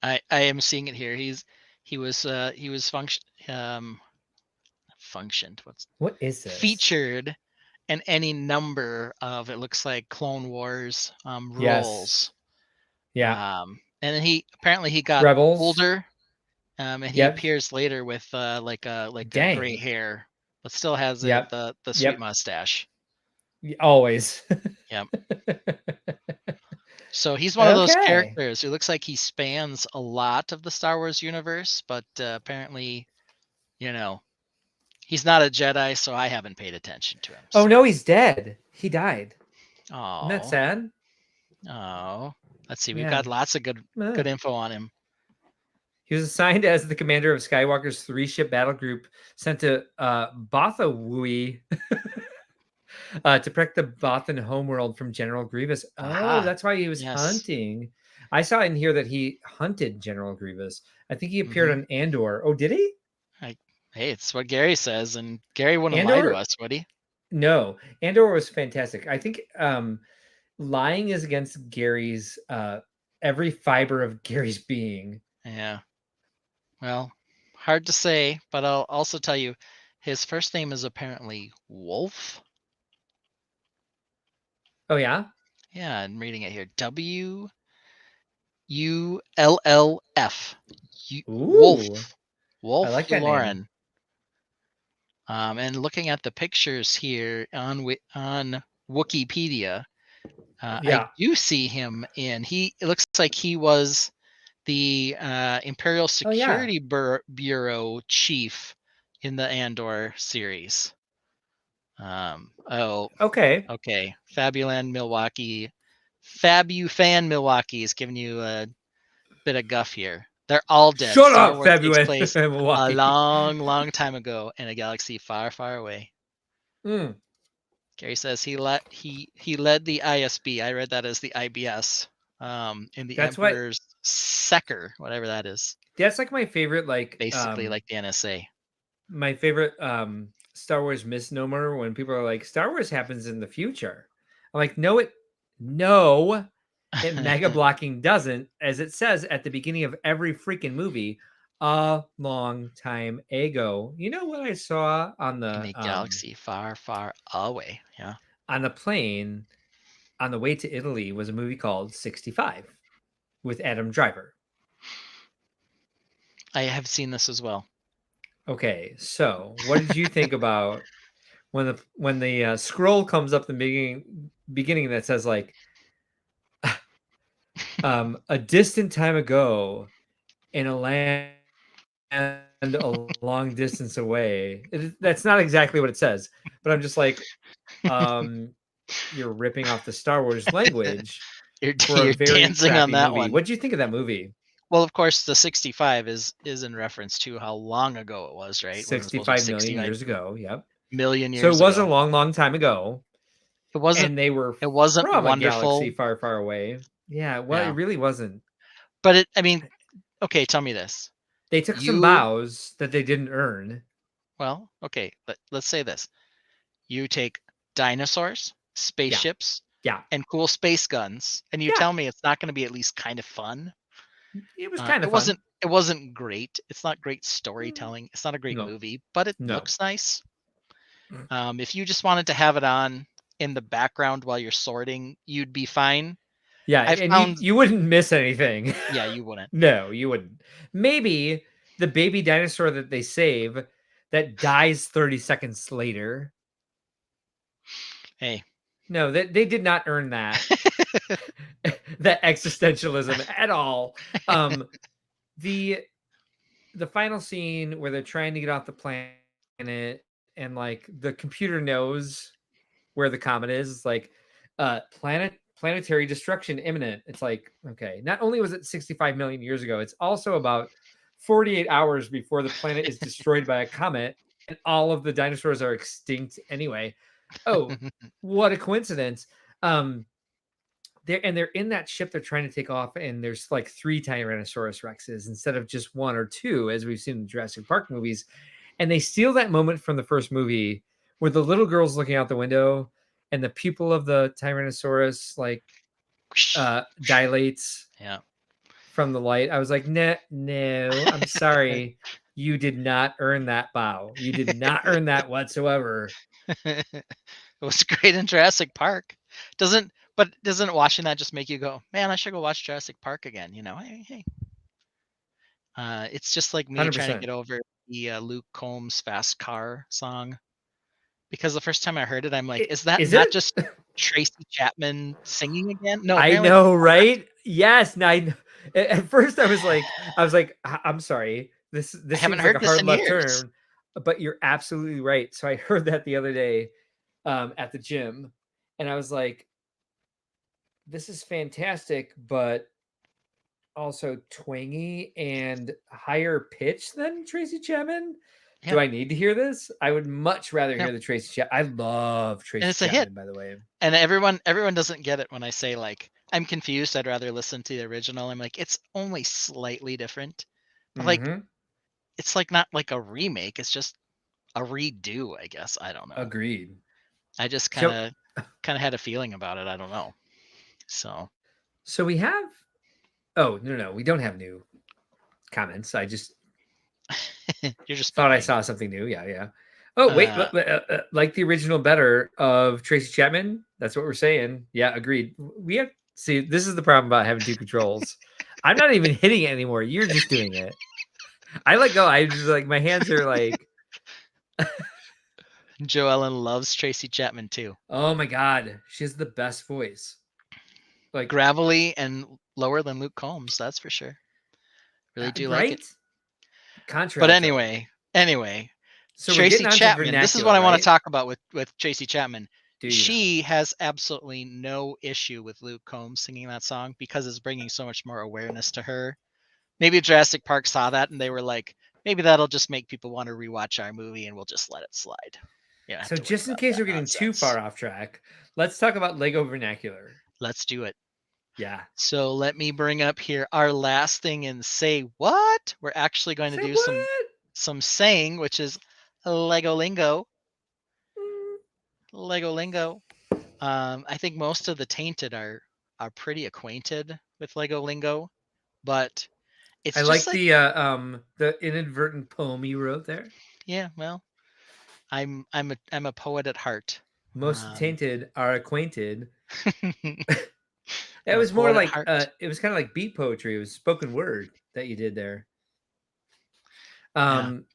I am seeing it here. He was functioned. What is this? Featured in any number of, it looks like, Clone Wars roles. Yeah. And then he got Rebels. older. And he appears later with like a gray hair, but still has the sweet mustache. Always. Yep. So he's one of those characters who looks like he spans a lot of the Star Wars universe, but apparently, he's not a Jedi, so I haven't paid attention to him. So. Oh no, he's dead. He died. Oh, isn't that sad? Oh, let's see. We've got lots of good info on him. He was assigned as the commander of Skywalker's 3-ship battle group sent to Bothawui to protect the Bothan homeworld from General Grievous. Oh, that's why he was hunting. I saw in here that he hunted General Grievous. I think he appeared on Andor. Oh, did he? Hey, it's what Gary says, and Gary wouldn't lie to us, would he? No, Andor was fantastic. I think lying is against Gary's every fiber of Gary's being. Yeah. Well, hard to say, but I'll also tell you, his first name is apparently Wolf. Oh yeah? Yeah, I'm reading it here. WULLF. Wolf. Wolf. I like that Lauren. And looking at the pictures here on Wikipedia, I do see him in. It looks like he was the Imperial Security Bureau chief in the Andor series. Okay. Fabuland Milwaukee. FabuFan Milwaukee is giving you a bit of guff here. They're all dead. Shut up, Fabuland Milwaukee. A long, long time ago in a galaxy far, far away. Gary says he led the ISB. I read that as the IBS. In the Emperor's Sector, whatever that is. That's like my favorite, basically like the NSA. My favorite Star Wars misnomer when people are like, Star Wars happens in the future. I'm like, no, it mega blocking doesn't, as it says at the beginning of every freaking movie, a long time ago. You know what I saw on the galaxy far, far away? Yeah. On the plane on the way to Italy was a movie called 65 with Adam Driver. I have seen this as well. Okay, so what did you think about when the scroll comes up the beginning that says like a distant time ago in a land a long distance away. That's not exactly what it says, but I'm just like, you're ripping off the Star Wars language. You're dancing on that one. What did you think of that movie? Well, of course, the 65 is in reference to how long ago it was, right? 65 million years ago. Yep. Million years ago. So it was a long, long time ago. It wasn't. And they were. It wasn't from wonderful. A galaxy far, far away. Yeah. Well, it really wasn't. But okay. Tell me this. They took some bows that they didn't earn. Well, okay. Let's say this. You take dinosaurs, spaceships, and cool space guns, and you tell me it's not going to be at least kind of fun. It was kind of fun. It wasn't great. It's not great storytelling. It's not a great movie, but it looks nice. If you just wanted to have it on in the background while you're sorting, you'd be fine. Yeah, I and found you wouldn't miss anything. yeah, you wouldn't. No, you wouldn't. Maybe the baby dinosaur that they save that dies 30 seconds later. Hey. No, they did not earn that. That existentialism at all. The final scene where they're trying to get off the planet and like the computer knows where the comet is. It's like planetary destruction imminent. It's like, okay, not only was it 65 million years ago, it's also about 48 hours before the planet is destroyed by a comet and all of the dinosaurs are extinct anyway. Oh, what a coincidence. They're in that ship they're trying to take off, and there's like 3 Tyrannosaurus Rexes instead of just 1 or 2, as we've seen in the Jurassic Park movies. And they steal that moment from the first movie where the little girl's looking out the window and the pupil of the Tyrannosaurus like dilates from the light. I was like, no, I'm sorry. You did not earn that bow. You did not earn that whatsoever. It was great in Jurassic Park. Doesn't watching that just make you go, man, I should go watch Jurassic Park again? Hey. It's just like me 100%. trying to get over the Luke Combs Fast Car song. Because the first time I heard it, I'm like, is that not just Tracy Chapman singing again? No, I know, right? Yes. At first I was like, I'm sorry. This seems like a hard left turn, but you're absolutely right. So I heard that the other day at the gym, and I was like, this is fantastic, but also twangy and higher pitch than Tracy Chapman. Yeah. Do I need to hear this? I would much rather hear the Tracy Chapman. I love Tracy Chapman, a hit, by the way. And everyone doesn't get it when I say like, I'm confused. I'd rather listen to the original. I'm like, it's only slightly different. But like, it's like not like a remake. It's just a redo, I guess. I don't know. Agreed. I just kind of had a feeling about it. I don't know. So we have. Oh no, we don't have new comments. I just you're just thought I saw something new. Yeah. Oh wait, like the original better of Tracy Chapman. That's what we're saying. Yeah, agreed. We have see. This is the problem about having 2 controls. I'm not even hitting it anymore. You're just doing it. I let go. I just like my hands are like. Joellen loves Tracy Chapman too. Oh my god, she has the best voice. Like gravelly and lower than Luke Combs, that's for sure. Really do like it. Contrary. But anyway. So Tracy Chapman. This is what I want to talk about with Tracy Chapman. She has absolutely no issue with Luke Combs singing that song because it's bringing so much more awareness to her. Maybe Jurassic Park saw that and they were like, maybe that'll just make people want to rewatch our movie and we'll just let it slide. Yeah. So just in case we're getting too far off track, let's talk about Lego vernacular. Let's do it. Yeah. So let me bring up here our last thing and say what? We're actually going to do some saying, which is Lego lingo. Lego lingo. I think most of the tainted are pretty acquainted with Lego lingo, but it's just like the inadvertent poem you wrote there. Yeah, well, I'm a poet at heart. Most tainted are acquainted. It was more like it was kind of like beat poetry. It was spoken word that you did there.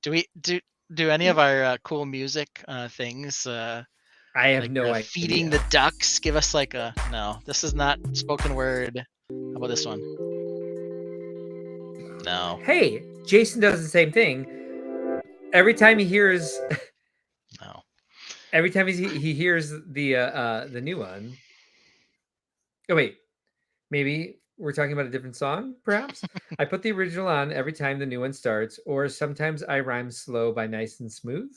Do any of our cool music things? I have like no idea. Feeding the ducks. Give us like a no. This is not spoken word. How about this one? No. Hey, Jason does the same thing. Every time he hears. No. Every time he hears the new one. Oh wait. Maybe we're talking about a different song, perhaps? I put the original on every time the new one starts, or sometimes I rhyme slow by nice and smooth.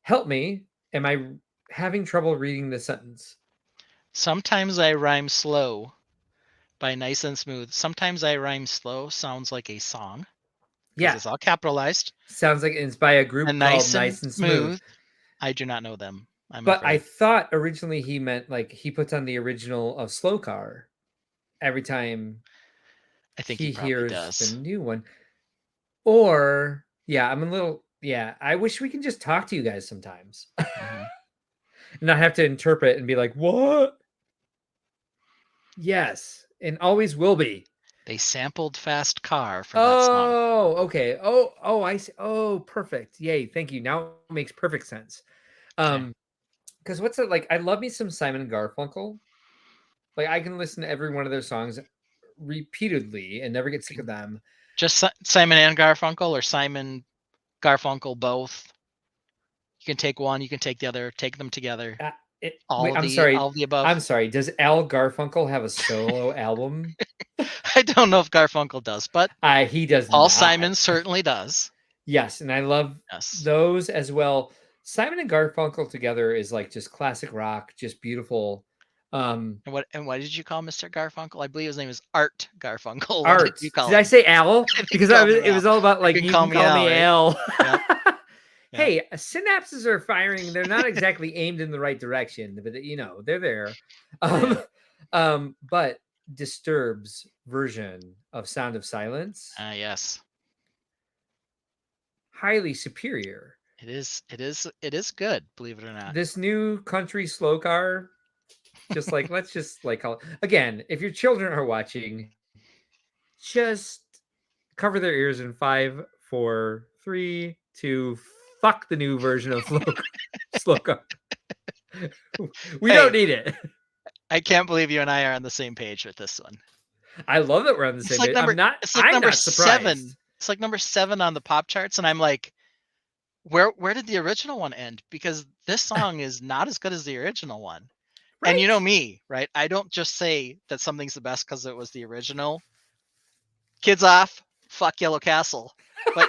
Help me. Am I having trouble reading the sentence? Sometimes I rhyme slow by nice and smooth. Sometimes I rhyme slow sounds like a song. Yeah. It's all capitalized. Sounds like it's by a group called Nice and Smooth. I do not know them. But I thought originally he meant like he puts on the original of Slow Car every time I think he hears the new one. Or I'm a little I wish we can just talk to you guys sometimes. and not have to interpret and be like, what? Yes, and always will be. They sampled Fast Car for that song. Oh, okay. Oh, I see. Oh, perfect. Yay, thank you. Now it makes perfect sense. Okay. Because what's it like? I love me some Simon and Garfunkel. Like I can listen to every one of their songs repeatedly and never get sick of them. Just Simon and Garfunkel, or Simon, Garfunkel both? You can take one, you can take the other, take them together. I'm sorry. All of the above. I'm sorry. Does Al Garfunkel have a solo album? I don't know if Garfunkel does, but He does Paul not. Simon certainly does. Yes, and I love those as well. Simon and Garfunkel together is like just classic rock, just beautiful. And what did you call Mr. Garfunkel? I believe his name is Art Garfunkel. What Art. did you call him? I say Al? Because it was all about like, you can call me Al. Yep. Hey, synapses are firing. They're not exactly aimed in the right direction, but they're there. But Disturbed's version of Sound of Silence. Yes. Highly superior. It is good, believe it or not. This new country slow car, just like let's just like call it again. If your children are watching, just cover their ears in 5, 4, 3, 2. Fuck the new version of slow car. We don't need it. I can't believe you and I are on the same page with this one. I love that we're on the same page. I'm not number surprised. 7. It's like number 7 on the pop charts, and I'm like, where did the original one end? Because this song is not as good as the original one. Right. And you know me, right? I don't just say that something's the best because it was the original. Kids off, fuck Yellow Castle. But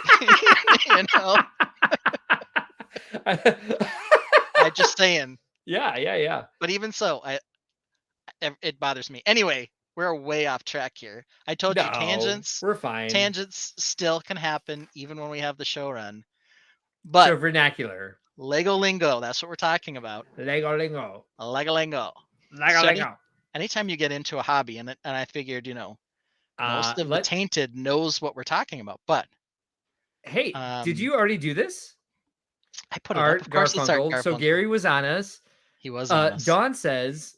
I'm just saying. Yeah. But even so, it bothers me. Anyway, we're way off track here. I told you tangents. We're fine. Tangents still can happen even when we have the show run. But so vernacular. Lego lingo, that's what we're talking about. Lego lingo. Lego lingo. Anytime you get into a hobby, and I figured, most of the tainted knows what we're talking about. But hey, did you already do this? I put it up. Of course, it's Art Garfunkel. So Gary was on us. He was on us. Dawn says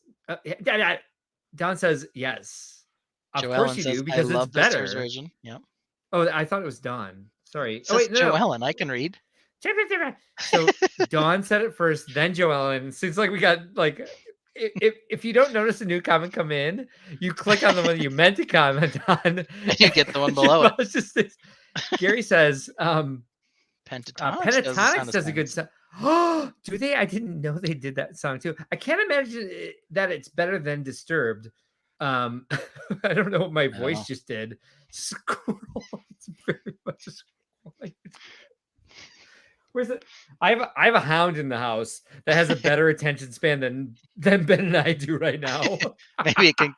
yes. Of course you do, because it's better. Version. Yep. Oh, I thought it was Dawn. Sorry. Oh wait, no. Joellen, I can read. So Dawn said it first, then Joellen. Seems like we got like, if you don't notice a new comment come in, you click on the one you meant to comment on, and you get the one below it. Gary says, Pentatonics does a good song. Oh, do they? I didn't know they did that song too. I can't imagine that it's better than Disturbed. I don't know what my voice just did. Squirrel. It's very much a squirrel. Where's it? I have a hound in the house that has a better attention span than Ben and I do right now. Maybe it can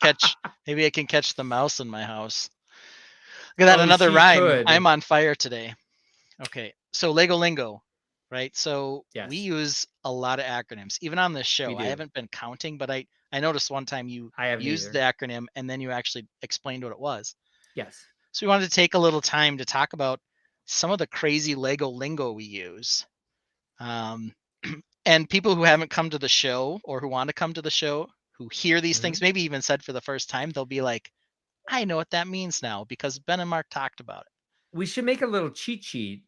catch the mouse in my house. Look at that, another rhyme. I'm on fire today. Okay, so Lego lingo, right? So we use a lot of acronyms, even on this show. I haven't been counting, but I noticed one time you used the acronym and then you actually explained what it was. Yes. So we wanted to take a little time to talk about some of the crazy Lego lingo we use. And people who haven't come to the show or who want to come to the show, who hear these things, maybe even said for the first time, they'll be like, I know what that means now because Ben and Mark talked about it. We should make a little cheat sheet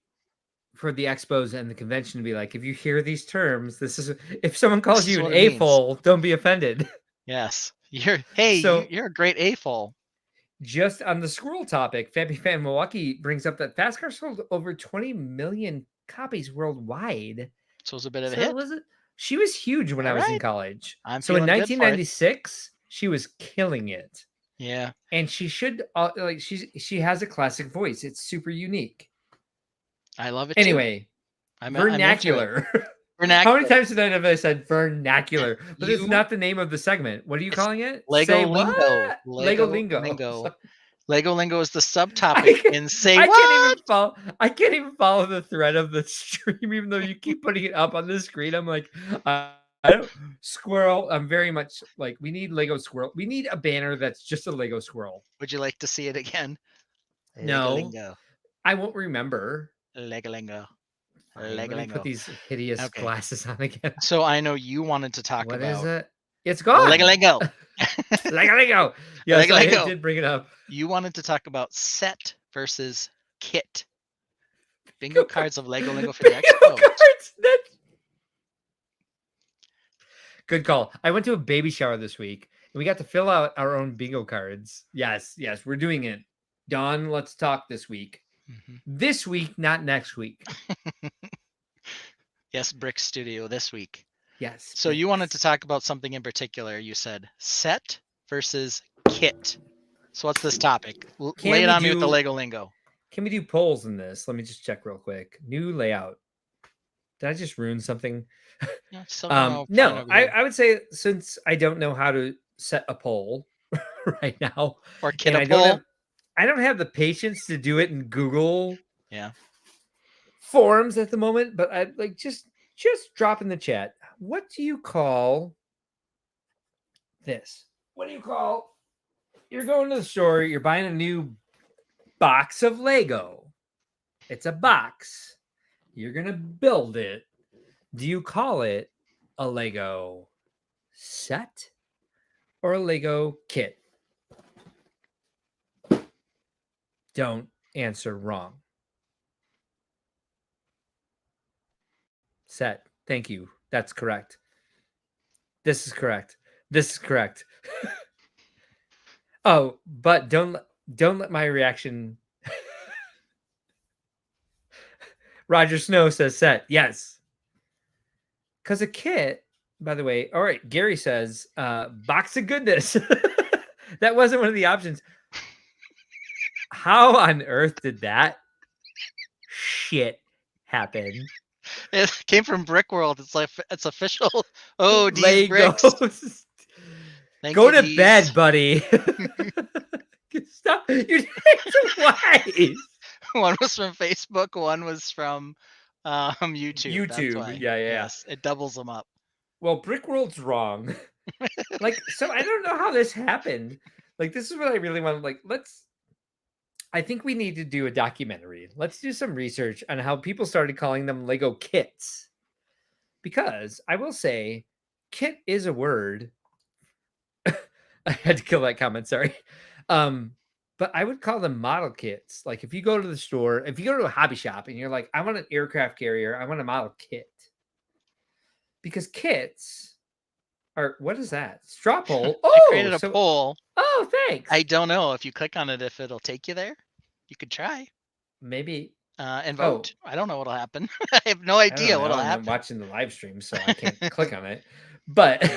for the expos and the convention to be like, if you hear these terms, this is, if someone calls you an AFOL, don't be offended. Yes. You're a great AFOL. Just on the squirrel topic, Fappy Fan Milwaukee brings up that Fast Car sold over 20 million copies worldwide. So it was a bit of a hit. She was huge when I was in college. So in 1996, she was killing it. Yeah. And she should she has a classic voice. It's super unique. I love it. Anyway, vernacular. How many times today have I said vernacular? But it's not the name of the segment. What are you calling it? Lego lingo. Lego lingo. Lego lingo is the subtopic in Say I What? I can't even follow the thread of the stream, even though you keep putting it up on the screen. I'm like, I don't squirrel. I'm very much like, we need Lego squirrel. We need a banner that's just a Lego squirrel. Would you like to see it again? No, I won't remember. Lego lingo. Fine, let me Lego. put these hideous Okay. glasses on again. So I know you wanted to talk What about is it? It's gone. Lego. Lego. Yes, I Lego. did bring it up. You wanted to talk about set versus kit. Bingo cards of Lego for the Bingo Expo. cards. Good call. I went to a baby shower this week and we got to fill out our own bingo cards. Yes, we're doing it. Dawn, let's talk this week. Mm-hmm. This week, not next week. Yes, Brick Studio this week. Yes. So you wanted to talk about something in particular. You said set versus kit. So what's this topic? Lay it on me with the Lego lingo. Can we do polls in this? Let me just check real quick. New layout. Did I just ruin something? No, I would say since I don't know how to set a poll right now, or kit a poll, I don't have the patience to do it in Google forums at the moment. But I'd like just drop in the chat. What do you call this? What do you call? You're going to the store. You're buying a new box of Lego. It's a box. You're gonna build it. Do you call it a Lego set or a Lego kit? Don't answer wrong. Set. Thank you. That's correct. This is correct. Oh, but don't let my reaction. Roger Snow says set. Yes. Because a kit, by the way, all right, Gary says box of goodness. That wasn't one of the options. How on earth did that shit happen? It came from Brick World. It's like it's official. Oh, Legos. Bricks. Go to bed, buddy. Stop. You're twice. One was from Facebook. One was from YouTube. YouTube. Yeah. Yes, it doubles them up. Well, Brick World's wrong. So I don't know how this happened. Like, this is what I really want. Like, I think we need to do a documentary. Let's do some research on how people started calling them Lego kits. Because I will say, kit is a word. I had to kill that comment. Sorry. But I would call them model kits. Like if you go to the store, if you go to a hobby shop and you're like, I want an aircraft carrier, I want a model kit. Because kits are, what is that? Straw poll. Oh, I created a poll. Oh, thanks. I don't know if you click on it, if it'll take you there. You could try. Maybe. And vote. I don't know what'll happen. I have no idea what'll happen. I'm watching the live stream, so I can't click on it. But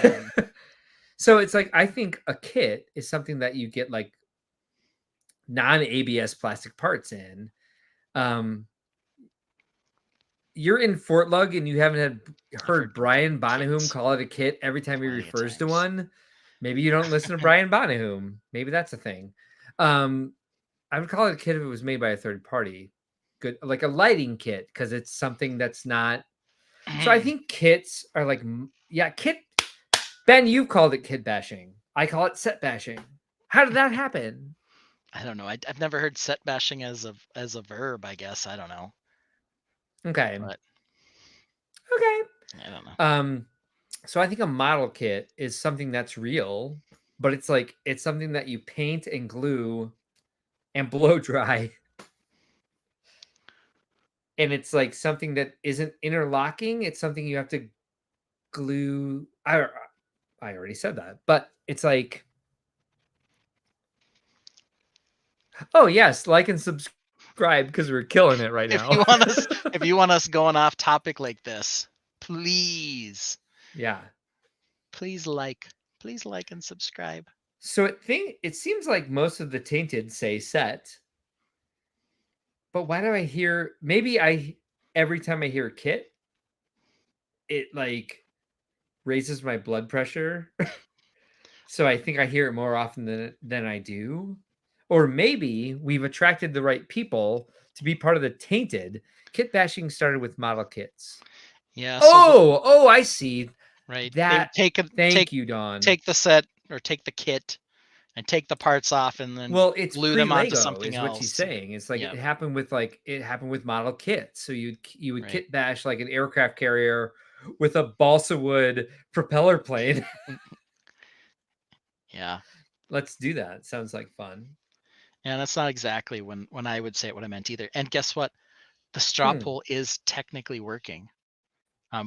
so it's like, I think a kit is something that you get like non-ABS plastic parts in. You're in Fort Lug and you haven't heard Brian Bonahum call it a kit every time he refers to one. Maybe you don't listen to Brian Bonahum. Maybe that's a thing. I would call it a kit if it was made by a third party. Good, like a lighting kit, because it's something that's not. So I think kits are like, kit. Ben, you've called it kit bashing. I call it set bashing. How did that happen? I don't know. I've never heard set bashing as a verb. I guess I don't know. Okay. But, okay. I don't know. So I think a model kit is something that's real, but it's something that you paint and glue and blow dry. And it's like something that isn't interlocking. It's something you have to glue. I already said that, but it's like, oh yes, like and subscribe because we're killing it right now. If you want us going off topic like this, please. Yeah. Please like and subscribe. So it seems like most of the tainted say set. But why do I hear, every time I hear kit, it like raises my blood pressure. So I think I hear it more often than I do. Or maybe we've attracted the right people to be part of the tainted. Kit bashing started with model kits. Yeah. So I see. Right. Thank you, Dawn. Take the set or take the kit and take the parts off and then it's glue them onto pre-Lego something is what she's else. saying. It's like Yeah, it happened with model kits. So you would right. kit bash like an aircraft carrier with a balsa wood propeller plane. Yeah. Let's do that. Sounds like fun. And that's not exactly when I would say what I meant either. And guess what? The straw poll is technically working.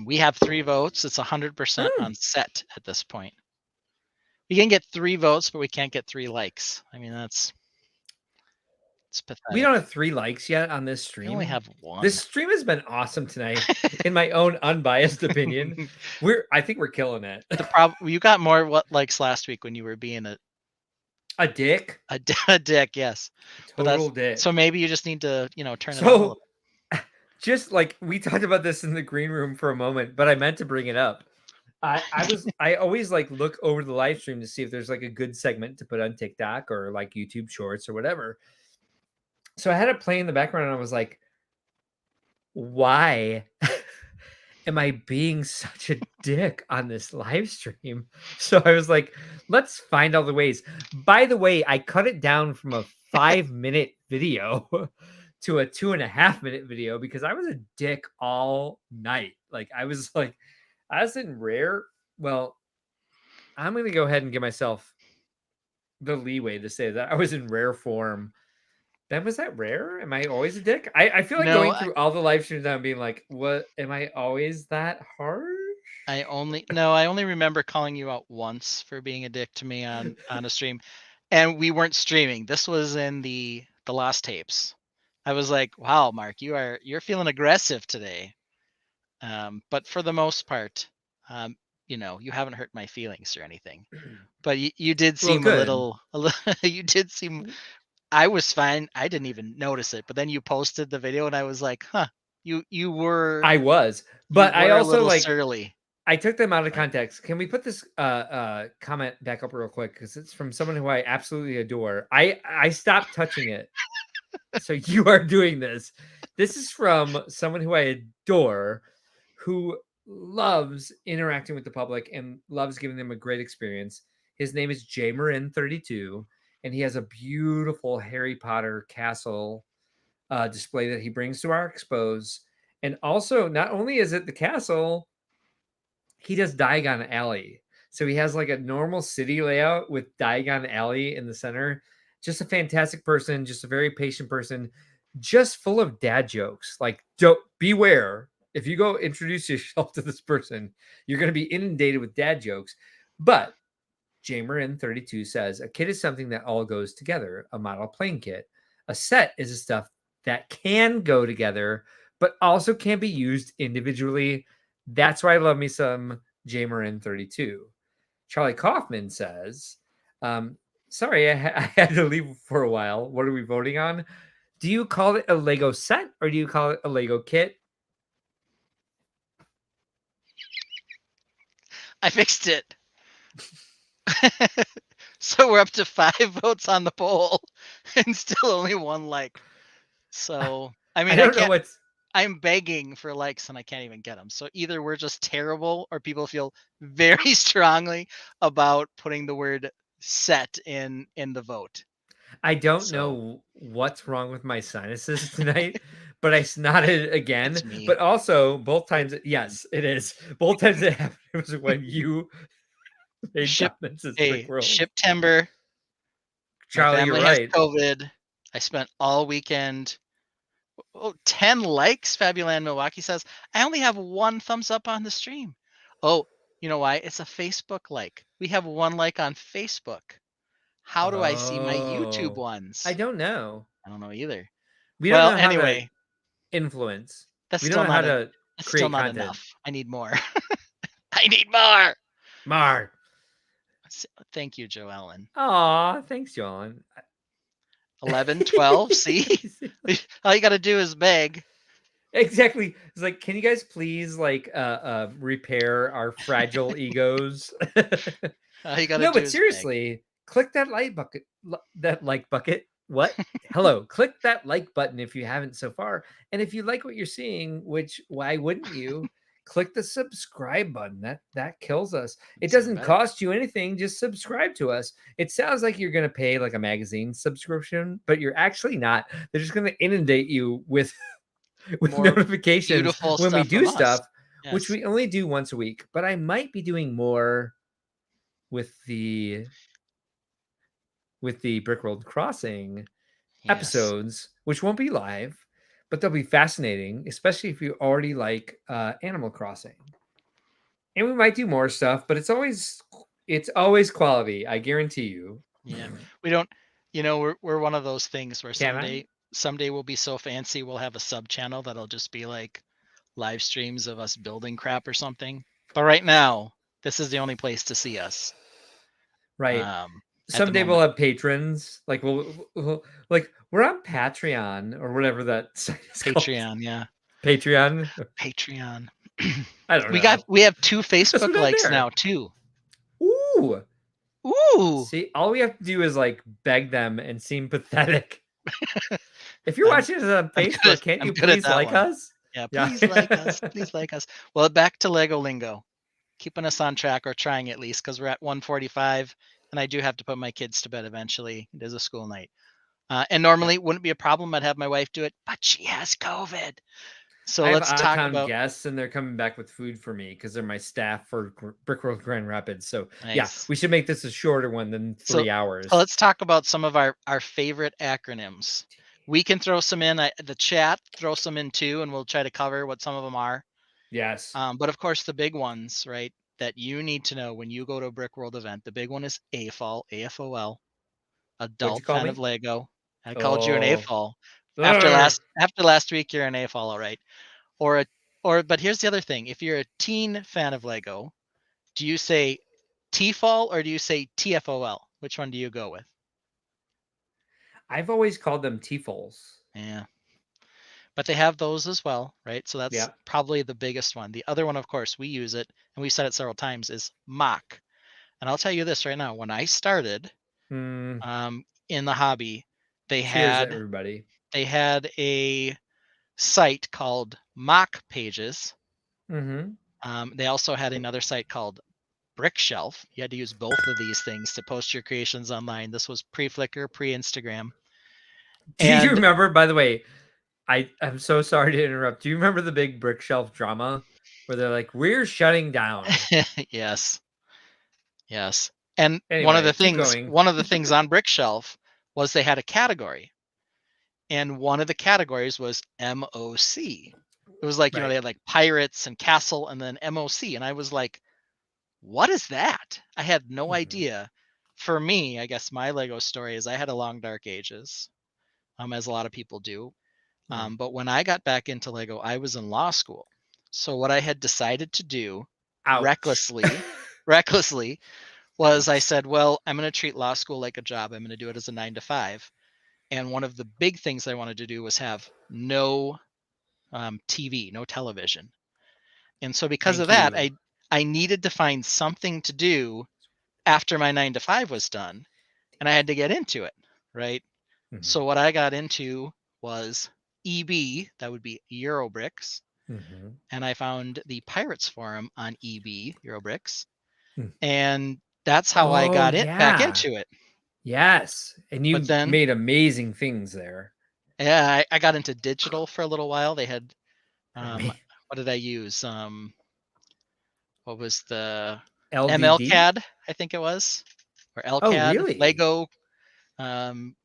We have 3 votes. It's 100% on set at this point. We can get 3 votes, but we can't get 3 likes. I mean, it's pathetic. We don't have 3 likes yet on this stream. We only have 1. This stream has been awesome tonight, in my own unbiased opinion. I think we're killing it. You got more likes last week when you were being a dick. A dick, yes. Total dick. So maybe you just need to, turn it on a little. Just like we talked about this in the green room for a moment, but I meant to bring it up. I always like look over the live stream to see if there's like a good segment to put on TikTok or like YouTube Shorts or whatever. So I had it play in the background and I was like, why am I being such a dick on this live stream? So I was like, let's find all the ways. By the way, I cut it down from a 5-minute video to a 2.5-minute video because I was a dick all night. Like I was in rare. Well, I'm going to go ahead and give myself the leeway to say that I was in rare form. Then was that rare? Am I always a dick? I feel like going through all the live streams and being like, what, am I always that harsh? I only remember calling you out once for being a dick to me on a stream, and we weren't streaming. This was in the last tapes. I was like, wow, Mark, you're feeling aggressive today. But for the most part, you haven't hurt my feelings or anything. But you did seem a little you did seem. I was fine. I didn't even notice it. But then you posted the video and I was like, huh, you were. I was. But I also like surly. I took them out of context. Can we put this comment back up real quick? Because it's from someone who I absolutely adore. I stopped touching it. So you are doing this. This is from someone who I adore, who loves interacting with the public and loves giving them a great experience. His name is Jmarin32. And he has a beautiful Harry Potter castle display that he brings to our expos. And also, not only is it the castle, he does Diagon Alley. So he has like a normal city layout with Diagon Alley in the center. Just a fantastic person, just a very patient person, just full of dad jokes. Like, don't beware. If you go introduce yourself to this person, you're going to be inundated with dad jokes. But Jmarin32 says, a kit is something that all goes together, a model plane kit. A set is a stuff that can go together, but also can be used individually. That's why I love me some Jmarin32. Charlie Kaufman says, sorry, I had to leave for a while. What are we voting on? Do you call it a Lego set or do you call it a Lego kit? I fixed it. So we're up to 5 votes on the poll and still only 1 like. So I mean, I don't know what's. I'm begging for likes and I can't even get them. So either we're just terrible or people feel very strongly about putting the word set in the vote. I don't know what's wrong with my sinuses tonight, but I snotted again. But also both times, yes, it is. Both times it happened was when you made comments as Shiptember. Charlie, you're right. Has COVID. I spent all weekend. 10 likes, Fabuland Milwaukee says. I only have 1 thumbs up on the stream. Oh, you know why? It's a Facebook like. We have 1 like on Facebook. How do I see my YouTube ones? I don't know. I don't know either. We don't know how to influence. We don't know how to create content. Enough. I need more. I need more. More. Thank you, Joellen. Aw, thanks, Joellen. 11, 12, see? All you got to do is beg. Exactly. It's like, can you guys please like repair our fragile egos? All you got to do but seriously, click that like bucket. What? Hello. Click that like button if you haven't so far. And if you like what you're seeing, which why wouldn't you? click the subscribe button. That kills us. It It's even doesn't better. cost you anything. Just subscribe to us. It sounds like you're going to pay like a magazine subscription, but you're actually not. They're just going to inundate you with More notifications beautiful when we stuff do from us. stuff, which Yes. we only do once a week. But I might be doing more with the Brick Road Crossing Yes. episodes, which won't be live, but they'll be fascinating, especially if you already like Animal Crossing. And we might do more stuff, but it's always quality. I guarantee you. Yeah. We don't, we're one of those things where Can I? someday we'll be so fancy we'll have a sub channel that'll just be like live streams of us building crap or something. But right now, this is the only place to see us. Right. At the Someday we'll moment. have patrons. Like we'll like we're on Patreon or whatever that site is called. Patreon, yeah. Patreon. Patreon. I don't know. We have 2 Because we're Facebook not likes there. now too. Ooh. Ooh. See, all we have to do is like beg them and seem pathetic. If you're I'm- watching us on Facebook, can't I'm you good at please that like one. us? Yeah, please like us. Please like us. Well, back to Lego Lingo. Keeping us on track, or trying at least, because we're at 1:45, and I do have to put my kids to bed eventually. It is a school night. And normally it wouldn't be a problem. I'd have my wife do it, but she has COVID. So I have let's talk out-of-town about. guests, and they're coming back with food for me because they're my staff for Brick Road Grand Rapids. So yeah, Nice. we should make this a shorter one than 3 hours. So let's talk about some of our favorite acronyms. We can throw some in the chat, throw some in too, and we'll try to cover what some of them are. Yes. But of course, the big ones, right, that you need to know when you go to a Brick World event, the big one is AFOL, AFOL, What'd you adult call fan me? of Lego. I called you an Oh. AFOL. Urgh. After last week, you're an AFOL, all right. But here's the other thing. If you're a teen fan of Lego, do you say TFOL or do you say TFOL? Which one do you go with? I've always called them TFOLs. Yeah. But they have those as well, right? So that's Yeah. probably the biggest one. The other one, of course, we use it, and we've said it several times, is mock. And I'll tell you this right now. When I started in the hobby, they Cheers, had everybody. a site called Mock Pages. Mm-hmm. They also had another site called Brick Shelf. You had to use both of these things to post your creations online. This was pre-Flickr, pre-Instagram. Do you remember, by the way, I'm so sorry to interrupt. Do you remember the big Brick Shelf drama where they're like, we're shutting down? Yes. Yes. And Anyway, one of the going. things on Brick Shelf was they had a category. And one of the categories was MOC. It was like, Right. they had like pirates and castle and then MOC. And I was like, what is that? I had no idea. For me, I guess my Lego story is I had a long dark ages, as a lot of people do. But when I got back into Lego, I was in law school. So what I had decided to do recklessly was I said, well, I'm going to treat law school like a job. I'm going to do it as a 9 to 5. And one of the big things I wanted to do was have no TV, no television. And so because of that, I needed to find something to do after my 9 to 5 was done. And I had to get into it, right? So what I got into was EB, that would be Eurobricks. And I found the Pirates forum on EB, Eurobricks. And that's how I got back into it. Yes. And you made amazing things there. Yeah, I got into digital for a little while. They had, what did I use? What was the LDD? MLCAD, I think it was, or LCAD. Oh, really? Lego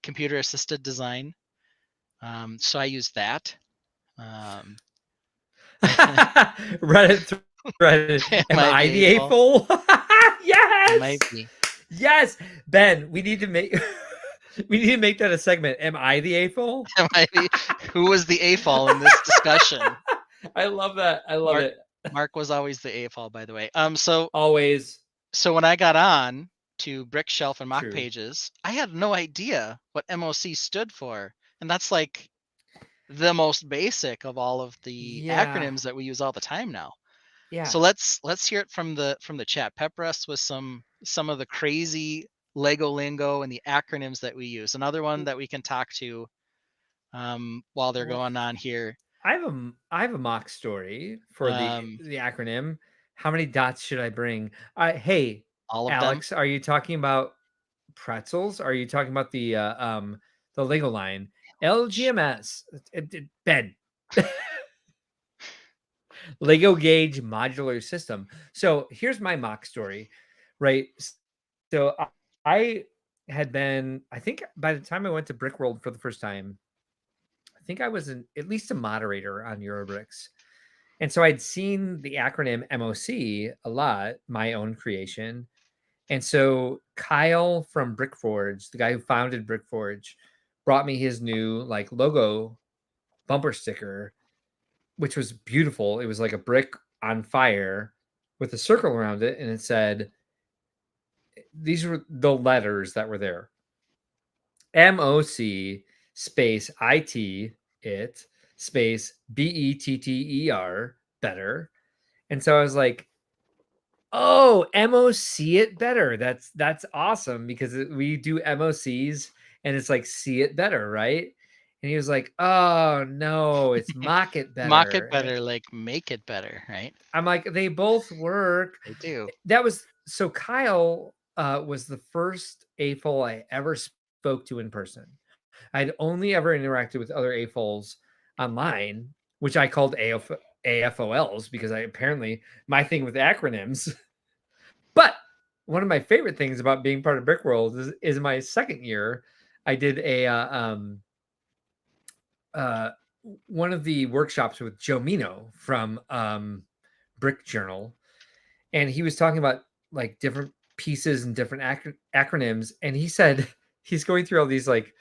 computer assisted design. So I used that. Reddit thread. Am I the A-fool? Yes. It might be. Yes. Ben, we need to make that a segment. Am I the A-fool? Who was the A-fall in this discussion? I love that. I love it. Mark was always the A-fall, by the way. So always. So when I got on to Brick Shelf and Mock Pages, I had no idea what MOC stood for. And that's like the most basic of all of the acronyms that we use all the time now. Yeah. So let's hear it from the chat. Pepper us with some of the crazy Lego lingo and the acronyms that we use. Another one that we can talk to while they're going on here. I have a mock story for the acronym. How many dots should I bring? Hey, All of them. Alex, are you talking about pretzels? Are you talking about the Lego line? LGMS. Ben. Lego Gauge Modular System. So here's my mock story, right? So I had been, I think by the time I went to Brickworld for the first time, I think I was at least a moderator on Eurobricks. And so I'd seen the acronym MOC a lot, my own creation. And so Kyle from Brickforge, the guy who founded Brickforge, brought me his new like logo bumper sticker, which was beautiful. It was like a brick on fire with a circle around it, and it said, these were the letters that were there: MOC space it space BETTER, better. And so I was like, oh, MOC it better. That's awesome, because we do MOCs and it's like see it better, right? And he was like, oh no, it's mock it better. Mock it better, like make it better, right? I'm like, they both work. They do. That was so Kyle was the first AFOL I ever spoke to in person. I'd only ever interacted with other AFOLs online, which I called AFOLs because apparently my thing with acronyms. But one of my favorite things about being part of Brickworld is my second year, I did one of the workshops with Joe Mino from Brick Journal, and he was talking about like different pieces and different acronyms, and he said he's going through all these like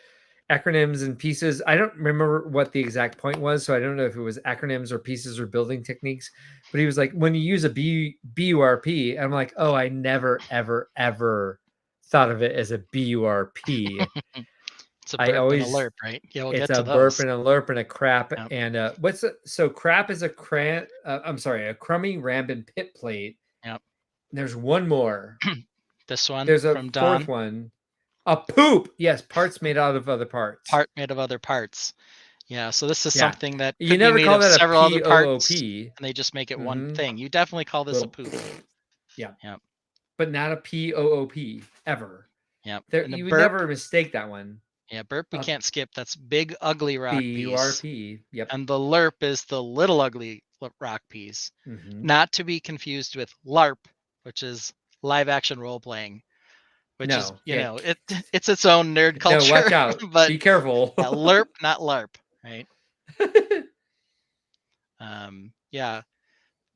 acronyms and pieces. I don't remember what the exact point was, so I don't know if it was acronyms or pieces or building techniques, but he was like, when you use a BURP, I'm like, oh, I never ever thought of it as a BURP. It's a burp and a lerp, right? Yeah, we'll it's get to a those. burp and a lerp and a crap. Yep. And what's it? So crap is a a crummy rambin pit plate. Yep. There's one more. This one. There's a from fourth Don. one. A poop. Yes, parts made out of other parts. Part made of other parts. Yeah, so this is something that could you never be made call of that several a other parts, POOP, and they just make it one thing. You definitely call this a poop. Yeah. Yep. But not a POOP ever. Yep. You would never mistake that one. Yeah, burp we can't skip. That's big ugly rock piece. BURP. Yep. And the lerp is the little ugly rock piece. Not to be confused with LARP, which is live action role playing, which is it's its own nerd culture. No, watch out. But be careful. LERP, not LARP, right?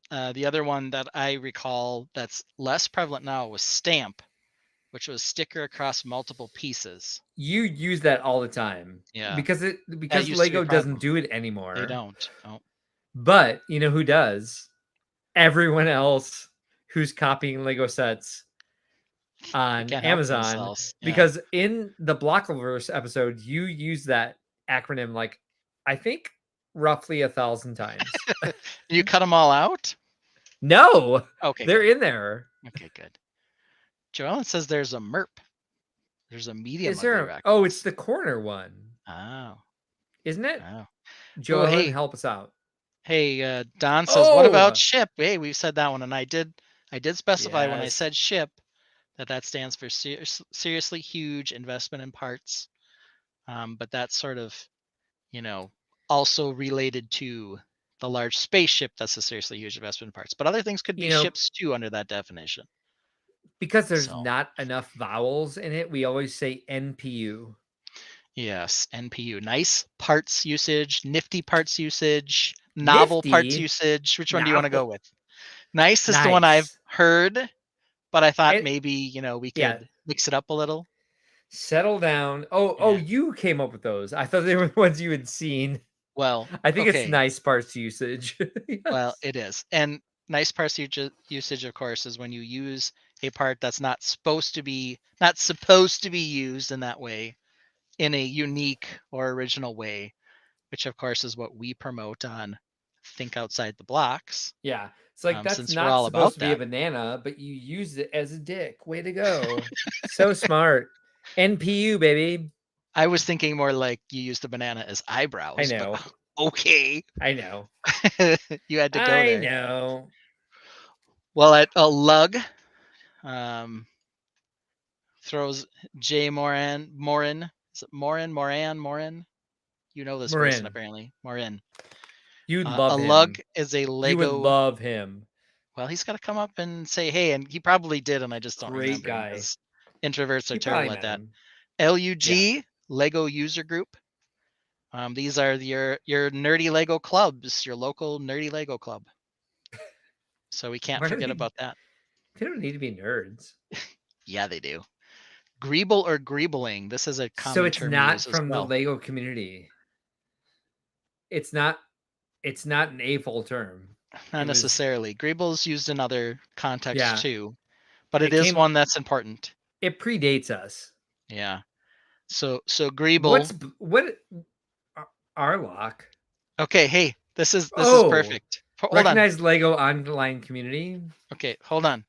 The other one that I recall that's less prevalent now was stamp, which was sticker across multiple pieces. You use that all the time. Yeah. Because Lego doesn't do it anymore. They don't. Oh. But you know who does? Everyone else who's copying Lego sets on Amazon. Because in the Blockleverse episode, you use that acronym like, I think, roughly 1,000 times. You cut them all out? No. Okay. They're in there. Okay, good. Joellen says there's a MERP. There's a medium. Is there? Oh, it's the corner one. Oh. Isn't it? Oh. Joellen, help us out. Hey, Don says, what about SHIP? Hey, we've said that one, and I did specify when I said SHIP that stands for seriously huge investment in parts. But that's sort of, also related to the large spaceship. That's a seriously huge investment in parts. But other things could be ships too under that definition. Because there's not enough vowels in it, we always say NPU. Yes, NPU. Nice parts usage, nifty parts usage, novel parts usage. Which one do you want to go with? Nice is the one I've heard, but I thought maybe, we could mix it up a little. Settle down. Oh, you came up with those. I thought they were the ones you had seen. Well, I think it's nice parts usage. Yes. Well, it is. And nice parts usage, of course, is when you use a part that's not supposed to be used in that way, in a unique or original way, which of course is what we promote on Think Outside the Blocks. Yeah. It's like, that's not supposed to be a banana, but you used it as a dick. Way to go. So smart. NPU, baby. I was thinking more like you used the banana as eyebrows. I know. Okay. I know. You had to go I there. know. Well, at a lug, throws Jay Morin. Is it Moran? You know this person Marin, apparently. Morin. you'd A love lug him. is a You would Lego. love him. Well, he's got to come up and say hey, and he probably did, and I just don't Great remember guy. because introverts are You probably terrible at met that. him. Yeah. LUG, Lego user group. These are your nerdy Lego clubs, your local nerdy Lego club. So we can't Why do forget about that. They don't need to be nerds. Yeah, they do. Greeble or greebling. This is a So common it's term we not use as from the well. Lego community. It's not an A-full term. Not It was necessarily. Greeble is used in other contexts yeah. too, but it It is came one that's important. it predates us. Yeah. So Greeble. What Arlock? Okay, hey, this is Oh, perfect. Hold on. recognized Lego online community. Okay, hold on.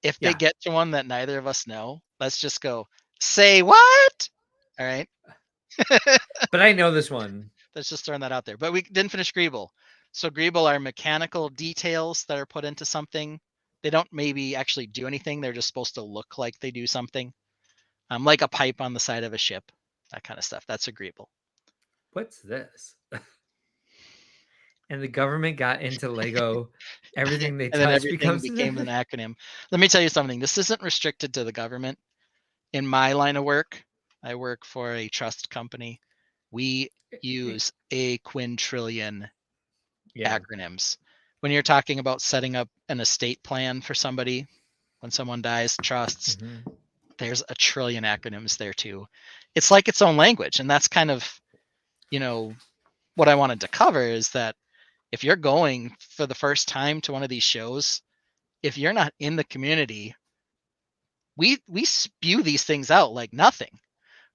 If they Yeah. get to one that neither of us know, let's just go, say what? All right. But I know this one. Let's just throw that out there. But we didn't finish Greeble. So Greeble are mechanical details that are put into something. They don't maybe actually do anything. They're just supposed to look like they do something. Like a pipe on the side of a ship, that kind of stuff. That's a Greeble. What's this? And the government got into Lego. Everything they And then touch everything becomes became an acronym. Let me tell you something. This isn't restricted to the government. In my line of work, I work for a trust company. We use a quintillion acronyms. When you're talking about setting up an estate plan for somebody, when someone dies, trusts, there's a trillion acronyms there too. It's like its own language. And that's kind of, what I wanted to cover is that if you're going for the first time to one of these shows, if you're not in the community, we spew these things out like nothing,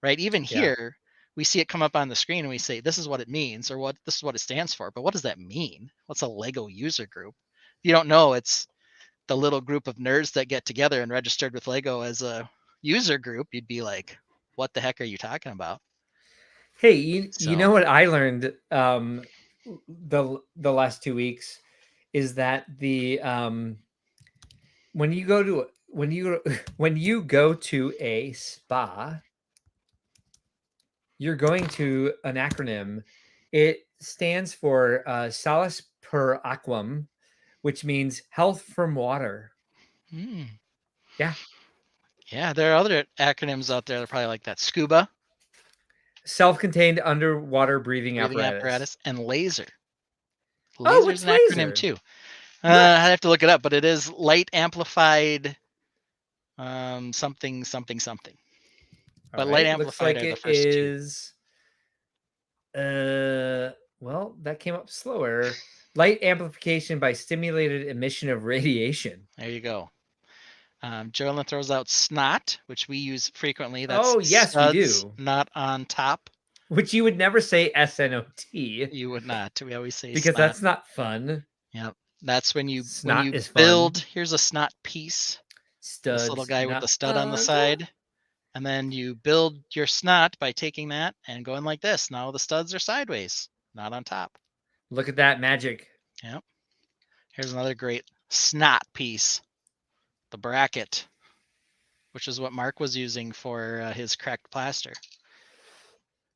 right? Even here, we see it come up on the screen and we say, this is what it means, or this is what it stands for. But what does that mean? What's a Lego user group? If you don't know, it's the little group of nerds that get together and registered with Lego as a user group. You'd be like, what the heck are you talking about? Hey, you know what I learned the last 2 weeks is that the when you go to a spa, you're going to an acronym. It stands for Salus per Aquam, which means health from water. Yeah. Yeah, there are other acronyms out there that are probably like that. Scuba. Self-contained underwater breathing apparatus. And laser. Oh, Laser's what's an acronym laser? too. I have to look it up, but it is light amplified something. But light amplified are the first is, well, that came up slower. Light amplification by stimulated emission of radiation. There you go. Joellen throws out snot, which we use frequently. That's yes, we do. Not on top. Which you would never say S-N-O-T. You would not. We always say because snot. That's not fun. Yep. That's when you snot build. Fun. Here's a snot piece. Studs. This little guy with the stud on the side. And then you build your snot by taking that and going like this. Now the studs are sideways, not on top. Look at that magic. Yep. Here's another great snot piece. The bracket, which is what Mark was using for his cracked plaster.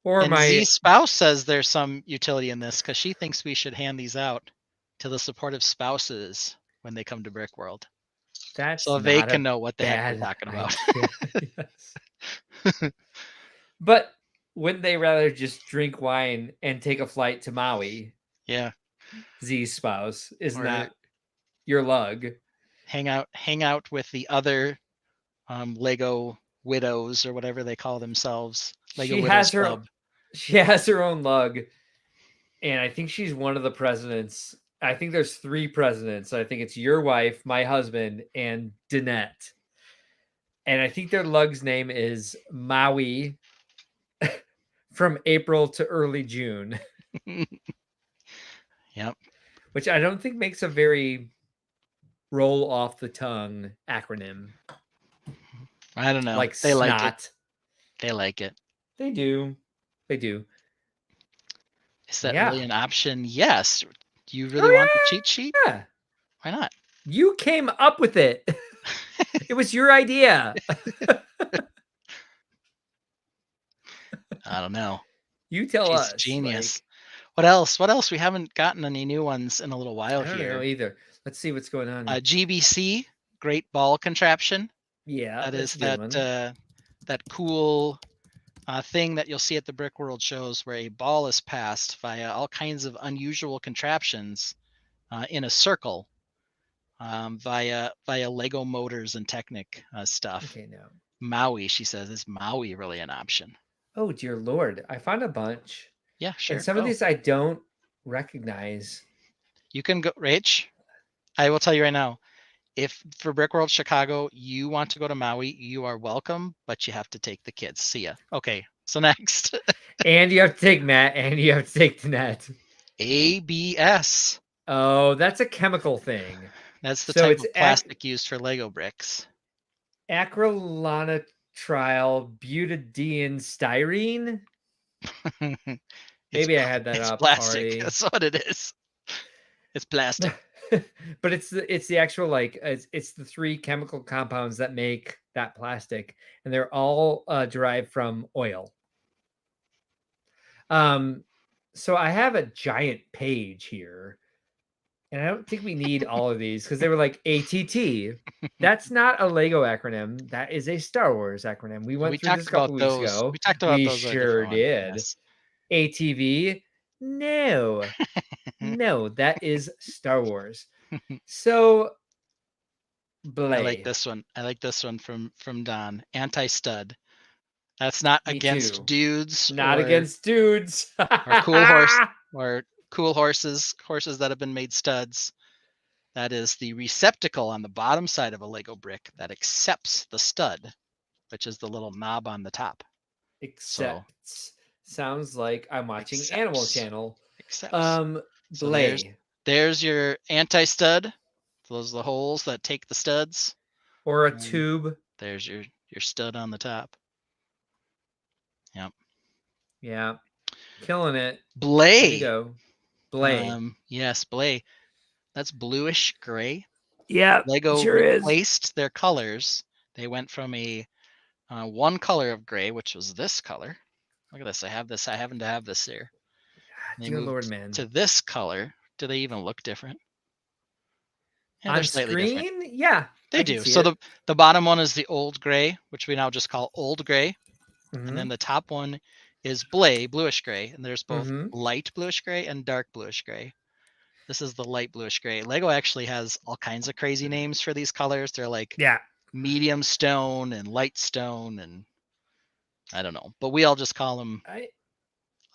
And Z spouse says there's some utility in this because she thinks we should hand these out to the supportive spouses when they come to Brick World. So they can know what the heck we're talking about. But wouldn't they rather just drink wine and take a flight to Maui? Yeah. Z's spouse is not your lug. Hang out with the other Lego widows or whatever they call themselves. Lego Widows Club. She has her own lug, and I think she's one of the presidents. I think there's 3 presidents. I think it's your wife, my husband, and Danette. And I think their lug's name is Maui from April to early June. Yep. Which I don't think makes a very roll off the tongue acronym. I don't know. Like they snot. like it. They like it. They do. They do. Is that Yeah. really an option? Yes. Do you really Oh, want the cheat sheet? yeah. Why not? You came up with it. It was your idea. I don't know. You tell She's us. genius. Like, What else? What else? We haven't gotten any new ones in a little while I don't know here. either. Let's see what's going on. GBC, Great Ball Contraption. Yeah, That that's is a good that one. that cool thing that you'll see at the Brick World shows where a ball is passed via all kinds of unusual contraptions in a circle via Lego motors and Technic stuff. Okay, now. Maui, she says, is Maui really an option? Oh, dear Lord. I found a bunch. Yeah, sure. And some of these I don't recognize. You can go, Rach. I will tell you right now. If for Brick World Chicago, you want to go to Maui, you are welcome, but you have to take the kids. See ya. Okay, so next. And you have to take Matt and you have to take Danette. ABS. Oh, that's a chemical thing. That's the So type it's of plastic used for Lego bricks. acrylonitrile butadiene styrene. Maybe I had that it's up plastic. already. That's what it is. It's plastic. But it's the actual, like, it's the 3 chemical compounds that make that plastic, and they're all derived from oil. So I have a giant page here, and I don't think we need all of these because they were like ATT. That's not a Lego acronym. That is a Star Wars acronym. We went through this a couple weeks ago. We talked about We those. sure did. Yes. ATV? No. No, that is Star Wars. So, Blay. I like this one. I like this one from Don. Anti-stud. That's not Me against too. dudes. Not against dudes. or cool horse or cool horses that have been made studs. That is the receptacle on the bottom side of a Lego brick that accepts the stud, which is the little knob on the top. Accepts. Sounds like I'm watching Animal Channel. Accepts. So Blay. there's your anti-stud. Those are the holes that take the studs. Or a tube. There's your stud on the top. Yep. Yeah. Killing it. Blay. There you go. Blay. Yes, Blay. That's bluish gray. Yeah. Lego sure replaced their colors. They went from a one color of gray, which was this color. Look at this. I have this. I happen to have this here. They Dear moved Lord, man. to this color. Do they even look different? Yeah, On they're slightly screen? different. Yeah. They do. So the bottom one is the old gray, which we now just call old gray. Mm-hmm. And then the top one is bluish gray. And there's both light bluish gray and dark bluish gray. This is the light bluish gray. Lego actually has all kinds of crazy names for these colors. They're like medium stone and light stone and I don't know. But we all just call them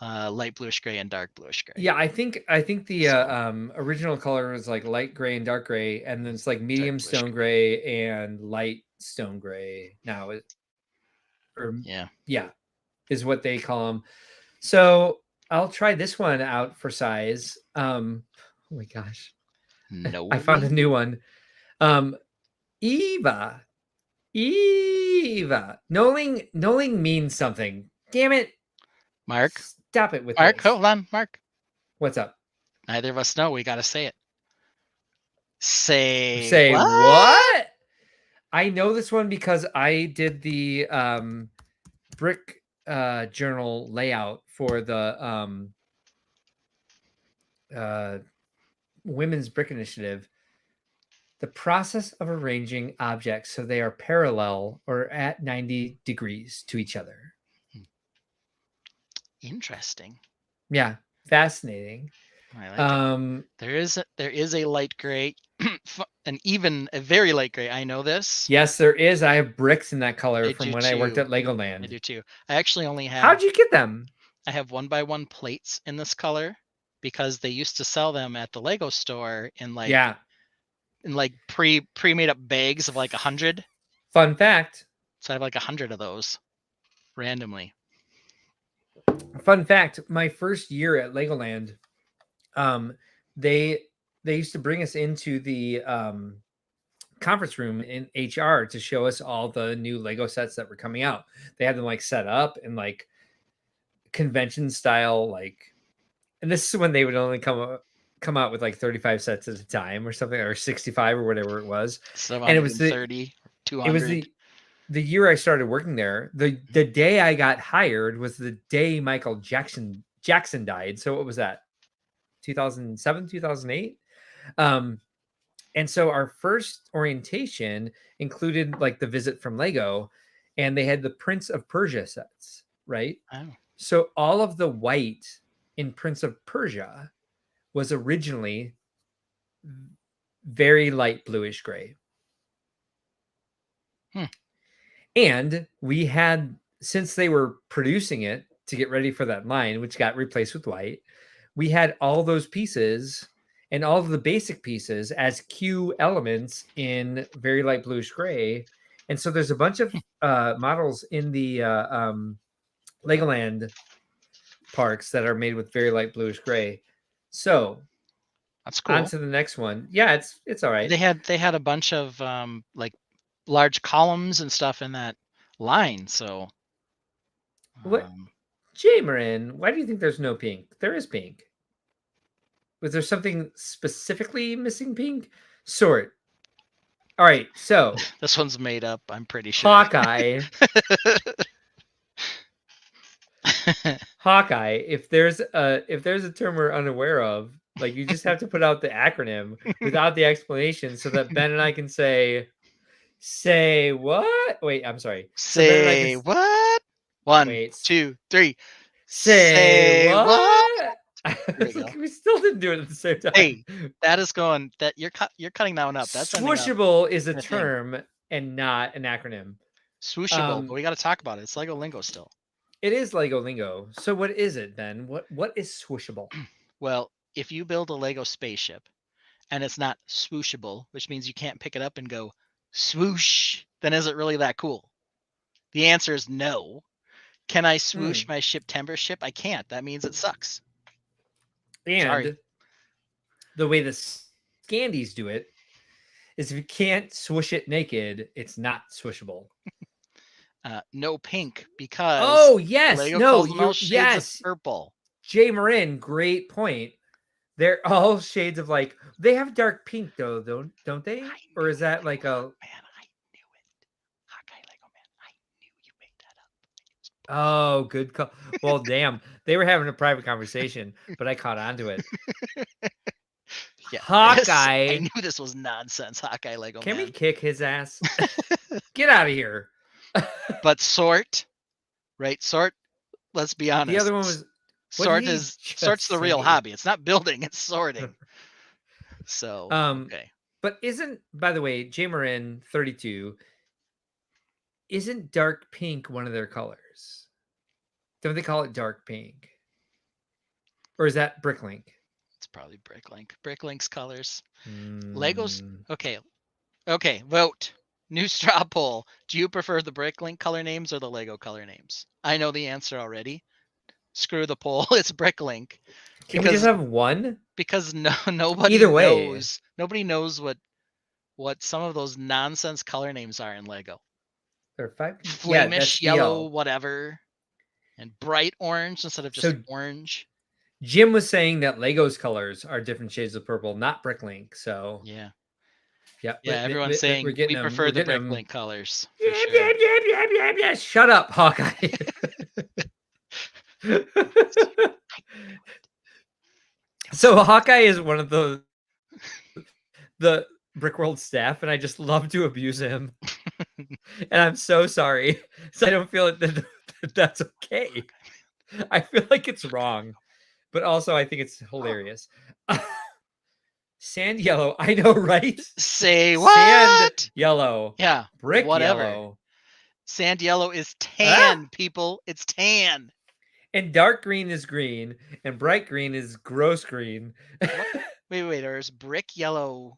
light bluish gray and dark bluish gray. Yeah, I think the original color was like light gray and dark gray, and then it's like medium stone gray and light stone gray now. Is what they call them. So I'll try this one out for size. Oh my gosh. No. I found a new one. Eva. Knowing means something. Damn it. Mark. Stop it with Mark, this. hold on, Mark. What's up? Neither of us know. We got to say it. Say what? I know this one because I did the brick journal layout for the Women's Brick Initiative. The process of arranging objects so they are parallel or at 90 degrees to each other. Interesting. Yeah, fascinating. I like it. There is a light gray, and even a very light gray. I know this. Yes, there is. I have bricks in that color from when I worked at Legoland. I do too. I actually only have. How'd you get them? I have 1x1 plates in this color because they used to sell them at the Lego store in like pre-made up bags of like 100. Fun fact. So I have like 100 of those randomly. Fun fact, my first year at Legoland, they used to bring us into the conference room in HR to show us all the new Lego sets that were coming out. They had them like set up in like convention style, like And this is when they would only come out with like 35 sets at a time or something, or 65 or whatever it was. And it was 130, 200. The year I started working there. The day I got hired was the day Michael Jackson died. So what was that? 2007, 2008. And so our first orientation included like the visit from Lego, and they had the Prince of Persia sets, right? Oh. So all of the white in Prince of Persia was originally very light bluish gray. And we had, since they were producing it to get ready for that line, which got replaced with white, we had all those pieces and all of the basic pieces as Q elements in very light bluish gray. And so there's a bunch of models in the Legoland parks that are made with very light bluish gray. So that's cool. On to the next one. Yeah, it's all right. They had a bunch of like large columns and stuff in that line. So what, Jay Marin, why do you think there's no pink? There is pink. Was there something specifically missing pink? Sort. All right, so this one's made up, I'm pretty sure. Hawkeye. Hawkeye. If there's a term we're unaware of, like you just have to put out the acronym without the explanation, so that Ben and I can say what? Wait, I'm sorry. Say what? 1, 2, 3. Say what? We still didn't do it at the same time. Hey, that is going. That you're cutting that one up. That's swooshable is a term and not an acronym. Swooshable, but we got to talk about it. It's Lego lingo still. It is Lego lingo. So what is it then? What is swooshable? Well, if you build a Lego spaceship and it's not swooshable, which means you can't pick it up and go swoosh, then is it really that cool? The answer is no. Can I swoosh my Shiptember ship? I can't. That means it sucks. And sorry. The way the Scandies do it is if you can't swoosh it naked, it's not swooshable. No pink because Lego calls shades of purple. Jay Marin, great point. They're all shades of like they have dark pink though, don't they? Or is that like a man? I knew it. Hawkeye Lego man, I knew you made that up. Oh, good call. Well, damn, they were having a private conversation, but I caught on to it. Yeah, Hawkeye. I knew this was nonsense. Hawkeye Lego Can man. we kick his ass? Get out of here. But sort, right? Sort. Let's be honest. The other one was sort's the real hobby. It's not building; it's sorting. So okay. But isn't, by the way, Jay Marin 32? Isn't dark pink one of their colors? Don't they call it dark pink? Or is that Bricklink? It's probably Bricklink. Bricklink's colors. Legos. Okay. Vote. New straw poll. Do you prefer the Bricklink color names or the Lego color names? I know the answer already. Screw the poll. It's Bricklink. Can we just have one? Because nobody Either way. knows. Nobody knows what some of those nonsense color names are in Lego. There are 5. Flamish yellow, whatever, and bright orange instead of just orange. Jim was saying that Lego's colors are different shades of purple, not Bricklink. So yeah. Everyone's saying we prefer the Bricklink colors. Yeah. Shut up, Hawkeye. So Hawkeye is one of the Brickworld staff, and I just love to abuse him. And I'm so sorry. So I don't feel that that's okay. I feel like it's wrong, but also I think it's hilarious. Sand yellow, I know, right? Say what? Sand yellow. Yeah. Brick whatever. Yellow. Sand yellow is tan, people. It's tan. And dark green is green, and bright green is gross green. Wait. There's brick yellow.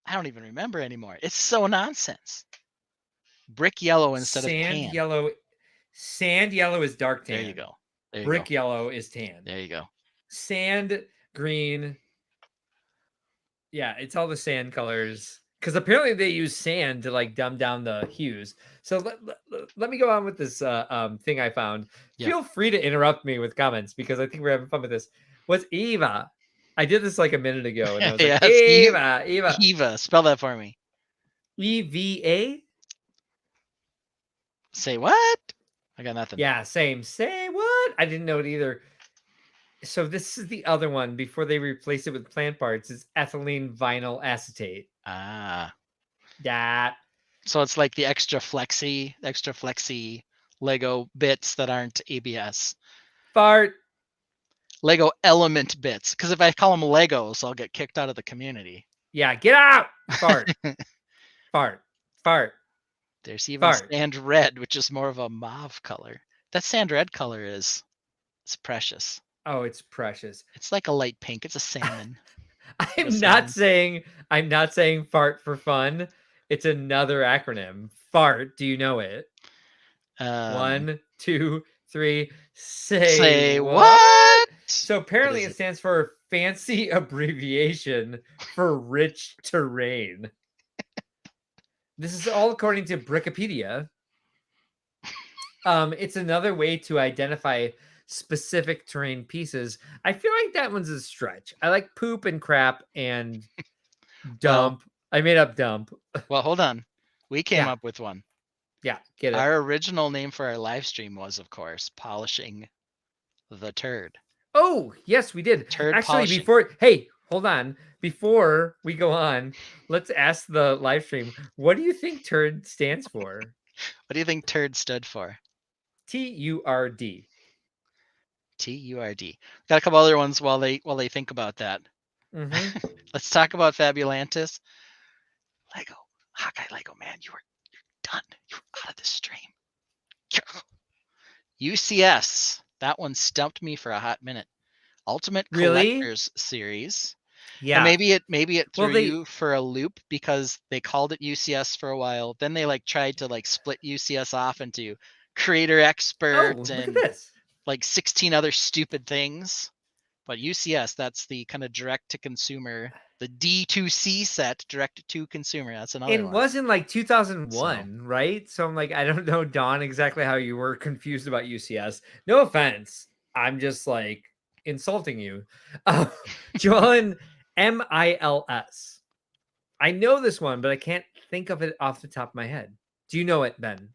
I don't even remember anymore. It's so nonsense. Brick yellow instead of tan. Sand yellow is dark tan. There you go. Brick yellow is tan. There you go. Sand green. Yeah, it's all the sand colors. because apparently they use sand to like dumb down the hues. So let me go on with this thing I found. Yeah. Feel free to interrupt me with comments because I think we're having fun with this. What's Eva? I did this like a minute ago, and I was Yes, like, Eva, Eva, Eva. Spell that for me. EVA. Say what? I got nothing. Yeah, same. Say what? I didn't know it either. So this is the other one before they replace it with plant parts. It's ethylene vinyl acetate. Ah. That. So it's like the extra flexy Lego bits that aren't ABS. Fart. Lego element bits. Because if I call them Legos, I'll get kicked out of the community. Yeah, get out. Fart. Fart. Fart. There's even Fart. sand red, which is more of a mauve color. That sand red color it's precious. Oh, it's precious. It's like a light pink. It's a salmon. I'm not saying fart for fun. It's another acronym. Fart. Do you know it? 1, 2, 3. Say what? So apparently it stands for fancy abbreviation for rich terrain. This is all according to Wikipedia. It's another way to identify specific terrain pieces. I feel like that one's a stretch. I like poop and crap and dump. Well, I made up dump. Well, hold on. We came up with one. Yeah, get it. Our original name for our live stream was, of course, polishing the turd. Oh, yes, we did. Turd Actually, polishing. hey, hold on. Before we go on, let's ask the live stream, what do you think turd stands for? What do you think turd stood for? TURD. TURD. Got a couple other ones while they think about that. Mm-hmm. Let's talk about Fabulantis. Lego, Hawkeye Lego, man, you're done. You're out of the stream. UCS. That one stumped me for a hot minute. Ultimate Collectors Series. Yeah. And maybe it threw you for a loop because they called it UCS for a while. Then they like tried to like split UCS off into Creator Expert and like 16 other stupid things. But UCS, that's the kind of direct to consumer, the D2C set, direct to consumer. That's another one. It was in like 2001, right? So I'm like, I don't know, Don, exactly how you were confused about UCS. No offense. I'm just like insulting you. Joan MILS. I know this one, but I can't think of it off the top of my head. Do you know it, Ben?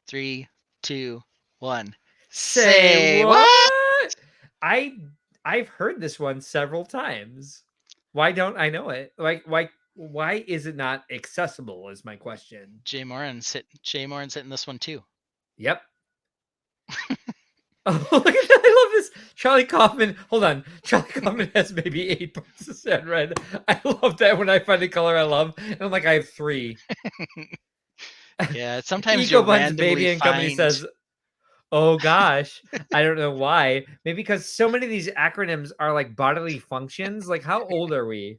3, 2, 1. Say what? I've heard this one several times. Why don't I know it? Like why is it not accessible is my question. Jay Morin's hitting this one too. Yep. Oh, look at that. I love this. Charlie Kaufman. Hold on. Charlie Kaufman has maybe 8 parts of sand red. I love that when I find a color I love. And I'm like, I have 3. Yeah, sometimes Eco Buns Baby and Company says, oh gosh, I don't know why. Maybe because so many of these acronyms are like bodily functions. Like, how old are we?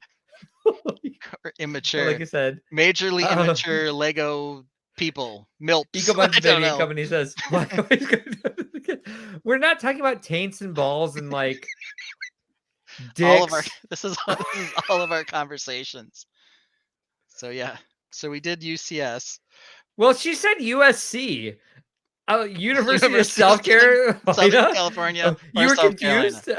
Or immature. Like I said, majorly immature Lego people. Milps. Eco Buns Baby and Company says, we're not talking about taints and balls and like dicks. This is all of our conversations. So yeah. So we did UCS. Well, she said USC. University of Southern California. You were confused?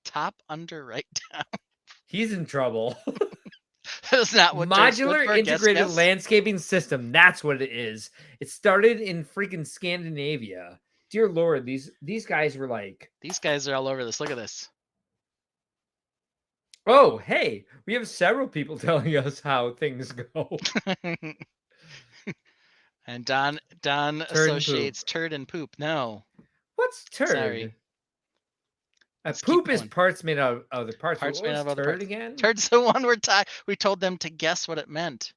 Top under right down. He's in trouble. That's not what modular integrated landscaping system. That's what it is. It started in freaking Scandinavia. Dear Lord, these guys were like. These guys are all over this. Look at this. Oh, hey, we have several people telling us how things go. And Don associates turd and poop. No. What's turd? Sorry. Poop is parts made out of other parts. Parts made out of other parts. Again? Turd's the one we told them to guess what it meant.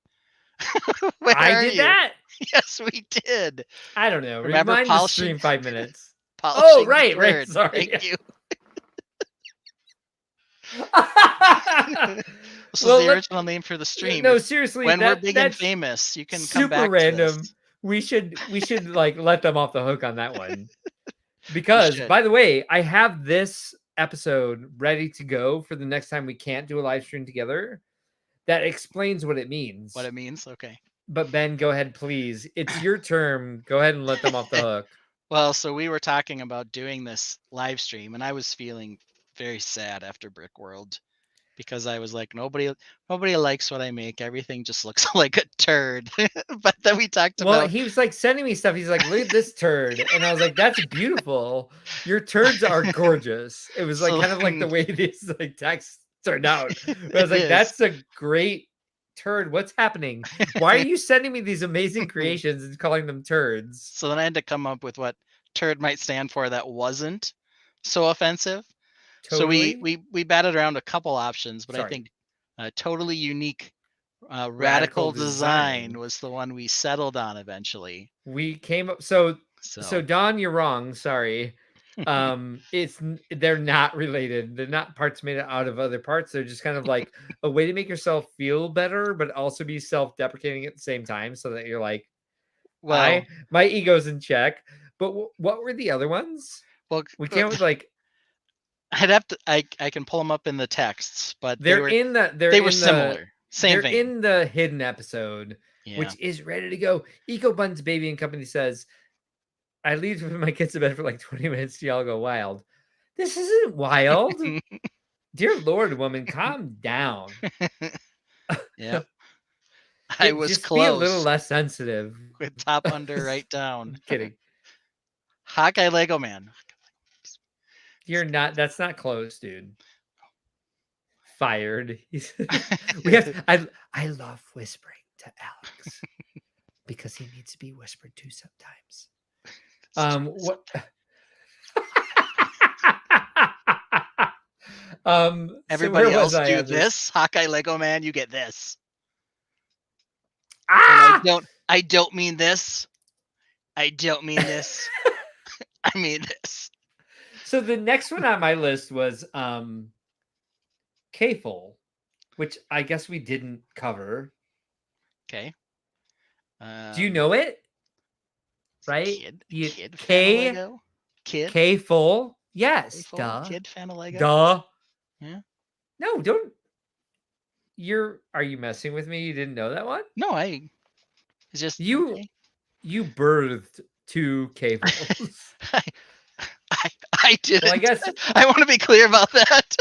I did that? Yes, we did. I don't know. Remember Remind the stream 5 minutes. Oh, right. Sorry. Thank you. This is the original name for the stream. No, seriously. When we're big and famous, you can come back. Super random. To this. We should like let them off the hook on that one. Because by the way, I have this episode ready to go for the next time we can't do a live stream together that explains what it means. What it means? Okay. But Ben, go ahead, please. It's your turn. Go ahead and let them off the hook. Well, so we were talking about doing this live stream, and I was feeling very sad after Brick World because I was like, nobody likes what I make. Everything just looks like a turd. But then we talked Well, about. he was like sending me stuff. He's like, look at this turd. And I was like, that's beautiful. Your turds are gorgeous. It was like So kind of like the way these like texts turned out. But I was like, is. that's a great turd. What's happening? Why are you sending me these amazing creations and calling them turds? So then I had to come up with what turd might stand for that wasn't so offensive. Totally. So we batted around a couple options, but Sorry. I think totally unique radical design was the one we settled on eventually. We came up so Don, you're wrong. Sorry. They're not related. They're not parts made out of other parts. They're just kind of like a way to make yourself feel better, but also be self-deprecating at the same time, so that you're like, well, my ego's in check. But what were the other ones? Well, we came up with like. I'd have to. I can pull them up in the texts, but they were similar. Same thing. In the hidden episode, which is ready to go. Eco Buns Baby and Company says, I leave my kids to bed for like 20 minutes till y'all go wild. This isn't wild. Dear Lord, woman, calm down. Yeah. I was just close. Be a little less sensitive. With top under right down. Kidding. Hawkeye Lego Man. You're not. That's not close, dude. Fired. I love whispering to Alex because he needs to be whispered to sometimes. What? Everybody else do this. Hawkeye Lego Man, you get this. Ah! And I don't mean this. I don't mean this. I mean this. So the next one on my list was K-Full, which I guess we didn't cover. Okay. Do you know it? Right? Kid K-Full? Yes. K-Full? Duh. Kid fan of Lego? Duh. Yeah. No, don't. Are you messing with me? You didn't know that one? No, it's just you birthed two K-Fulls. I didn't. Well, I guess I want to be clear about that.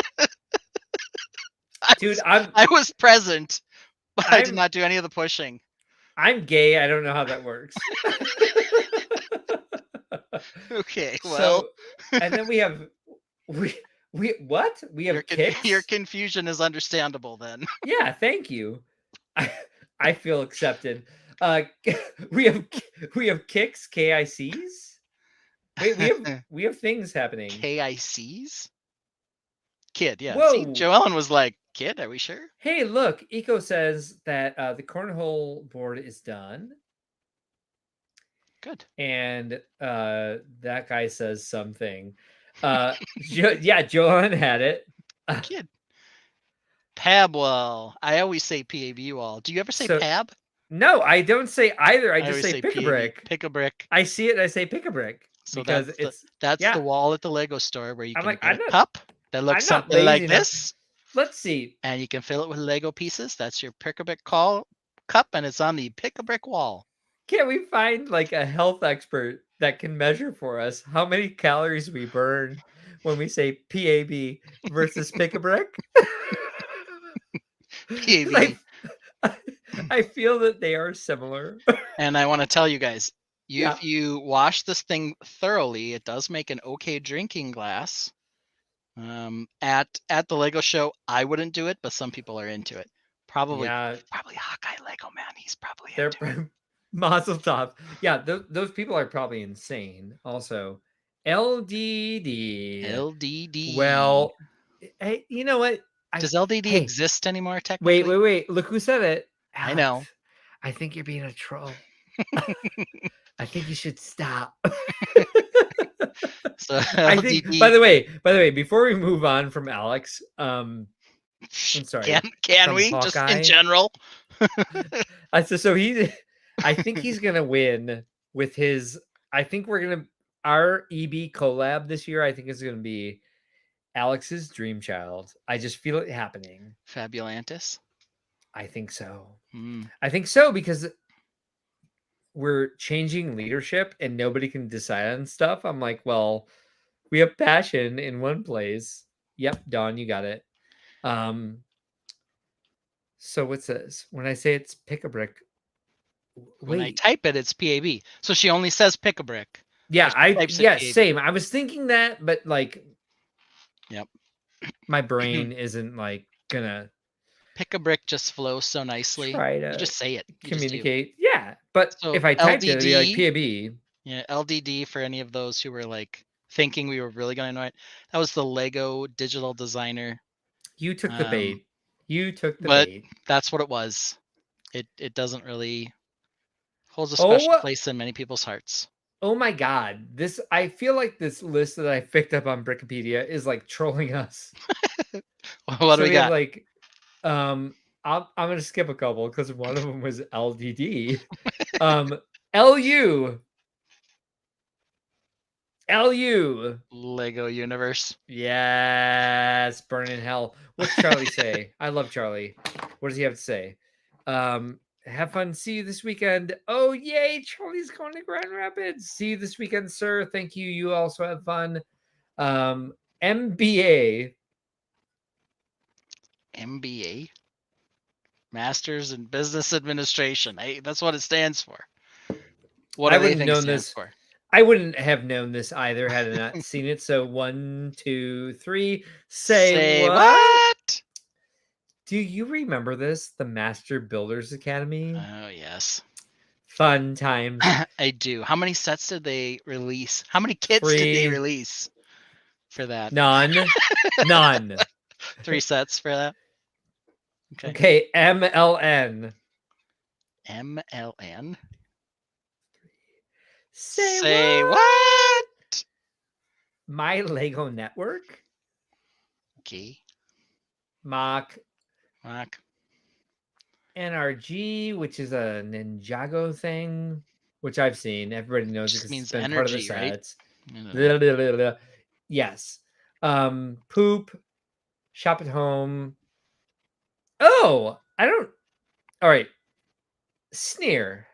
Dude, I was present, but I did not do any of the pushing. I'm gay. I don't know how that works. Okay, well. So, and then we have what? We have kicks? Your confusion is understandable then. Yeah, thank you. I feel accepted. We have kicks, KICs. Wait, we have things happening. KICs? Kid, yeah. Whoa. See, Joellen was like, kid, are we sure? Hey, look, Eco says that the cornhole board is done. Good. And that guy says something. Yeah, Joellen had it. Kid. Pab wall. I always say PAB wall. Do you ever say Pab? No, I don't say either. I just say pick a brick. Pick a brick. I see it and I say pick a brick. So because that's the wall at the Lego store where you can get a cup that looks I'm something like this. Let's see. And you can fill it with Lego pieces. That's your pick a brick cup, and it's on the pick a brick wall. Can't we find like a health expert that can measure for us how many calories we burn when we say PAB versus pick a brick? PAB. I feel that they are similar. And I want to tell you guys, if you wash this thing thoroughly, it does make an okay drinking glass. At the Lego show, I wouldn't do it, but some people are into it. Probably Hawkeye Lego Man. He's probably into it. Mazel tov. Yeah, those people are probably insane. Also, LDD. Well, hey, you know what? Does LDD exist anymore? Technically. Wait. Look who said it. Alex, I know. I think you're being a troll. I think you should stop. So I think. By the way, before we move on from Alex, I'm sorry. Can we Hawkeye, just in general? So I think he's gonna win with his. I think our EB collab this year. I think is gonna be Alex's dream child. I just feel it happening. Fabulantis. I think so. Mm. I think so because we're changing leadership and nobody can decide on stuff. I'm like, well, we have passion in one place. Yep, Dawn, you got it. So what's this? When I say it's pick a brick, When I wait. type it, it's PAB. So she only says pick a brick. Yeah, same. I was thinking that, but like, yep, my brain isn't like gonna pick a brick just flows so nicely. try to you just say it. You communicate. Yeah, but so if I typed it, it'd be like LDD, PAB. Yeah, LDD for any of those who were like thinking we were really going to know it. That was the Lego digital designer. You took the bait. You took the but bait. That's what it was. It doesn't really holds a special place in many people's hearts. Oh my god. I feel like this list that I picked up on Wikipedia is like trolling us. What do we got? Have like I'm gonna skip a couple because one of them was LDD. LU. Lego universe. Yes, burn in hell. What's Charlie say? I love Charlie. What does he have to say? Have fun. See you this weekend. Oh, yay. Charlie's going to Grand Rapids. See you this weekend, sir. Thank you. You also have fun. MBA. Masters in Business Administration. That's what it stands for. What I do they wouldn't think it known stands this. for? I wouldn't have known this either had I not seen it. So 1, 2, 3. Say what? Do you remember this? The Master Builders Academy? Oh, yes. Fun times. I do. How many sets did they release? How many kits did they release for that? None. 3 sets for that. Okay. MLN. Say what? My Lego Network. Okay. Mock. NRG, which is a Ninjago thing, which I've seen. Everybody knows it because it's been part of the sets. Right? Yes. Poop. Shop at home. Oh, I don't. All right. Sneer.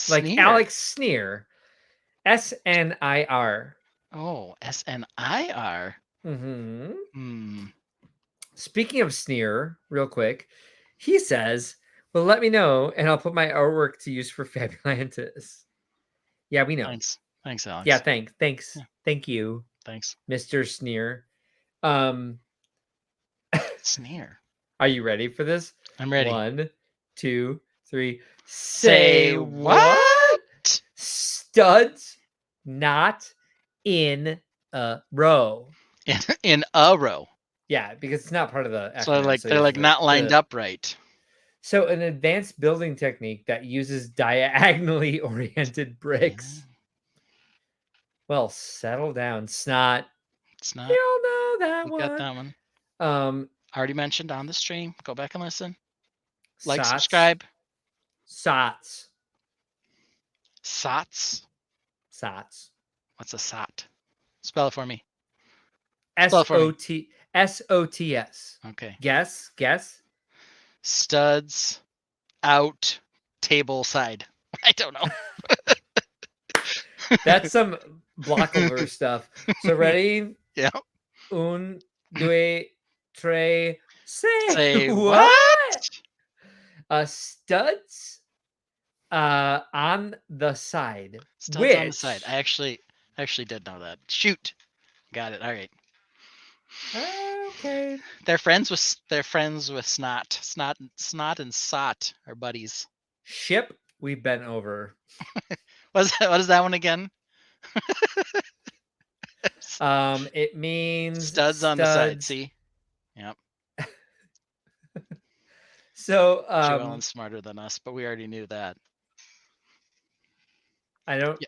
Like Alex Sneer. SNIR. Oh, SNIR. Mm-hmm. Speaking of Sneer, real quick, he says, well, let me know, and I'll put my artwork to use for Fabulantis. Yeah, we know. Thanks, Alex. Yeah, thanks. Yeah. Thank you. Thanks. Mr. Sneer. Sneer. Are you ready for this? I'm ready. 1, 2, 3. Say what? Studs not in a row. In a row. Yeah, because it's not part of the acronym. So they're like not lined up right. So an advanced building technique that uses diagonally oriented bricks. Well, settle down, snot. You all know that one. Got that one. Already mentioned on the stream. Go back and listen. Like, subscribe. SOTS. SOTS? SOTS. What's a SOT? Spell it for me. SOTS. Okay. Guess. Studs out table side. I don't know. That's some Blockover stuff. So ready? Yeah. 1, 2, 3. Say what? Studs on the side. Studs on the side. I actually did know that. Shoot. Got it. All right. Okay. They're friends with Snot. Snot and Sot are buddies. Ship we've been over. What is that one again? It means studs on the side. See? Yep. So Joellen's smarter than us, but we already knew that. I don't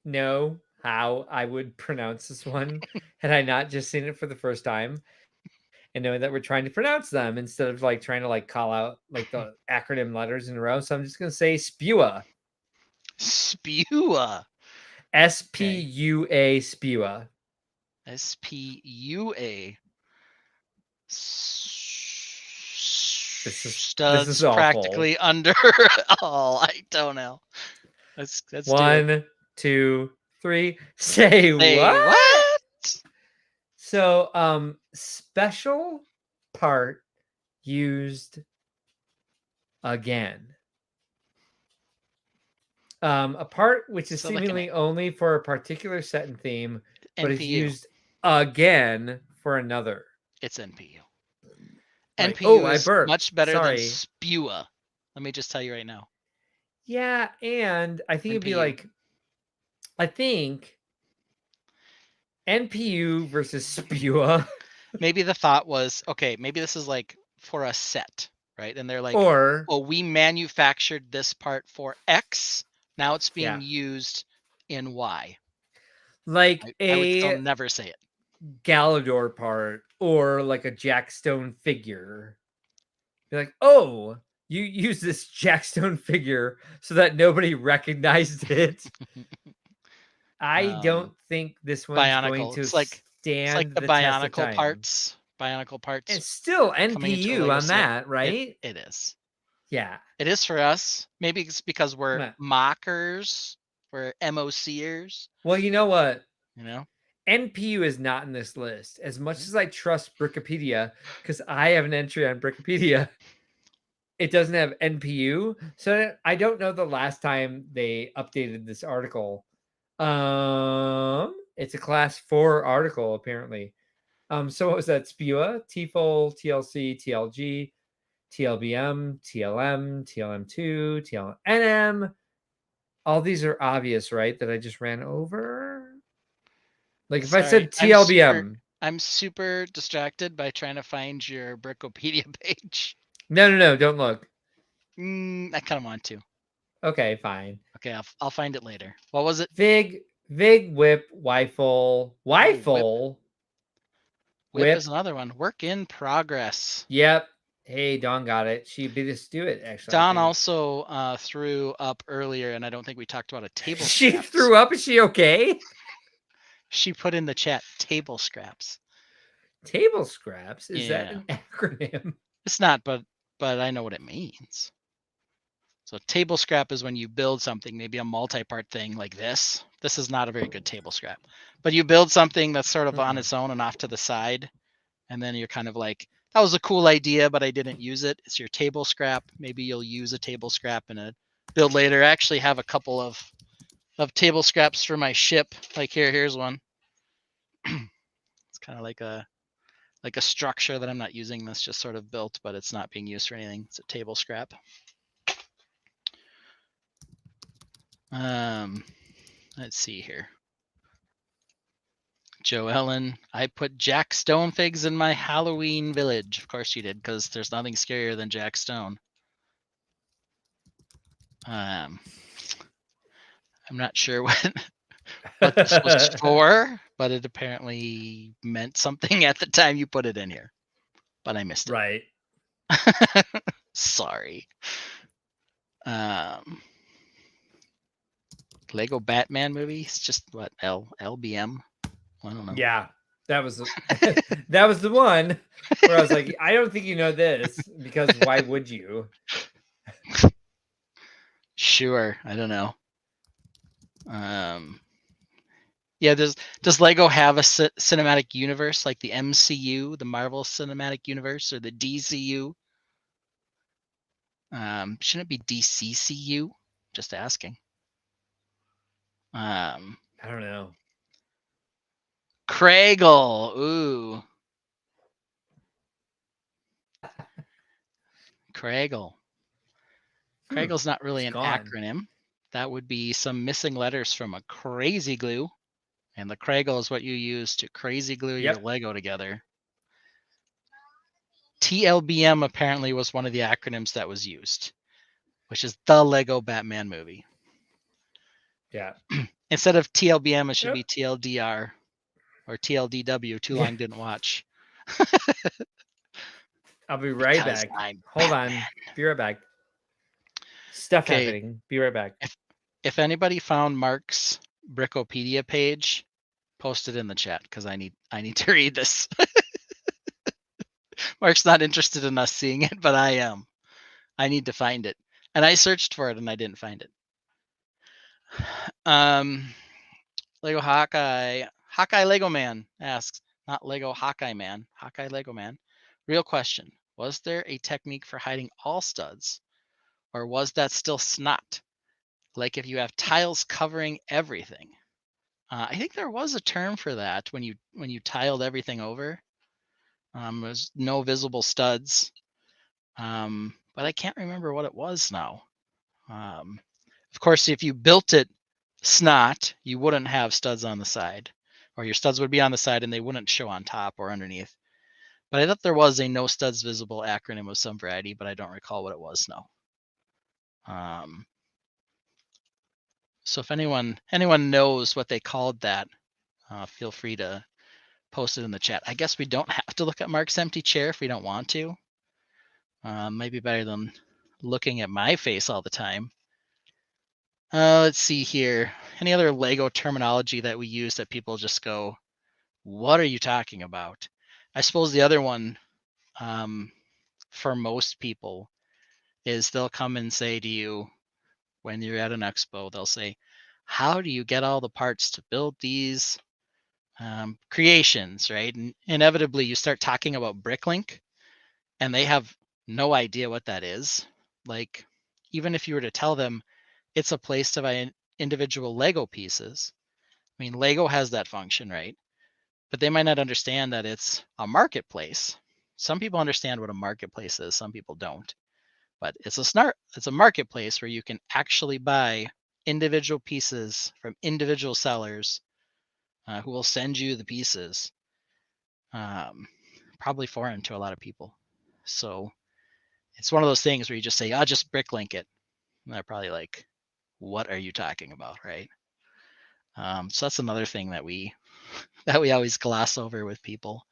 know how I would pronounce this one had I not just seen it for the first time and knowing that we're trying to pronounce them instead of like trying to like call out like the acronym letters in a row. So I'm just gonna say Spua. Spua. SPUA. Spua. SPUA. This Studs is awful. practically under all. I don't know. Let's do it. 1, 2, 3. Say what? So, special part used again. A part which is seemingly only for a particular set and theme, but is used again for another. It's NPU. Right. NPU is much better than SPUA. Let me just tell you right now. Yeah, and I think it'd be like, I think NPU versus SPUA. Maybe the thought was, okay, maybe this is like for a set, right? And they're like, or, well, we manufactured this part for X. Now it's being used in Y. Like I would still never say it. Galador part, or like a Jackstone figure. You're like, oh, you use this Jackstone figure so that nobody recognized it. I don't think this one's going to stand it's like the Bionicle parts. Bionicle parts. It's still NPU on that, right? It is. Yeah. It is for us. Maybe it's because we're mockers. We're MOCers. Well, you know what? You know? NPU is not in this list. As much as I trust Brickopedia, because I have an entry on Brickopedia, it doesn't have NPU. So I don't know the last time they updated this article. It's a class 4 article, apparently. So what was that? SPUA, TFOL, TLC, TLG, TLBM, TLM, TLM2, TLNM. All these are obvious, right? That I just ran over. Like if I said TLBM. I'm super distracted by trying to find your Brickopedia page. No, don't look. I kind of want to. Okay, fine. Okay, I'll find it later. What was it? Vig, Whip, Wifle. Whip is another one. Work in progress. Yep. Hey, Dawn got it. She beat us to it, actually. Dawn also threw up earlier, and I don't think we talked about a table She threw up? Is she okay? She put in the chat, table scraps. Table scraps? Is that an acronym? It's not, but I know what it means. So table scrap is when you build something, maybe a multi-part thing like this. This is not a very good table scrap. But you build something that's sort of on its own and off to the side, and then you're kind of like, that was a cool idea, but I didn't use it. It's your table scrap. Maybe you'll use a table scrap in a build later. I actually have a couple of table scraps for my ship. Like here's one. It's kind of like a structure that I'm not using that's just sort of built, but it's not being used for anything. It's a table scrap. Let's see here. Joe Ellen, I put Jack Stone figs in my Halloween village. Of course you did, because there's nothing scarier than Jack Stone. I'm not sure what this was for, but it apparently meant something at the time you put it in here. But I missed it. Right. Sorry. Lego Batman movie. It's just what, LBM? I don't know. Yeah, that was that was the one where I was like, I don't think you know this, because why would you? Sure, I don't know. Yeah, does Lego have a cinematic universe like the MCU, the Marvel Cinematic Universe, or the DCU? Shouldn't it be DCCU? Just asking. I don't know. Craigle, ooh. Craigle. Craigle's not really an acronym. That would be some missing letters from a crazy glue. And the Craigle is what you use to crazy glue your Lego together. TLBM apparently was one of the acronyms that was used, which is the Lego Batman movie. Yeah. Instead of TLBM, it should be TLDR or TLDW. Too long didn't watch. I'll be right back. Hold on. Be right back. Stuff happening. Be right back. If anybody found Mark's Brickopedia page, Post it in the chat because I need to read this. Mark's not interested in us seeing it, but I am. I need to find it. And I searched for it and I didn't find it. Lego Hawkeye Lego Man asks, not Lego Hawkeye Man, Hawkeye Lego Man. Real question. Was there a technique for hiding all studs? Or was that still snot? Like if you have tiles covering everything? I think there was a term for that when you tiled everything over. There's no visible studs. But I can't remember what it was now. Of course, if you built it snot, you wouldn't have studs on the side, or your studs would be on the side and they wouldn't show on top or underneath. But I thought there was a no studs visible acronym of some variety, but I don't recall what it was now. So if anyone knows what they called that, feel free to post it in the chat. I guess we don't have to look at Mark's empty chair if we don't want to. Might be better than looking at my face all the time. Let's see here. Any other Lego terminology that we use that people just go, what are you talking about? I suppose the other one for most people is they'll come and say to you when you're at an expo, they'll say, how do you get all the parts to build these creations, right? And inevitably you start talking about Bricklink and they have no idea what that is. Like, even if you were to tell them it's a place to buy individual Lego pieces, I mean, Lego has that function, right? But they might not understand that it's a marketplace. Some people understand what a marketplace is, some people don't. But it's a marketplace where you can actually buy individual pieces from individual sellers who will send you the pieces. Probably foreign to a lot of people. So it's one of those things where you just say, I'll just Bricklink it. And they're probably like, what are you talking about, right? So that's another thing that we always gloss over with people.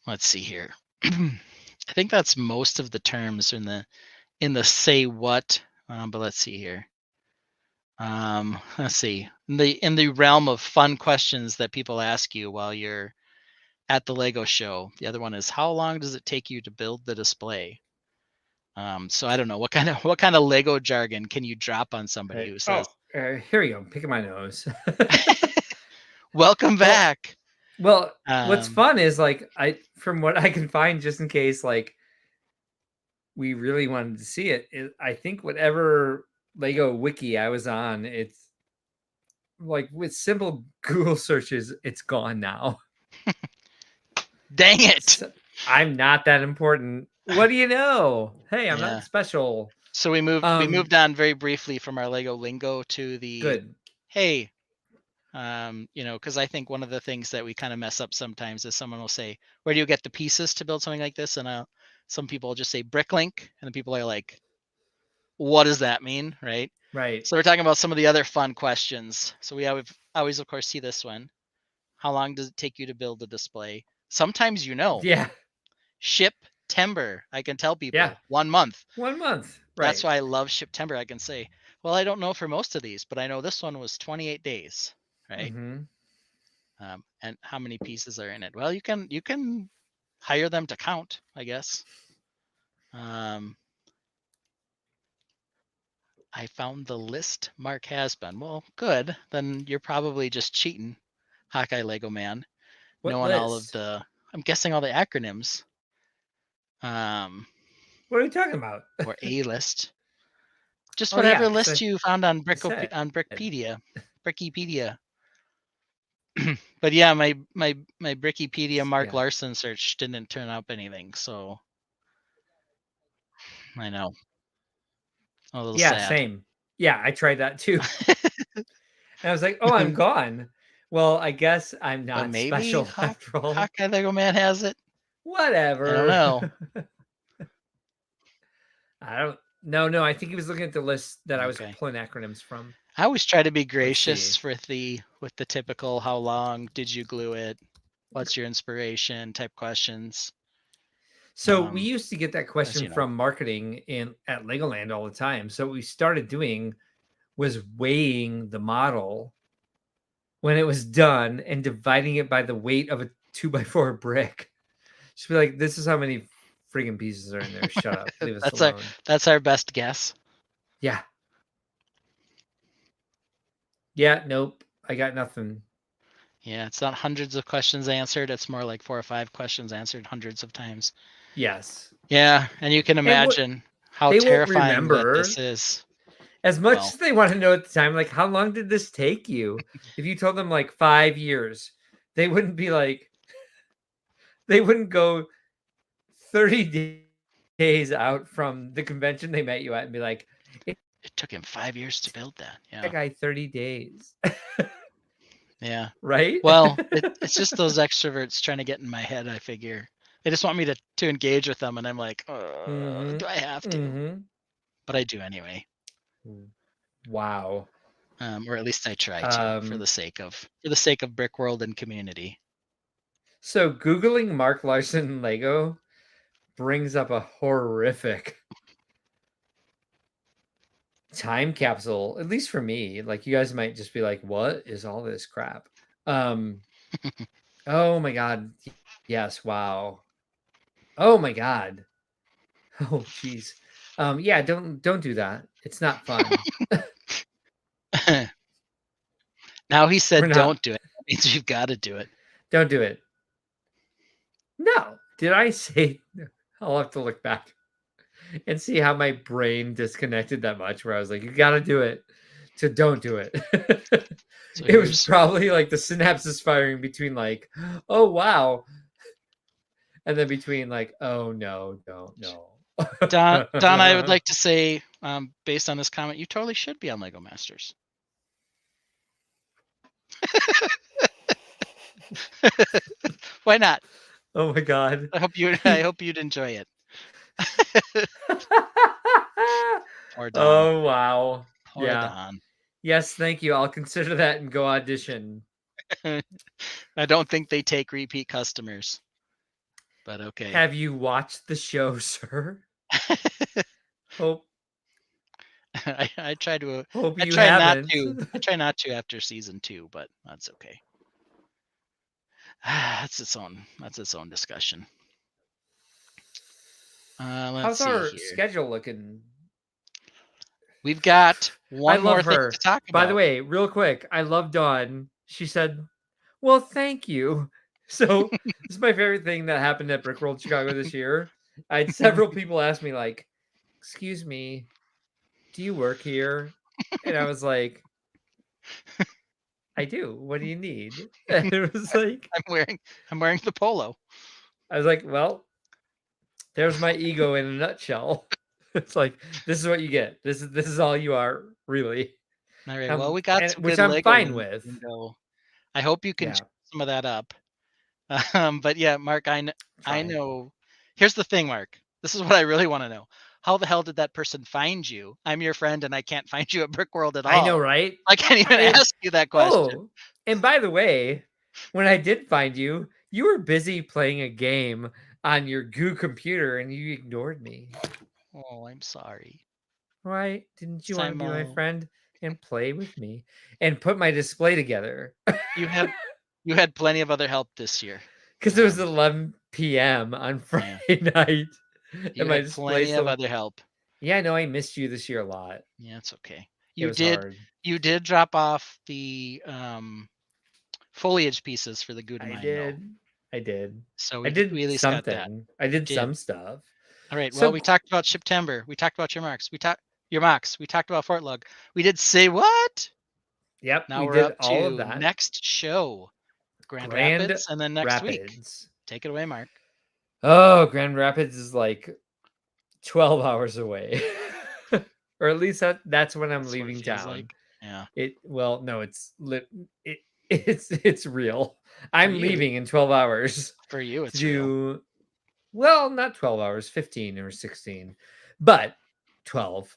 Let's see here. I think that's most of the terms in the say what, but let's see here. Let's see. In the realm of fun questions that people ask you while you're at the Lego show, the other one is, how long does it take you to build the display? So I don't know what kind of Lego jargon can you drop on somebody who says, here you go, picking my nose. welcome back. Well, what's fun is, like, from what I can find, just in case like we really wanted to see it, I think whatever Lego wiki I was on, it's like with simple Google searches, it's gone now. Dang it. So, I'm not that important. What do you know? Hey, I'm not special. So we moved on very briefly from our Lego lingo to the good. Hey, because I think one of the things that we kind of mess up sometimes is someone will say, where do you get the pieces to build something like this? And some people will just say Bricklink, and the people are like, what does that mean, right? Right. So we're talking about some of the other fun questions. So we always, of course, see this one. How long does it take you to build a display? Sometimes Yeah. Shiptember. I can tell people 1 month. 1 month. Right. That's why I love Shiptember. I can say, well, I don't know for most of these, but I know this one was 28 days, right? Mm-hmm. And how many pieces are in it? Well, you can hire them to count, I guess. I found the list Mark has been. Well, good. Then you're probably just cheating, Hawkeye Lego Man. What knowing list? All of the, I'm guessing all the acronyms. What are you talking about? Or A list. Just whatever list you found on Brickpedia. But yeah, my Brickipedia Mark Larson search didn't turn up anything, so I know. A little sad. Same. Yeah, I tried that too. And I was like, oh, I'm gone. Well, I guess I'm not special after all. Hawkeye Lego Man has it. Whatever. I don't know. No, I think he was looking at the list that I was pulling acronyms from. I always try to be gracious with the typical, how long did you glue it? What's your inspiration type questions. So we used to get that question from marketing at Legoland all the time. So what we started doing was weighing the model when it was done and dividing it by the weight of a 2x4 brick. She'd be like, "This is how many friggin' pieces are in there. Shut up. Leave us alone." That's our best guess. Yeah. Yeah, nope. I got nothing. Yeah, it's not hundreds of questions answered. It's more like 4 or 5 questions answered hundreds of times. Yes. Yeah, and you can imagine how they won't terrifying that remember. this is. As much as they want to know at the time, like, how long did this take you? If you told them like 5 years, they wouldn't be like, they wouldn't go 30 days out from the convention they met you at and be like, it took him 5 years to build that. Yeah. That guy 30 days. Yeah. Right? Well, it's just those extroverts trying to get in my head, I figure. They just want me to engage with them, and I'm like, do I have to? But I do anyway. Wow. Or at least I try to, for the sake of Brickworld and community. So Googling Mark Larson Lego brings up a horrific time capsule, at least for me. Like, you guys might just be like, what is all this crap? Oh my God. Yes. Wow. Oh my God. Oh geez. Yeah, don't do that. It's not fun. Now he said don't do it. That means you've got to do it. Don't do it. No. Did I say? I'll have to look back and see how my brain disconnected that much where I was like, you got to do it. So don't do it. So it was probably like the synapses firing between like, oh wow, and then between like, oh no. Don, I would like to say, based on this comment, you totally should be on Lego Masters. Why not? Oh my God. I hope you'd enjoy it. Poor Don. Oh wow. Poor Don. Yes, thank you. I'll consider that and go audition. I don't think they take repeat customers. But okay. Have you watched the show, sir? Hope. I try to. Hope I you try haven't. not to. I try not to after season 2, but that's okay. That's its own discussion. How's our schedule looking? We've got one more thing to talk about. By the way, real quick, I love Dawn. She said, "Well, thank you." So this is my favorite thing that happened at Brickworld Chicago this year. I had several people ask me like, "Excuse me, do you work here?" And I was like, "I do. What do you need?" And it was like, I'm wearing the polo. I was like, "Well, there's my ego in a nutshell." It's like, this is what you get. This is all you are, really. All right. Well, we got some which good I'm Lego fine with. I hope you can check some of that up. But yeah, Mark, I know. Here's the thing, Mark. This is what I really want to know. How the hell did that person find you? I'm your friend, and I can't find you at Brickworld at all. I know, right? I can't even ask you that question. Oh, and by the way, when I did find you, you were busy playing a game on your Goo computer, and you ignored me. Oh, I'm sorry. Why didn't you want to be my friend and play with me and put my display together? You had plenty of other help this year. Because it was 11 p.m. on Friday night. You had plenty of other help. Yeah, I know. I missed you this year a lot. Yeah, it's okay. You did drop off the foliage pieces for the Goo. I did. So I did at least something. got that. I did some stuff. All right. Well, we talked about Shiptember. We talked about your marks. We talked about Fort Lug. We did say what? Yep. Now we're up all of that. Next show, Grand Rapids, and then next week. Take it away, Mark. Oh, Grand Rapids is like 12 hours away, or at least that's when I'm leaving town. Like. Yeah. It's real. I'm leaving in 12 hours. For you, it's real. Well, not 12 hours, 15 or 16, but 12.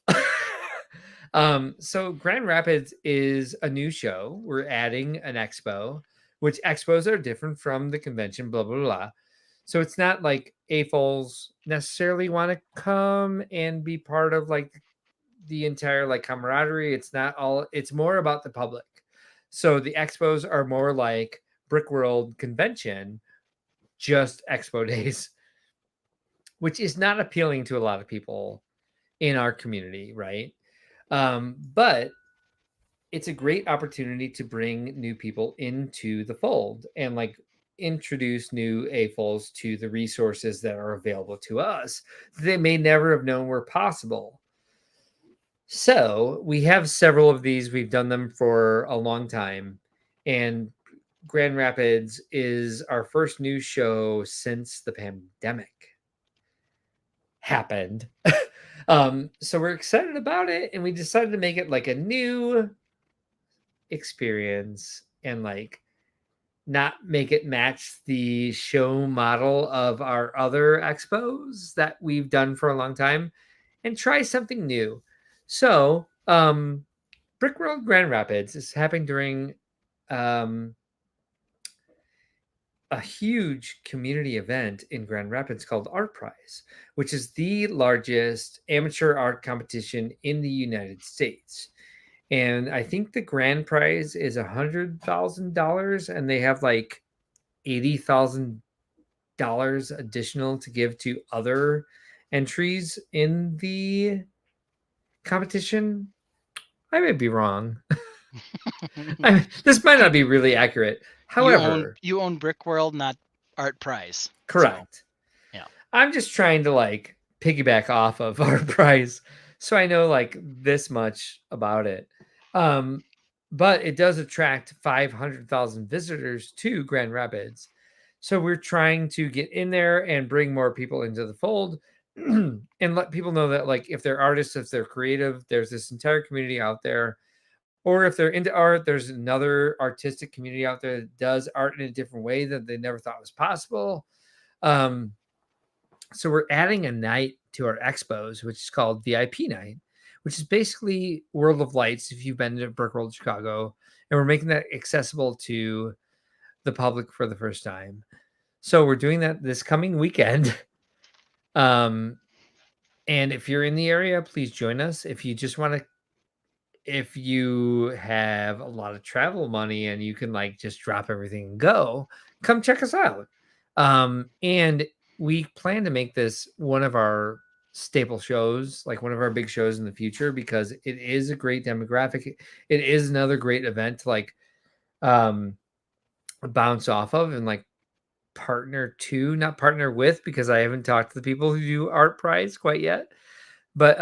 So Grand Rapids is a new show. We're adding an expo, which expos are different from the convention, blah, blah, blah. So it's not like AFOLs necessarily want to come and be part of like the entire like camaraderie. It's not all, it's more about the public. So the expos are more like Brick World convention, just expo days, which is not appealing to a lot of people in our community, right? But it's a great opportunity to bring new people into the fold and like introduce new AFOLs to the resources that are available to us that they may never have known were possible. So we have several of these. We've done them for a long time. And Grand Rapids is our first new show since the pandemic happened. So we're excited about it, and we decided to make it like a new experience and like not make it match the show model of our other expos that we've done for a long time, and try something new. So Brick World Grand Rapids is happening during a huge community event in Grand Rapids called Art Prize, which is the largest amateur art competition in the United States. And I think the grand prize is $100,000, and they have like $80,000 additional to give to other entries in the competition. I may be wrong. This might not be really accurate. However, you own Brick World, not Art Prize. correct. So, yeah. I'm just trying to like piggyback off of our prize, so I know like this much about it. But it does attract 500,000 visitors to Grand Rapids. So we're trying to get in there and bring more people into the fold and let people know that like if they're artists, if they're creative, there's this entire community out there. Or if they're into art, there's another artistic community out there that does art in a different way that they never thought was possible. So we're adding a night to our expos, which is called VIP night, which is basically World of Lights if you've been to Brick World Chicago, and we're making that accessible to the public for the first time. So we're doing that this coming weekend. And if you're in the area, please join us. If you just want to, if you have a lot of travel money and you can like just drop everything and go, come check us out. And we plan to make this one of our staple shows, like one of our big shows in the future, because it is a great demographic. It is another great event to like bounce off of and like partner to, not partner with, because I haven't talked to the people who do Art Prize quite yet. But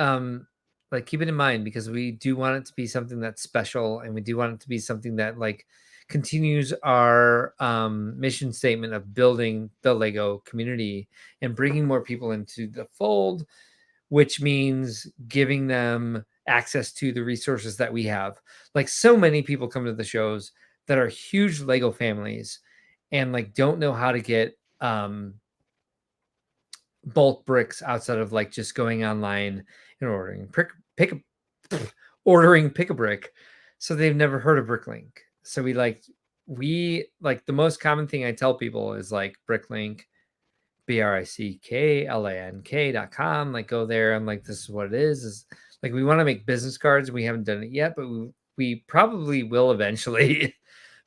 like keep it in mind, because we do want it to be something that's special, and we do want it to be something that like continues our mission statement of building the Lego community and bringing more people into the fold, which means giving them access to the resources that we have. Like so many people come to the shows that are huge Lego families and like don't know how to get bulk bricks outside of like just going online and ordering pick a brick. So they've never heard of Bricklink. So we like the most common thing I tell people is like Bricklink, BRICKLANK.com. Like go there and like this is what it is like we want to make business cards. We haven't done it yet, but we probably will eventually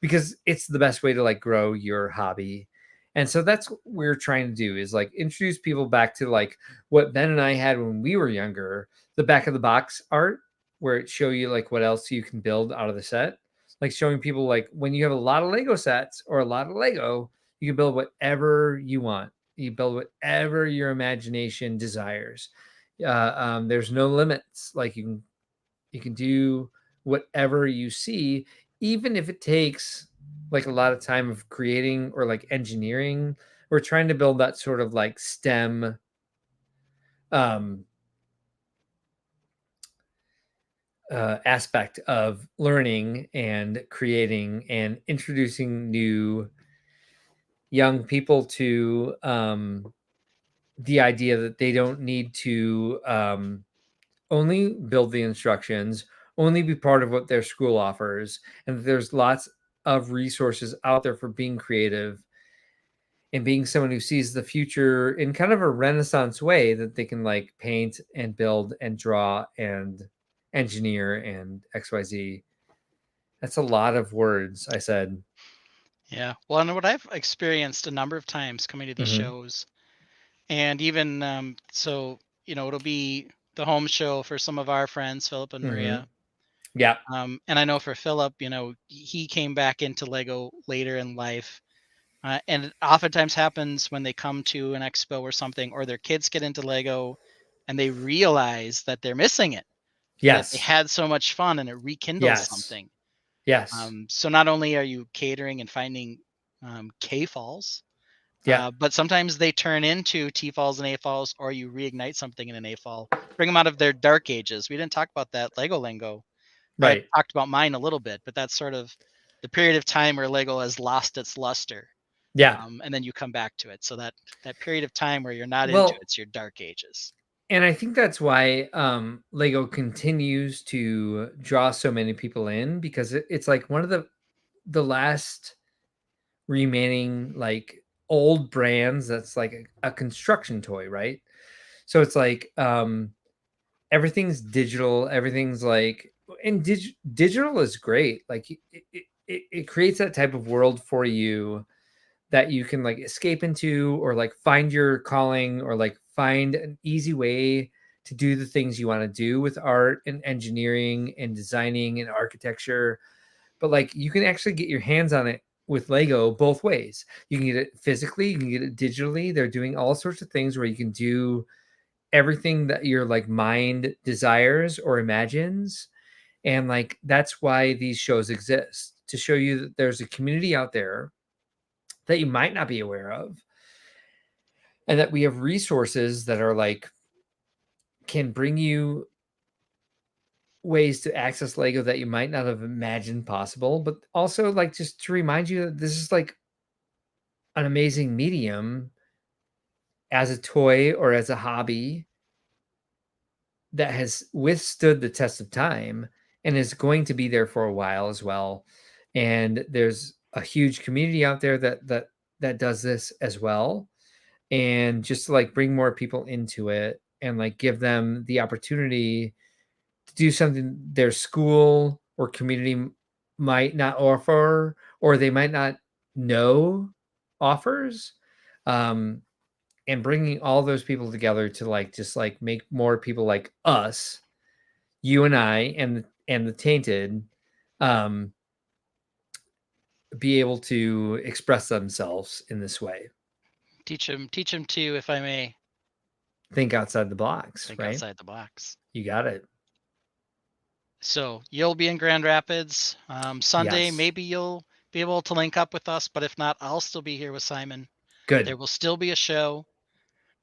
because it's the best way to like grow your hobby. And so that's what we're trying to do is like introduce people back to like what Ben and I had when we were younger, the back of the box art where it show you like what else you can build out of the set. Like showing people like when you have a lot of Lego sets or a lot of Lego, you can build whatever you want. You build whatever your imagination desires. There's no limits. Like you can do whatever you see, even if it takes like a lot of time of creating or like engineering. We're trying to build that sort of like STEM aspect of learning and creating and introducing new young people to the idea that they don't need to only build the instructions, only be part of what their school offers, and there's lots of resources out there for being creative and being someone who sees the future in kind of a Renaissance way that they can like paint and build and draw and engineer and XYZ. That's a lot of words, I said. Yeah. Well, and what I've experienced a number of times coming to these shows, and even so, it'll be the home show for some of our friends, Philip and Maria. Yeah. And I know for Philip, he came back into Lego later in life. And it oftentimes happens when they come to an expo or something, or their kids get into Lego and they realize that they're missing it, that they Yes. had so much fun and it rekindles something. Yes. So not only are you catering and finding K-falls, Yeah. but sometimes they turn into T-falls and A-falls, or you reignite something in an A-fall, bring them out of their dark ages. We didn't talk about that Lego lingo. I Right. talked about mine a little bit, but that's sort of the period of time where Lego has lost its luster. Yeah. And then you come back to it. So that period of time where you're not into Well, it's your dark ages. and I think that's why Lego continues to draw so many people in, because it's like one of the last remaining like old brands that's like a construction toy, right? So it's like everything's digital, everything's like, and digital is great. Like it creates that type of world for you that you can like escape into, or like find your calling, or like find an easy way to do the things you want to do with art and engineering and designing and architecture. But like you can actually get your hands on it with Lego both ways. You can get it physically, you can get it digitally. They're doing all sorts of things where you can do everything that your like mind desires or imagines. And like that's why these shows exist, to show you that there's a community out there that you might not be aware of, and that we have resources that are like can bring you ways to access Lego that you might not have imagined possible, but also like just to remind you that this is like an amazing medium as a toy or as a hobby that has withstood the test of time and is going to be there for a while as well. And there's a huge community out there that does this as well. And just to like bring more people into it and like give them the opportunity to do something their school or community might not offer, or they might not know offers. And bringing all those people together to like just like make more people like us, you and I, and the tainted, um, be able to express themselves in this way. Teach them to, if I may, Think outside the box, think right? outside the box. You got it. So you'll be in Grand Rapids Sunday. Yes. Maybe you'll be able to link up with us, but if not, I'll still be here with Simon. Good. There will still be a show.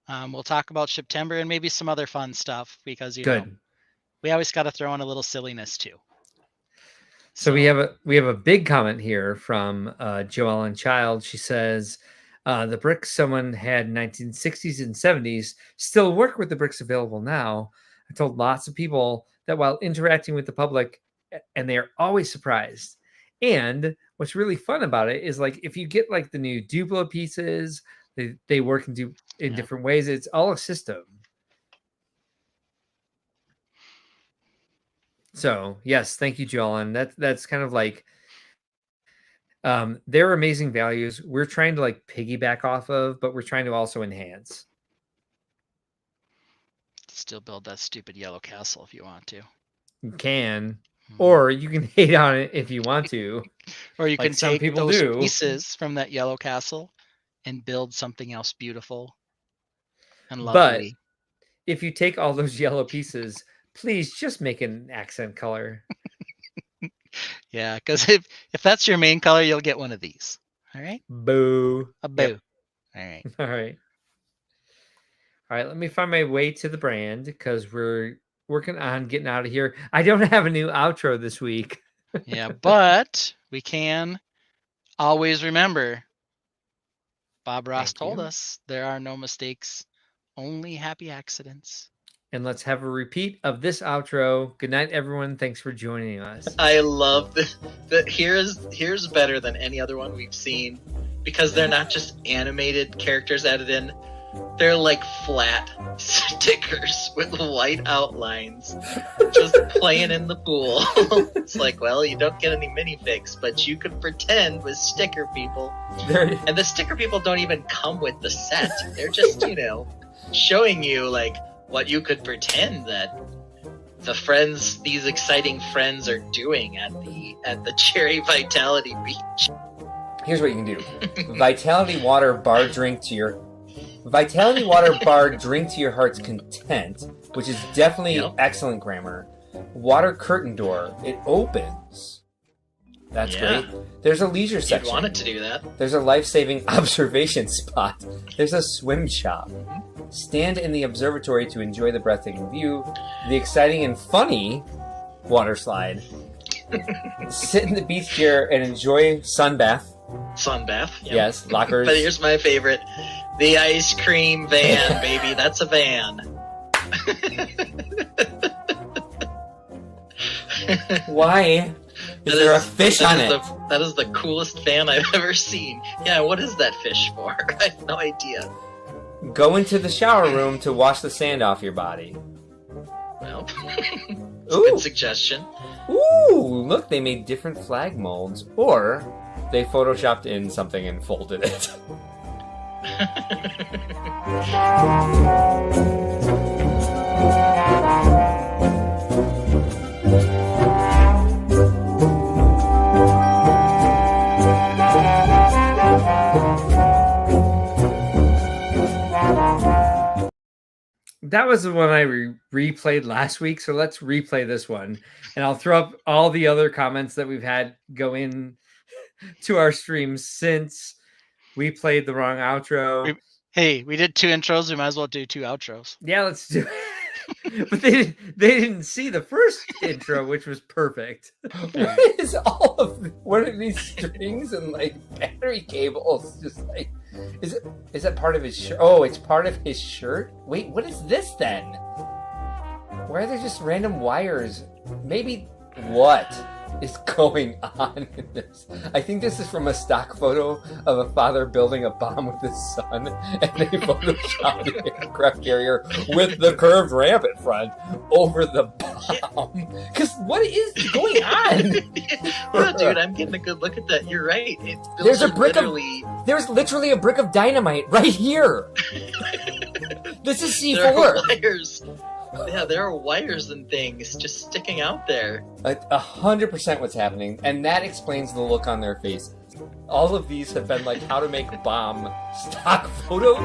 We'll talk about Shiptember and maybe some other fun stuff, because Good. we always got to throw in a little silliness too. So we have a big comment here from Joellen Child. She says, the bricks someone had in 1960s and 70s still work with the bricks available now. I told lots of people that while interacting with the public, and they are always surprised. And what's really fun about it is like if you get like the new Duplo pieces, they work in different ways. It's all a system. So yes, thank you, Joellen. That's kind of like they're amazing values. We're trying to like piggyback off of, but we're trying to also enhance. Still build that stupid yellow castle if you want to. You can, or you can hate on it if you want to. Or you like can some take people those do. pieces from that yellow castle and build something else beautiful and lovely. But if you take all those yellow pieces, please just make an accent color. Yeah, because if that's your main color, you'll get one of these. All right. Boo. A boo. Yep. All right. All right. All right. Let me find my way to the brand because we're working on getting out of here. I don't have a new outro this week. Yeah, but we can always remember Bob Ross told us there are no mistakes, only happy accidents. And let's have a repeat of this outro. Good night, everyone. Thanks for joining us. I love that. Here's better than any other one we've seen, because they're not just animated characters added in. They're like flat stickers with white outlines, just playing in the pool. It's like, well, you don't get any minifigs, but you can pretend with sticker people. And the sticker people don't even come with the set. They're just, showing you like what you could pretend that these exciting friends are doing at the Cherry Vitality Beach. Here's what you can do. Vitality water bar drink to your heart's content, which is definitely excellent grammar. Water curtain door. It opens. That's great. There's a leisure section. You'd want it to do that. There's a life-saving observation spot. There's a swim shop. Stand in the observatory to enjoy the breathtaking view. The exciting and funny water slide. Sit in the beach chair and enjoy sunbath. Sunbath. Yep. Yes, lockers. But here's my favorite. The ice cream van, baby. That's a van. Why? Is there a fish on it? That is the coolest van I've ever seen. Yeah, what is that fish for? I have no idea. Go into the shower room to wash the sand off your body. Well, it's a good suggestion. Ooh, look, they made different flag molds. Or they photoshopped in something and folded it. That was the one I replayed last week, so let's replay this one. And I'll throw up all the other comments that we've had go in to our stream since we played the wrong outro. Hey, we did 2 intros. We might as well do 2 outros. Yeah, let's do it. But they didn't see the first intro, which was perfect. What are these strings and like battery cables? Just like, is that part of his shirt? Oh, it's part of his shirt. Wait, what is this then? Why are there just random wires? Maybe what is going on in this? I think this is from a stock photo of a father building a bomb with his son, and they photoshopped the aircraft carrier with the curved ramp in front over the bomb. Because what is going on? Well, dude, I'm getting a good look at that. You're right. There's literally a brick of dynamite right here. This is C4. There are wires. Yeah, there are wires and things just sticking out there. 100% what's happening, and that explains the look on their face. All of these have been like how to make bomb stock photos.